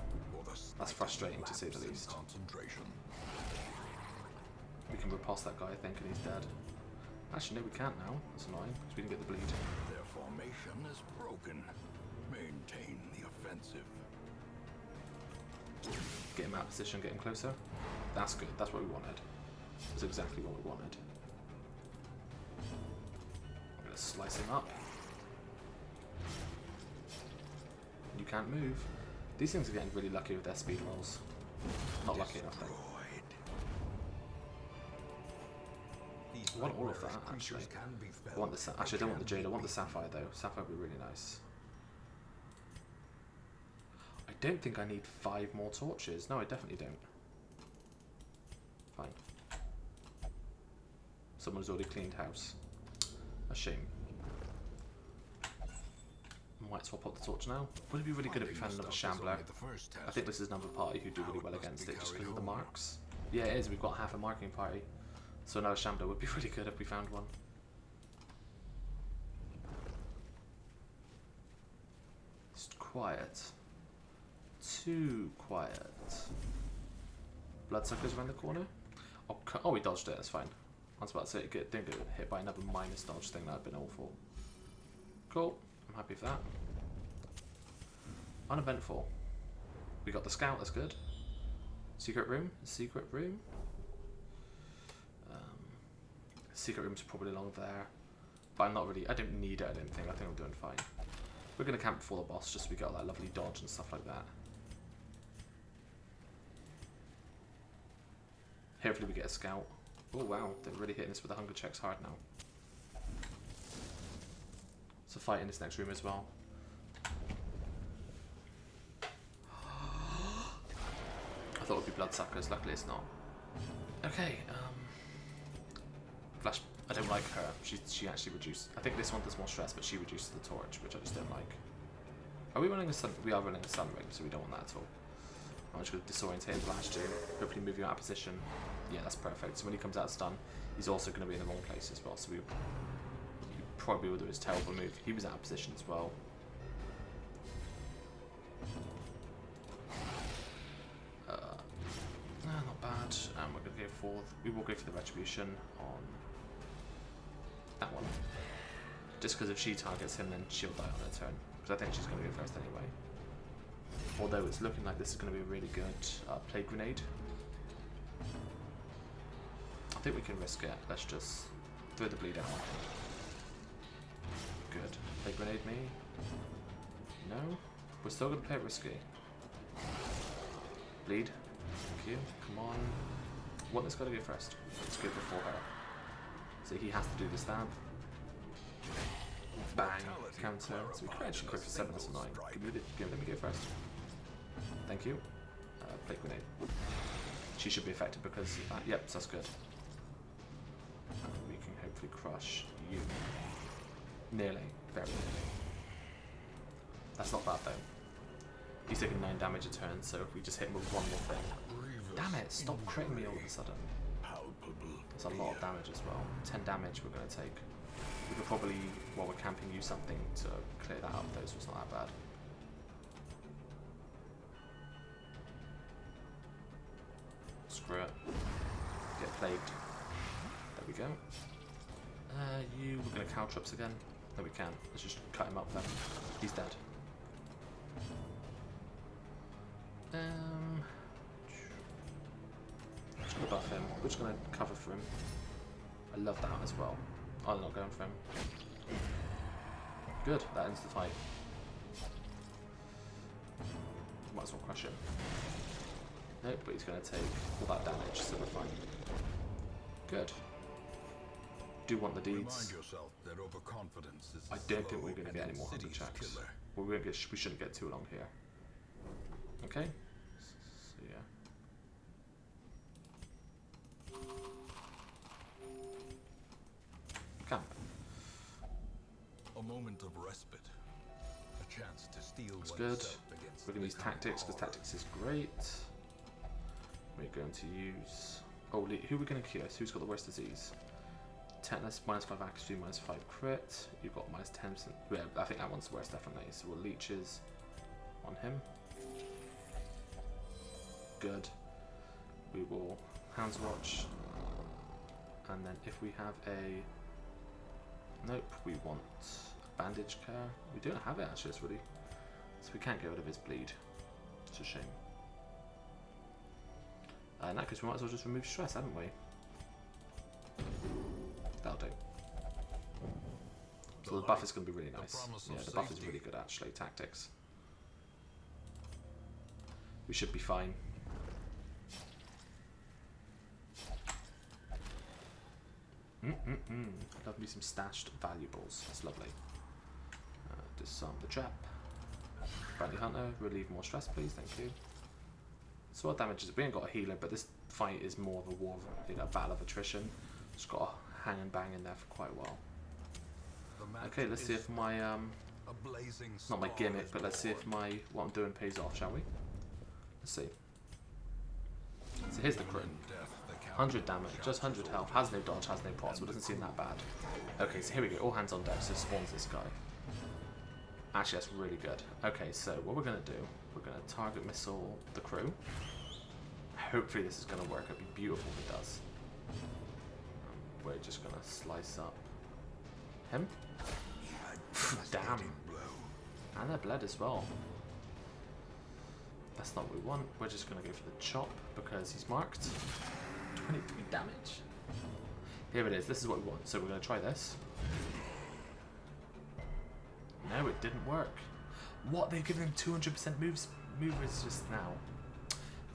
That's frustrating to say the least. We can riposte that guy, I think, and he's dead. Actually, no, we can't now. That's annoying, because we didn't get the bleed. Their formation is broken. Maintain the offensive. Get him out of position, get him closer. That's good, that's what we wanted. That's exactly what we wanted. Slice him up. You can't move. These things are getting really lucky with their speed rolls. Not lucky enough though. I want all of that actually. I want the actually I don't want the jade. I want the sapphire though. Sapphire would be really nice. I don't think I need 5 more torches. No, I definitely don't. Fine. Someone's already cleaned house. A shame. Might swap up the torch now. Would it be really good if we found another shambler? I think this is another party who do really well against it just because of the marks. Yeah, it is. We've got half a marking party. So another shambler would be really good if we found one. It's quiet. Too quiet. Bloodsuckers around the corner? Oh, we dodged it. That's fine. I was about to say it didn't get hit by another minus dodge thing. That'd been awful. Cool. I'm happy for that. Uneventful. We got the scout. That's good. Secret room. Secret room. Secret room's probably along there, but I'm not really. I don't need it. I don't think. I think I'm doing fine. We're gonna camp before the boss, just so we got that lovely dodge and stuff like that. Hopefully we get a scout. Oh wow, they're really hitting us with the hunger checks hard now. So fight in this next room as well. I thought it would be bloodsuckers. Luckily it's not. Okay. Flash. I don't like her. She actually reduced. I think this one does more stress, but she reduces the torch, which I just don't like. Are we running a sun? We are running a sun ring, so we don't want that at all. I'm just going to disorientate and blast you. Hopefully move you out of position. Yeah, that's perfect. So when he comes out of stun, he's also going to be in the wrong place as well. So he probably will do his terrible move. He was out of position as well. Not bad. And we're going to go for. We will go for the retribution on that one. Just because if she targets him, then she'll die on her turn. Because I think she's going to go first anyway. Although it's looking like this is going to be a really good plague grenade. I think we can risk it. Let's just throw the bleed out. Good. Plague grenade me. No. We're still going to play it risky. Bleed. Thank you. Come on. Want this guy to go first. Let's go before her. So he has to do the stab. Bang. Counter. So we can actually quick for 7, that's annoying. Give them a go first. Thank you. Plague grenade. She should be affected because of that. Yep, so that's good. We can hopefully crush you. Nearly. Very nearly. That's not bad though. He's taking 9 damage a turn, so if we just hit him with one more thing. Damn it, stop critting me all of a sudden. That's a lot of damage as well. 10 damage we're going to take. We could probably, while we're camping, use something to clear that up though, so it's not that bad. Screw it. Get plagued. There we go. We're going to cow trips again. No, we can. Let's just cut him up then. He's dead. Just going to buff him. We're just going to cover for him. I love that as well. Oh, they're not going for him. Good. That ends the fight. Might as well crush him. Nope, but he's going to take all that damage, so we're fine. Good. Do want the deeds. That overconfidence is I don't think we're going to get any more hunter checks. Well, we shouldn't get too long here. Okay. So yeah. Camp. A moment of respite. A chance to steel That's good. We're going to use tactics because tactics is great. We're going to use. Oh, who are we going to cure? So who's got the worst disease? Tetanus, -5 accuracy, -5 crit. You've got -10%. Yeah, I think that one's the worst, definitely. So we'll leeches on him. Good. We will Hands Watch. And then if we have a. Nope, we want bandage care. We don't have it actually, it's really. So we can't get rid of his bleed. It's a shame. In that case, we might as well just remove stress, haven't we? That'll do. the So the buff light, is going to be really the nice. promise of Yeah, the buff is safety. really good actually. Tactics. We should be fine. Love me some stashed valuables. That's lovely. Disarm the trap. Bounty hunter, relieve more stress, please. Thank you. So what damage is it? We ain't got a healer, but this fight is more of a war, a battle of attrition. Just got to hang and bang in there for quite a while. Okay, let's see if my a blazing not my star gimmick, is but let's see if born. what I'm doing pays off, shall we? Let's see. So here's the crew. 100 damage, just 100 health, has no dodge, has no proc, so it doesn't seem that bad. Okay, so here we go, all hands on deck, so spawns this guy. Actually, that's really good. Okay, so what we're going to do, we're going to target missile the crew. Hopefully this is going to work, it'd be beautiful if it does. We're just going to slice up him. Damn. And they're bled as well. That's not what we want. We're just going to go for the chop because he's marked. 23 damage. Here it is. This is what we want. So we're going to try this. No, it didn't work. What? They've given him 200% move resist now.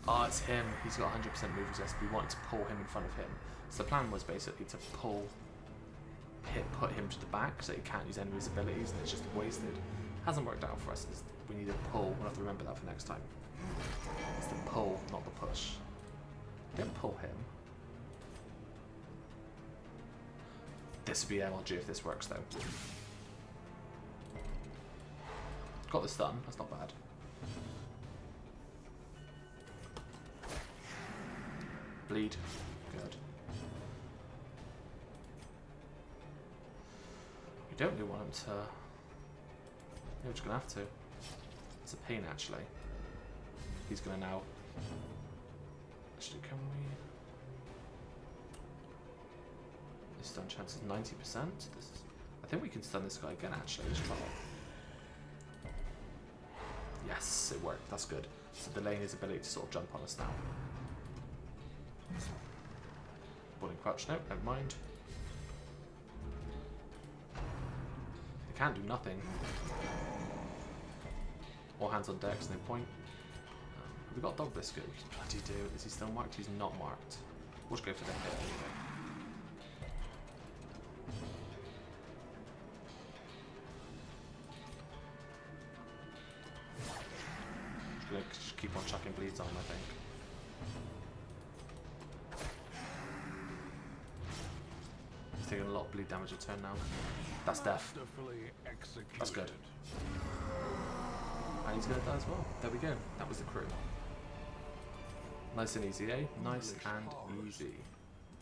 Oh, it's him. He's got 100% move resist. We wanted to pull him in front of him. So the plan was basically to put him to the back so he can't use any of his abilities and it's just wasted. Hasn't worked out for us. We need a pull. We'll have to remember that for next time. It's the pull, not the push. Don't pull him. This would be MLG if this works though. Got the stun, that's not bad. Bleed, good. We don't really want him to... We're just gonna have to. It's a pain actually. He's gonna now... Actually, can we... His stun chance is 90%. This is... I think we can stun this guy again actually, let's try it. Yes, it worked, that's good. So delaying his ability to sort of jump on us now. Boarding crouch, no, never mind. He can't do nothing. All hands on decks, no point. Have we got Dog Biscuit? We bloody do. Is he still marked? He's not marked. We'll just go for the hit anyway. Just gonna just keep on chucking bleeds on him, I think. He's taking a lot of bleed damage a turn now. That's death. That's good. And he's gonna die as well. There we go. That was the crew. Nice and easy, eh? Nice and easy.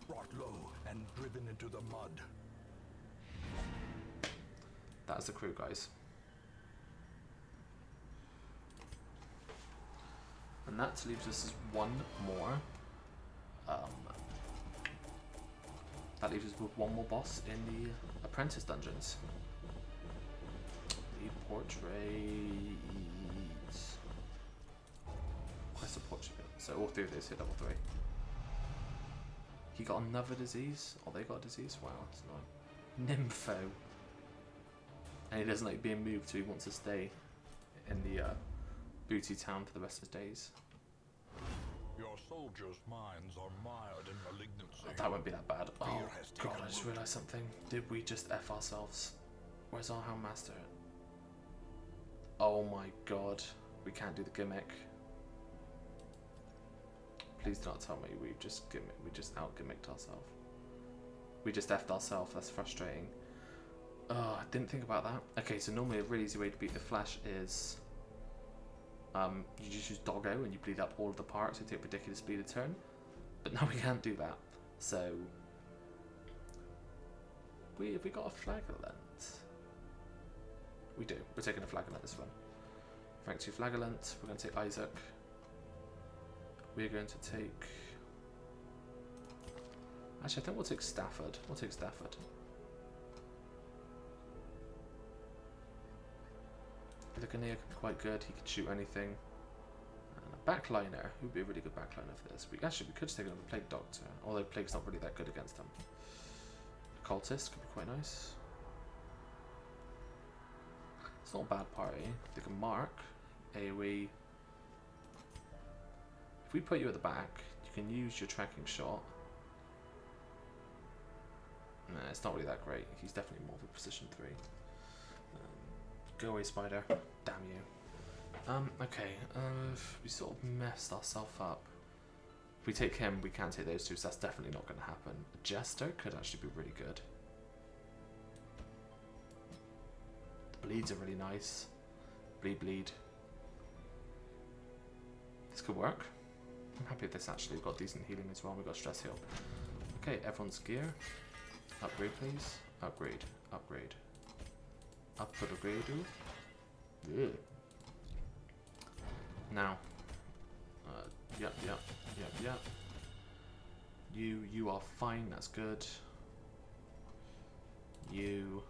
Brought low and driven into the mud. That is the crew, guys. And that leaves us as one more. That leaves us with one more boss in the apprentice dungeons. The portrait. Quest of portrait. So all three of these hit level 3. He got another disease. Oh, they got a disease. Wow, that's annoying. Nympho. And he doesn't like being moved, so he wants to stay in the booty town for the rest of his days. Your soldiers' minds are mired in malignancy. Oh, that won't be that bad. Oh Fear has god, taken I just root. realised something. Did we just F ourselves? Where's our Hound Master? Oh my god. We can't do the gimmick. Please do not tell me we just out gimmicked ourselves. We just F'd ourselves, that's frustrating. Oh, I didn't think about that. Okay, so normally a really easy way to beat the Flash is you just use Doggo and you bleed up all of the parts, you take ridiculous bleed a turn. But now we can't do that. So have we got a Flagellant? We do. We're taking a Flagellant this one. Rank 2 Flagellant, we're going to take Isaac. We're going to take... Actually, I think we'll take Stafford. We'll take Stafford. Ligonier could be quite good. He could shoot anything. And a backliner. Who would be a really good backliner for this? We could just take another Plague Doctor. Although Plague's not really that good against him. A Cultist could be quite nice. It's not a bad party. They can mark, AoE. If we put you at the back, you can use your tracking shot. Nah, it's not really that great. He's definitely more of a precision 3. Go away, spider. Damn you. Okay. We sort of messed ourselves up. If we take him, we can't take those two, so that's definitely not going to happen. A jester could actually be really good. The bleeds are really nice. Bleed. This could work. I'm happy with this actually. We've got decent healing as well. We've got stress heal. Okay, everyone's gear. Upgrade, please. Upgrade. Upgrade. Yeah. Now. Yep. You are fine. That's good. You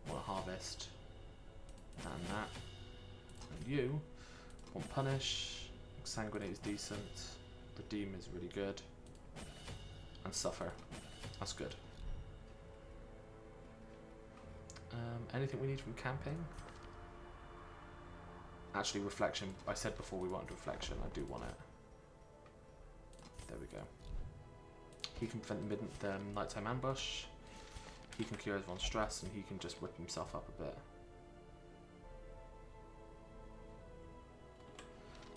want to harvest. And that. And you want punish. Sanguinate is decent. Redeem is really good. And suffer. That's good. Anything we need from camping? Actually, reflection. I said before we wanted reflection. I do want it. There we go. He can prevent the nighttime ambush. He can cure everyone's stress, and he can just whip himself up a bit.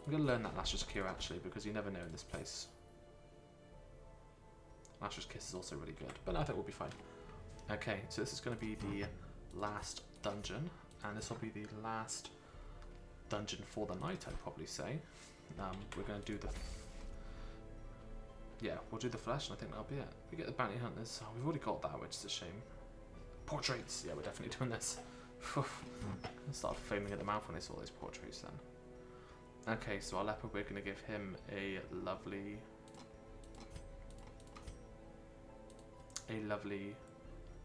I'm going to learn that Lasher's Cure actually, because you never know in this place. Lasher's Kiss is also really good, but I think we'll be fine. Okay, so this is going to be the last dungeon, and this will be the last dungeon for the night, I'd probably say. We're going to do the... yeah, we'll do the flesh, and I think that'll be it. We get the bounty hunters. Oh, we've already got that, which is a shame. Portraits! Yeah, we're definitely doing this. I started foaming at the mouth when I saw those portraits then. Okay, so our leopard, we're going to give him a lovely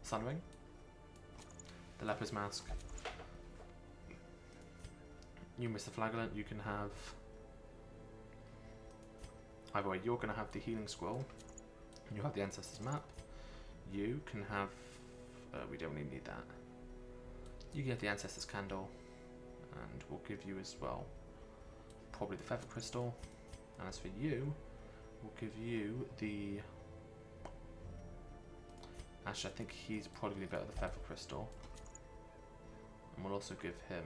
sun ring. The leopard's mask. You, Mr. Flagellant, you can have... either way, you're going to have the healing scroll. You have the ancestors map. You can have... we don't really need that. You get the ancestors candle, and we'll give you as well probably the feather crystal. And as for you, we'll give you the... actually, I think he's probably going to go with the feather crystal. And we'll also give him...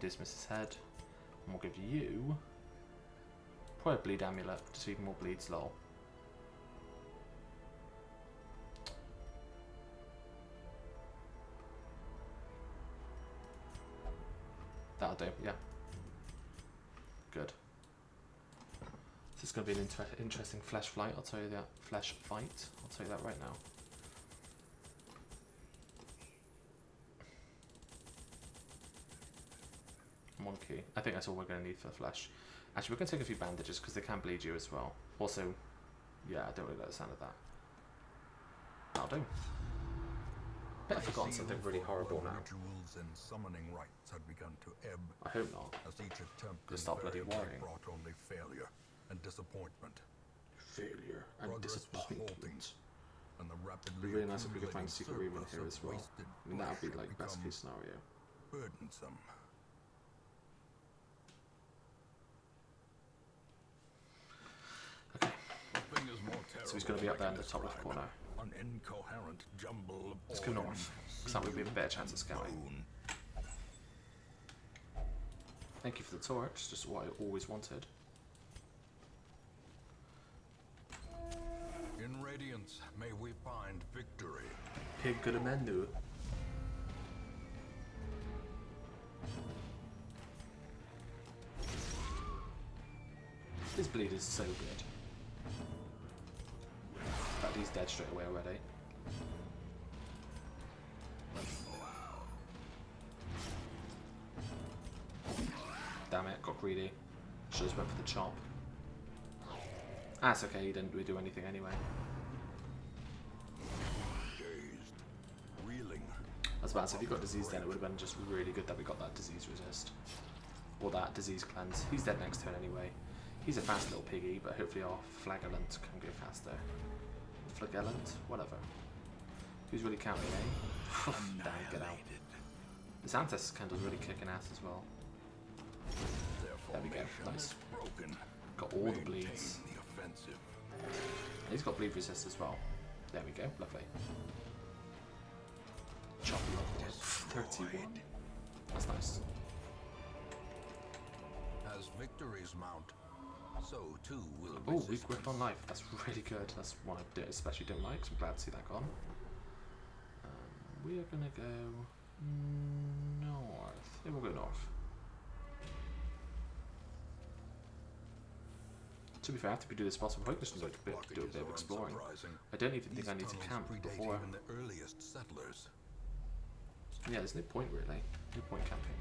Dismiss's head. And we'll give you... probably a bleed amulet, just even more bleeds, lol. That'll do, yeah. Good. This is going to be an interesting flesh fight, I'll tell you that. Flesh fight, I'll tell you that right now. One key. I think that's all we're going to need for the flesh. Actually, we're going to take a few bandages because they can bleed you as well. Also, yeah, I don't really like the sound of that. That'll do. Bet I've forgotten something really horrible now. Rituals and summoning rites had begun to ebb. I hope not. As each attempt Just stop bloody worrying. brought only failure and disappointment. Failure and Progress was halting, disappointment. and the rapidly It'd be really nice if we could find a secret room in surplus here of as well. wasted I mean, that would be flesh like had best become case scenario. burdensome. Okay. Nothing is more So he's going to be up there in the top left corner. An incoherent jumble of Let's go north, because that would be a better chance of scouting. bone. Thank you for the torch, just what I always wanted. In radiance, may we find victory. Pig good menu. This bleed is so good. But he's dead straight away already. Damn it, got greedy. Should have went for the chop. That's okay, he didn't really do anything anyway. Dazed, reeling. I was about to say, if you got disease then it would have been just really good that we got that disease resist. Or that disease cleanse. He's dead next turn anyway. He's a fast little piggy, but hopefully our flagellant can go faster. flagellant, whatever. Who's really counting, eh? Damn, get out. This Antis candle's really kicking ass as well. There we go, nice. Got all the bleeds. And he's got bleed resist as well. There we go, lovely. Chop level 31. That's nice. As victories mount, so too will Oh, weak grip on life. That's really good. That's one I especially don't like, so I'm glad to see that gone. We are gonna go north. Yeah, we'll go north. To be fair, after we do this boss, I'm hoping to do a bit of exploring. I don't even think I need to camp before. Even the earliest settlers. Yeah, there's no point really. No point camping.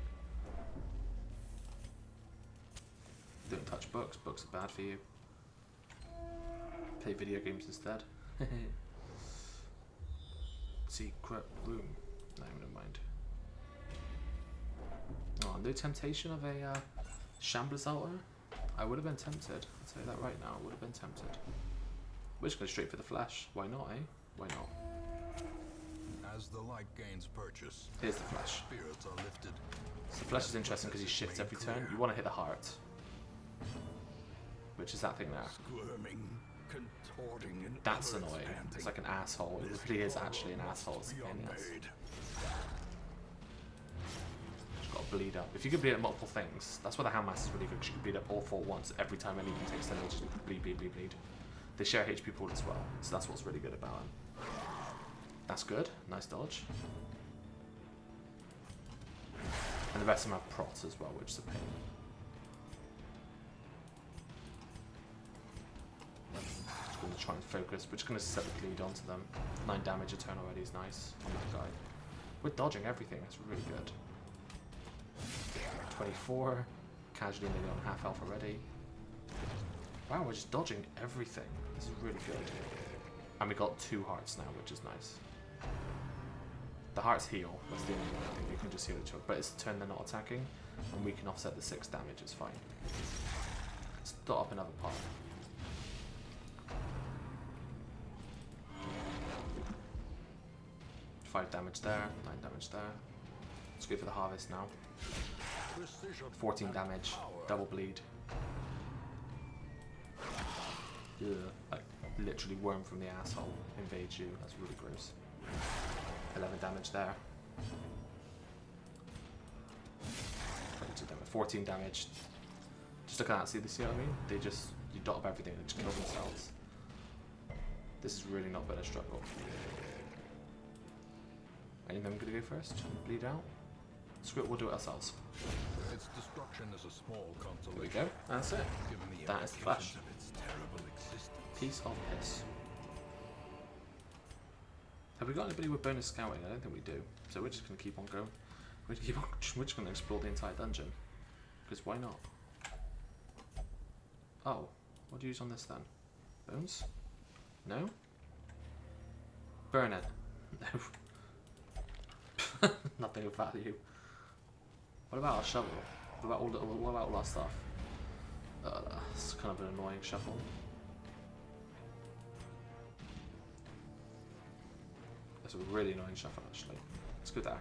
Don't touch books. Books are bad for you. Play video games instead. Secret room. No, never mind. Oh, no temptation of a shamblers altar? I would have been tempted. I'll tell you that right now. I would have been tempted. We're just going straight for the flesh. Why not, eh? Why not? As the light gains purchase, Here's the flesh. spirits are lifted. So the flesh is interesting because he shifts every turn. You want to hit the heart. Which is that thing there. Squirming, contorting in That's utter annoying. standing. It's like an asshole. It really is actually an asshole. It's a pain in the ass. Beyond aid. Just got to bleed up. If you could bleed up multiple things, that's why the Handmass is really good, because you can bleed up all four at once. Every time anyone takes damage, just bleed, bleed, bleed, bleed. They share HP pool as well, so that's what's really good about them. That's good. Nice dodge. And the rest of them have prots as well, which is a pain. Just going to try and focus. We're just going to set the bleed onto them. 9 damage a turn already is nice on that guy. We're dodging everything. That's really good. 24. Casually nearly on half health already. Wow, we're just dodging everything. This is really good. And we got 2 hearts now, which is nice. The hearts heal. That's the only thing. You can just heal each other. But it's the turn they're not attacking, and we can offset the 6 damage. It's fine. Let's dot up another part. Five damage there, 9 damage there. Let's go for the harvest now. 14 damage, double bleed. Yeah, like literally worm from the asshole invades you. That's really gross. 11 damage there. 22 damage, 14 damage. Just look at that. See what I mean? They just you dot up everything and just kill themselves. This is really not been a struggle. Any of them gonna go first? Bleed out? Screw it, we'll do it ourselves. Its destruction is a small There we consolation. go. That's it. Given the That is the flash. implications of its terrible existence. Piece of piss. Have we got anybody with bonus scouting? I don't think we do. So we're just gonna keep on going. We're just gonna explore the entire dungeon. Because why not? Oh, what do you use on this then? Bones? No? Burn it. No. Nothing of value. What about our shovel? What about all our stuff? It's kind of an annoying shovel. It's a really annoying shuffle actually. Let's go there.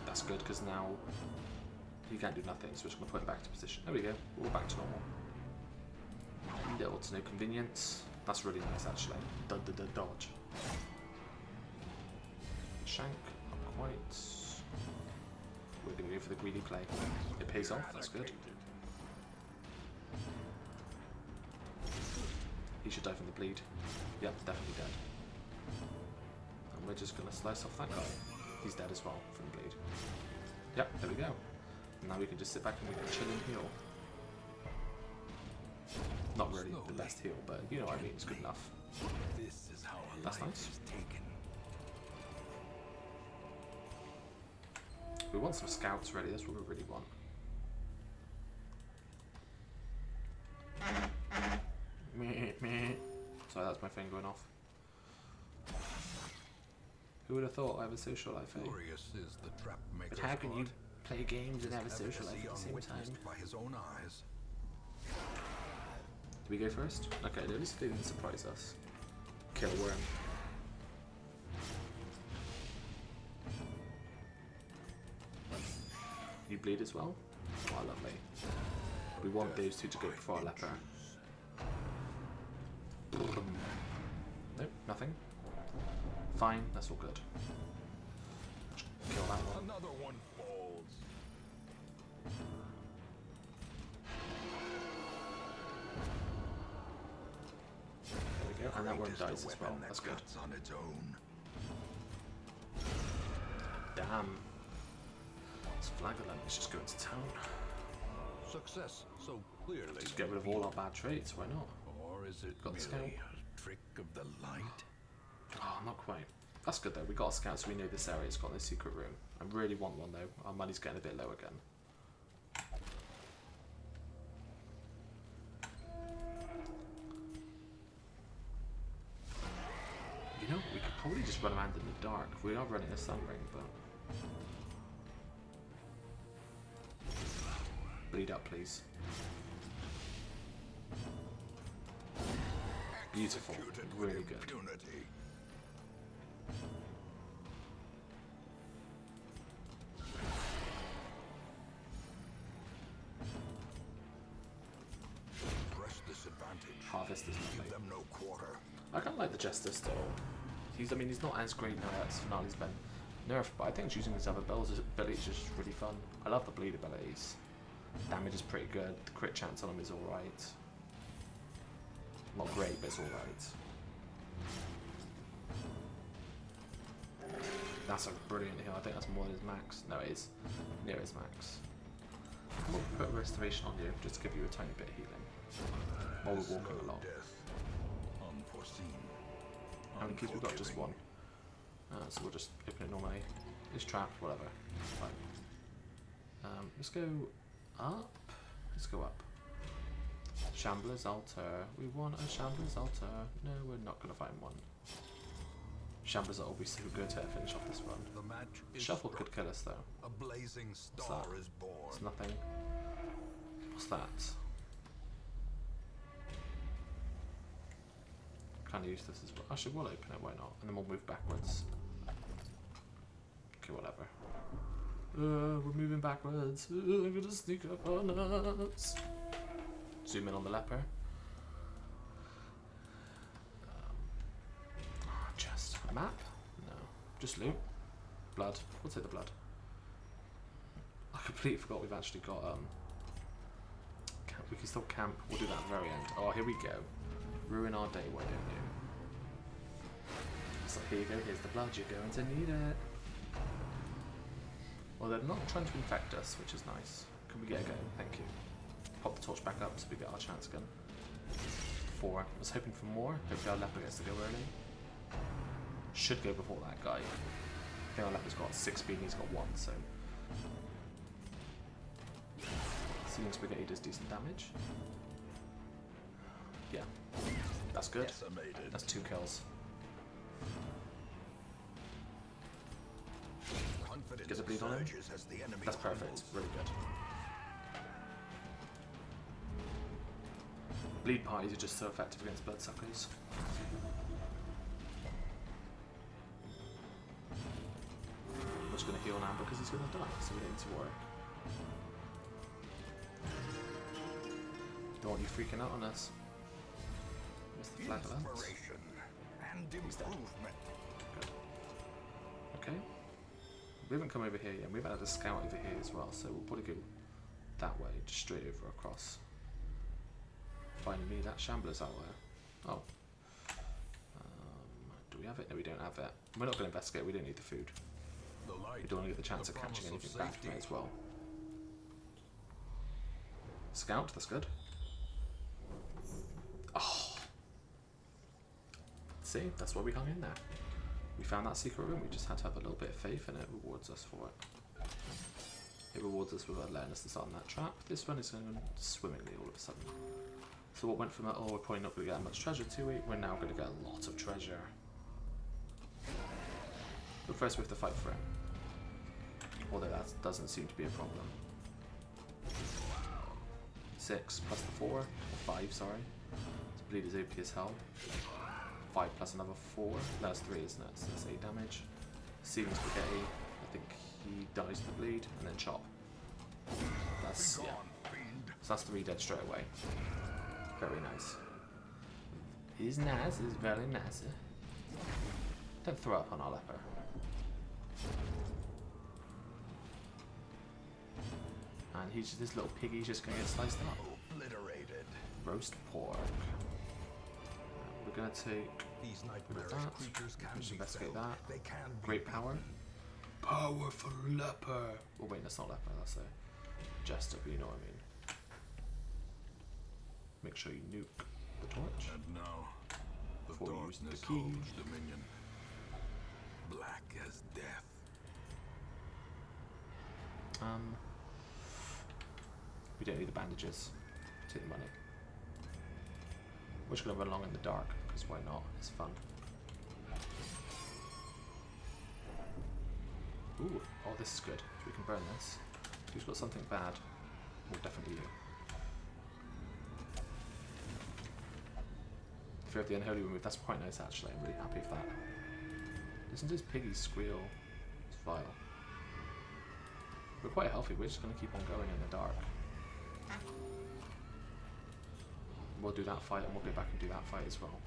That's good because now you can't do nothing, so we're just going to put him back to position. There we go, we're all back to normal. Little to no convenience. That's really nice actually. Dodge. Shank, not quite. We're going to go for the greedy play. It pays off, that's good. He should die from the bleed. Yep, definitely dead. And we're just going to slice off that guy. He's dead as well from the bleed. Yep, there we go. And now we can just sit back and we can chill and heal. Not really the best heal, but you know what I mean, it's good enough. This is how a That's life nice. is taken. We want some scouts ready, that's what we really want. Meh, meh. Sorry, that's my phone going off. Who would have thought I have a social life, eh? Curious is the trap maker's But how can you art. play games and have a His social life efficacy at the same time? unwitnessed by his own eyes. Do we go first? Okay, at least they didn't surprise us. Kill worm. You bleed as well? Oh, lovely. We want those two to go before our leper. Nope, nothing. Fine, that's all good. Kill that one. Another one falls. There we go, and that worm dies as well. That's good. On its own. Damn. Let's flag it, let's just go into town. Success so clearly. Just get rid of all our bad traits, why not? Or is it Got the merely scout. a trick of the light? Oh, not quite. That's good though, we got a scout so we know this area's got no secret room. I really want one though, our money's getting a bit low again. You know, we could probably just run around in the dark. We are running a sun ring, but... Bleed up, please. Beautiful. Executed Really with good. impunity. Press disadvantage. Harvest is Give lovely. them no quarter. I kind of like the Jester still. I mean, he's not as great now as Finale's been nerfed, but I think using his other abilities is just really fun. I love the bleed abilities. Damage is pretty good. The crit chance on him is alright. Not great, but it's alright. That's a brilliant heal. I think that's more than his max. No, it is near his max. We'll put a restoration on you, just to give you a tiny bit of healing. While we're walking Slow along. death. Unforeseen. How many keys we've got? Just one. So we'll just open it normally. It's trapped, whatever. Fine. Let's go up. Let's go up. Shambler's altar. We want a Shambler's altar. No, we're not going to find one. Shambler's altar will be so good to finish off this run. The match is Shuffle struck. could kill us though. A blazing star that? is born. It's nothing. What's that? Kind of use this as well. Actually, we'll open it. Why not? And then we'll move backwards. Okay, whatever. We're moving backwards. I'm gonna sneak up on us. Zoom in on the leper. Chest. A map? No. Just loot. Blood. We'll take the blood. I completely forgot we've actually got we can still camp. We'll do that at the very end. Oh, here we go. Ruin our day, why don't you? So here you go, here's the blood, you're going to need it. Well, they're not trying to infect us, which is nice. Can we get a go? Thank you. Pop the torch back up so we get our chance again. 4. I was hoping for more. Hopefully our leper gets to go early. Should go before that guy. I think our leper's got 6 speed and he's got 1, so... Seeing Spaghetti does decent damage. Yeah. That's good. Decimated. That's 2 kills. Confidence Get the bleed on him. surges as the enemy That's perfect. crumbles. Really good. Bleed parties are just so effective against bloodsuckers. I'm just going to heal now because he's going to die, so we don't need to worry. Don't want you freaking out on us. Where's the flag of lance? Inspiration and He's dead. improvement. Good. Okay. We haven't come over here yet. We've had a scout over here as well, so we'll probably go that way, just straight over across. Find me that shambler's out there. Oh. Do we have it? No, we don't have it. We're not going to investigate. We don't need the food. The light, We don't want to get the chance the of catching promise anything back from it safety. as well. Scout, that's good. Oh. See, that's why we hung in there. We found that secret room. We just had to have a little bit of faith, and it rewards us for it. It rewards us with letting us start on that trap. This one is going swimmingly all of a sudden. So what went from that, oh, we're probably not going to get that much treasure to it, we're now going to get a lot of treasure. But first we have to fight for him. Although that doesn't seem to be a problem. 6 plus the 4, or 5, sorry. This bleed is OP as hell. 5 plus another 4, that's 3, isn't it? So that's 8 damage. Sealing spaghetti, I think he dies to the bleed, and then chop. That's, yeah. So that's 3 dead straight away. Very nice. It is nice, it's very nice. Don't throw up on our leper. And he's just, this little piggy's just gonna get sliced up. Obliterated. Roast pork. We're gonna take These that. nightmarish creatures can Just be investigate felled. that. They can be Great power. Powerful leper. Oh wait, that's not leper, that's a jester, but you know what I mean. Make sure you nuke the torch. And now, the Before you use darkness the key. holds dominion. Black as death. We don't need the bandages. Take the money. We're just gonna run along in the dark, because why not? It's fun. Ooh, oh this is good. We can burn this. Who's got something bad? Well, definitely you. Fear of the Unholy removed. That's quite nice actually. I'm really happy with that. Listen to his piggy squeal. It's vile. We're quite healthy. We're just gonna keep on going in the dark. We'll do that fight and we'll go back and do that fight as well.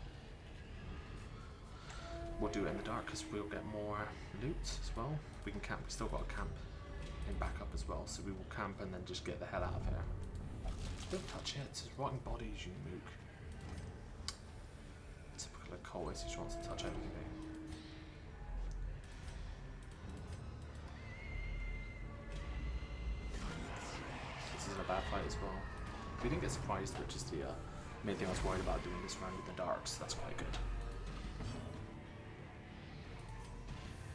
We'll do it in the dark because we'll get more loot as well. We can camp. We still got a camp in backup as well, so we will camp and then just get the hell out of here. Don't touch it. It's rotting bodies, you mook. Typical of Colwys, he just wants to touch everything. This isn't a bad fight as well. We didn't get surprised, which is the main thing I was worried about doing this round in the dark, so that's quite good.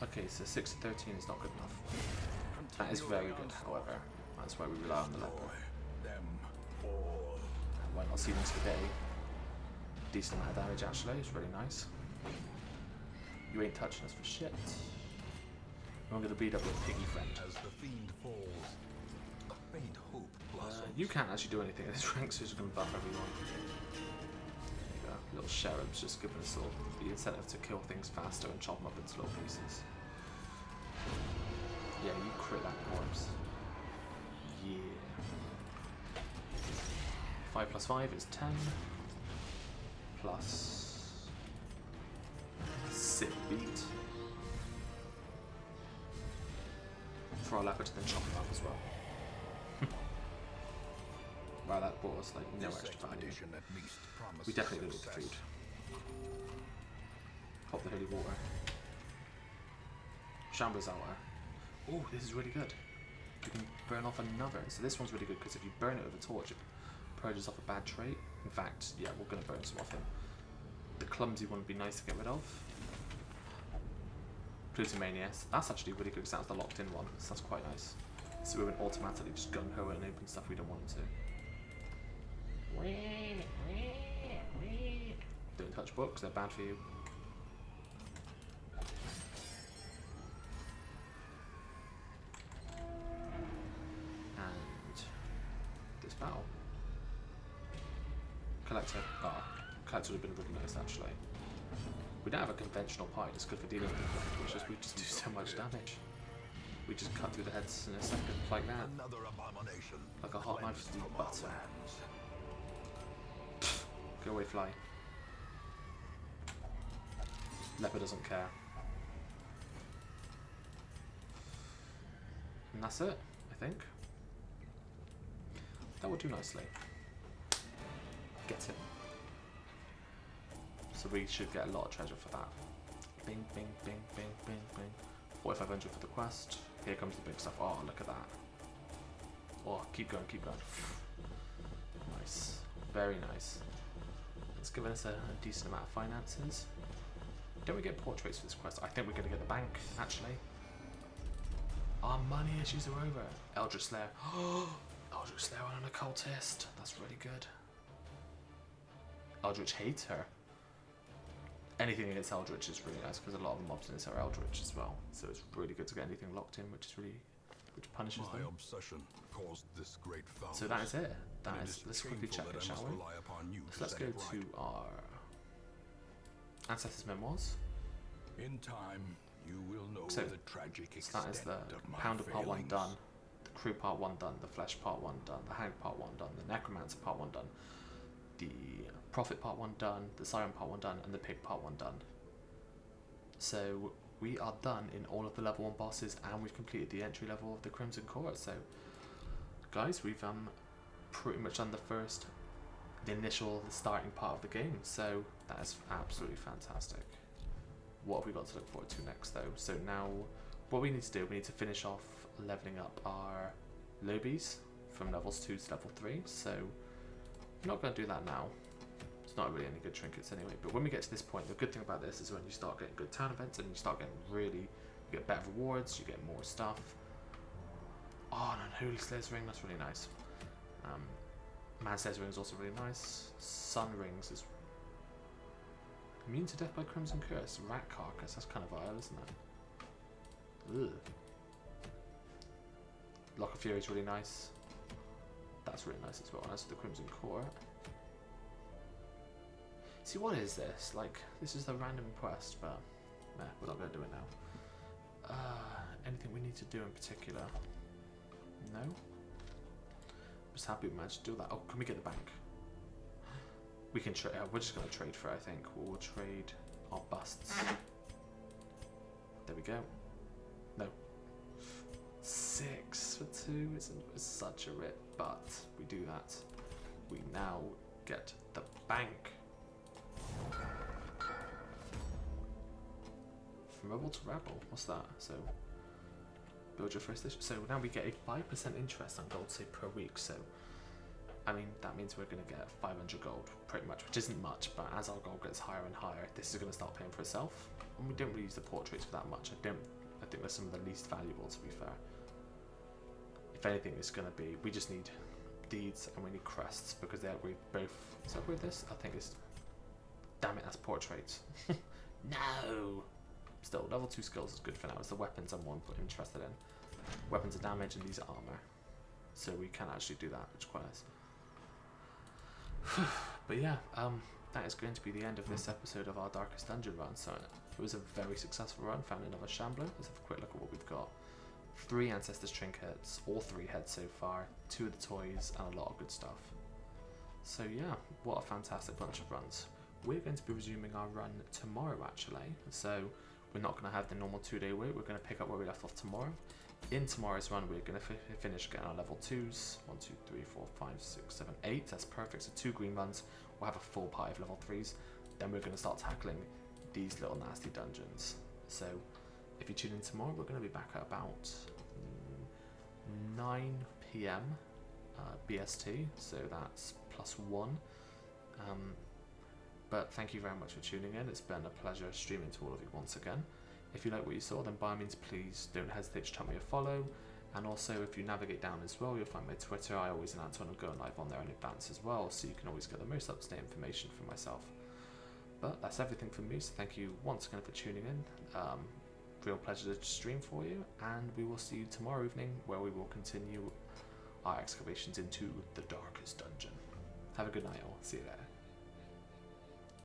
Okay, so 6 to 13 is not good enough. That is very good, however. That's why we rely on the leper. Why not Sealing Spaghetti? Decent amount of damage actually, it's really nice. You ain't touching us for shit. I'm gonna beat up your piggy friend. As the fiend falls, a faint hope blossoms. You can't actually do anything at this rank, so you're just gonna buff everyone. There you go. Little cherubs just giving us all the incentive to kill things faster and chop them up into little pieces. Yeah, you crit that corpse. Yeah. 5 plus 5 is 10. Plus... Sick beat. For our leper to then chop them up as well. Wow, that brought us like no extra value. We definitely need the food. Pop the holy water. Shamblers hour. Oh, this is really good. You can burn off another. So this one's really good because if you burn it with a torch, it purges off a bad trait. In fact, yeah, we're going to burn some off him. The clumsy one would be nice to get rid of. Plutomanias. That's actually really good because that's the locked in one. So that's quite nice. So we won't automatically just gung-ho and open stuff we don't want to. Don't touch books, they're bad for you. And this battle. Collector. Ah, collector would have been really nice actually. We don't have a conventional pie just because we're dealing with it, which is we just do so much damage. We just cut through the heads in a second, like that. Another abomination. Like a hot knife through butter. Go away, fly. Leper doesn't care. And that's it, I think. That will do nicely. Get it. So we should get a lot of treasure for that. Bing, bing, bing, bing, bing, bing. 4,500 for the quest. Here comes the big stuff. Oh, look at that. Oh, keep going, keep going. Nice. Very nice. It's given us a decent amount of finances. Don't we get portraits for this quest? I think we're going to get the bank, actually. Our money issues are over. Eldritch Slayer. Eldritch Slayer on an occultist. That's really good. Eldritch hates her. anything against eldritch is really nice because a lot of the mobs in this are eldritch as well. So it's really good to get anything locked in, which punishes My them. obsession caused this great foulness. So that is it. And it is Let's quickly check shameful it, that I shall must we? rely upon you So let's set go it right. to our ancestors' memoirs. In time, you will know So, the tragic So extent that is the of my Pounder Part 1 failings. done, the Crew Part 1 done, the Flesh Part 1 done, the Hag Part 1 done, the Necromancer Part 1 done, the Prophet Part 1 done, the Siren Part 1 done, and the Pig Part 1 done. So we are done in all of the level 1 bosses, and we've completed the entry level of the Crimson Court. So guys, we've pretty much done the starting part of the game, so that is absolutely fantastic. What have we got to look forward to next though? So now what we need to do, we need to finish off leveling up our lobies from levels 2 to level 3, so I'm not going to do that now. It's not really any good trinkets anyway, but when we get to this point, the good thing about this is when you start getting good town events and you start getting you get better rewards, you get more stuff. Oh, and Unholy Slayer's Ring, that's really nice. Man Slayer's Ring is also really nice. Sun Rings is immune to death by Crimson Curse. Rat Carcass, that's kind of vile, isn't it? Ugh. Lock of Fury is really nice. That's really nice as well. And that's the Crimson Core. See, what is this? Like, this is the random quest, but nah, we're not going to do it now. Anything we need to do in particular? No? Just happy we managed to do that. Oh, can we get the bank? We can trade. We're just going to trade for it, I think. We'll trade our busts. There we go. No. 6 for 2 isn't such a rip, but we do that. We now get the bank. From rebel to rebel. What's that? So build your first station. So now we get a 5% interest on gold save per week. So I mean that means we're going to get 500 gold pretty much, which isn't much, but as our gold gets higher and higher, this is going to start paying for itself. And we don't really use the portraits for that much. I think they're some of the least valuable, to be fair. If anything, it's going to be, we just need deeds and we need crests because they upgrade both. Is that with this? I think it's, damn it, that's portraits. No! Still, level 2 skills is good for now. It's the weapons I'm more interested in. Weapons are damage and these are armor. So we can actually do that, which is quite nice. But yeah, that is going to be the end of this episode of our Darkest Dungeon run. So it was a very successful run. Found another shambler. Let's have a quick look at what we've got. 3 Ancestors trinkets, all 3 heads so far, 2 of the toys, and a lot of good stuff. So yeah, what a fantastic bunch of runs. We're going to be resuming our run tomorrow actually. So we're not going to have the normal 2-day wait. We're going to pick up where we left off tomorrow. In tomorrow's run, we're going to finish getting our level 2s. 1, 2, 3, 4, 5, 6, 7, 8. That's perfect. So 2 green runs. We'll have a full pie of level 3s. Then we're going to start tackling these little nasty dungeons. So if you tune in tomorrow, we're going to be back at about 9 PM BST. So that's +1. But thank you very much for tuning in. It's been a pleasure streaming to all of you once again. If you like what you saw, then by all means please don't hesitate to tell me a follow. And also if you navigate down as well, you'll find my Twitter. I always announce when I'm going live on there in advance as well, so you can always get the most up-to-date information from myself. But that's everything from me, so thank you once again for tuning in. Real pleasure to stream for you, and we will see you tomorrow evening where we will continue our excavations into the Darkest Dungeon. Have a good night all. See you there.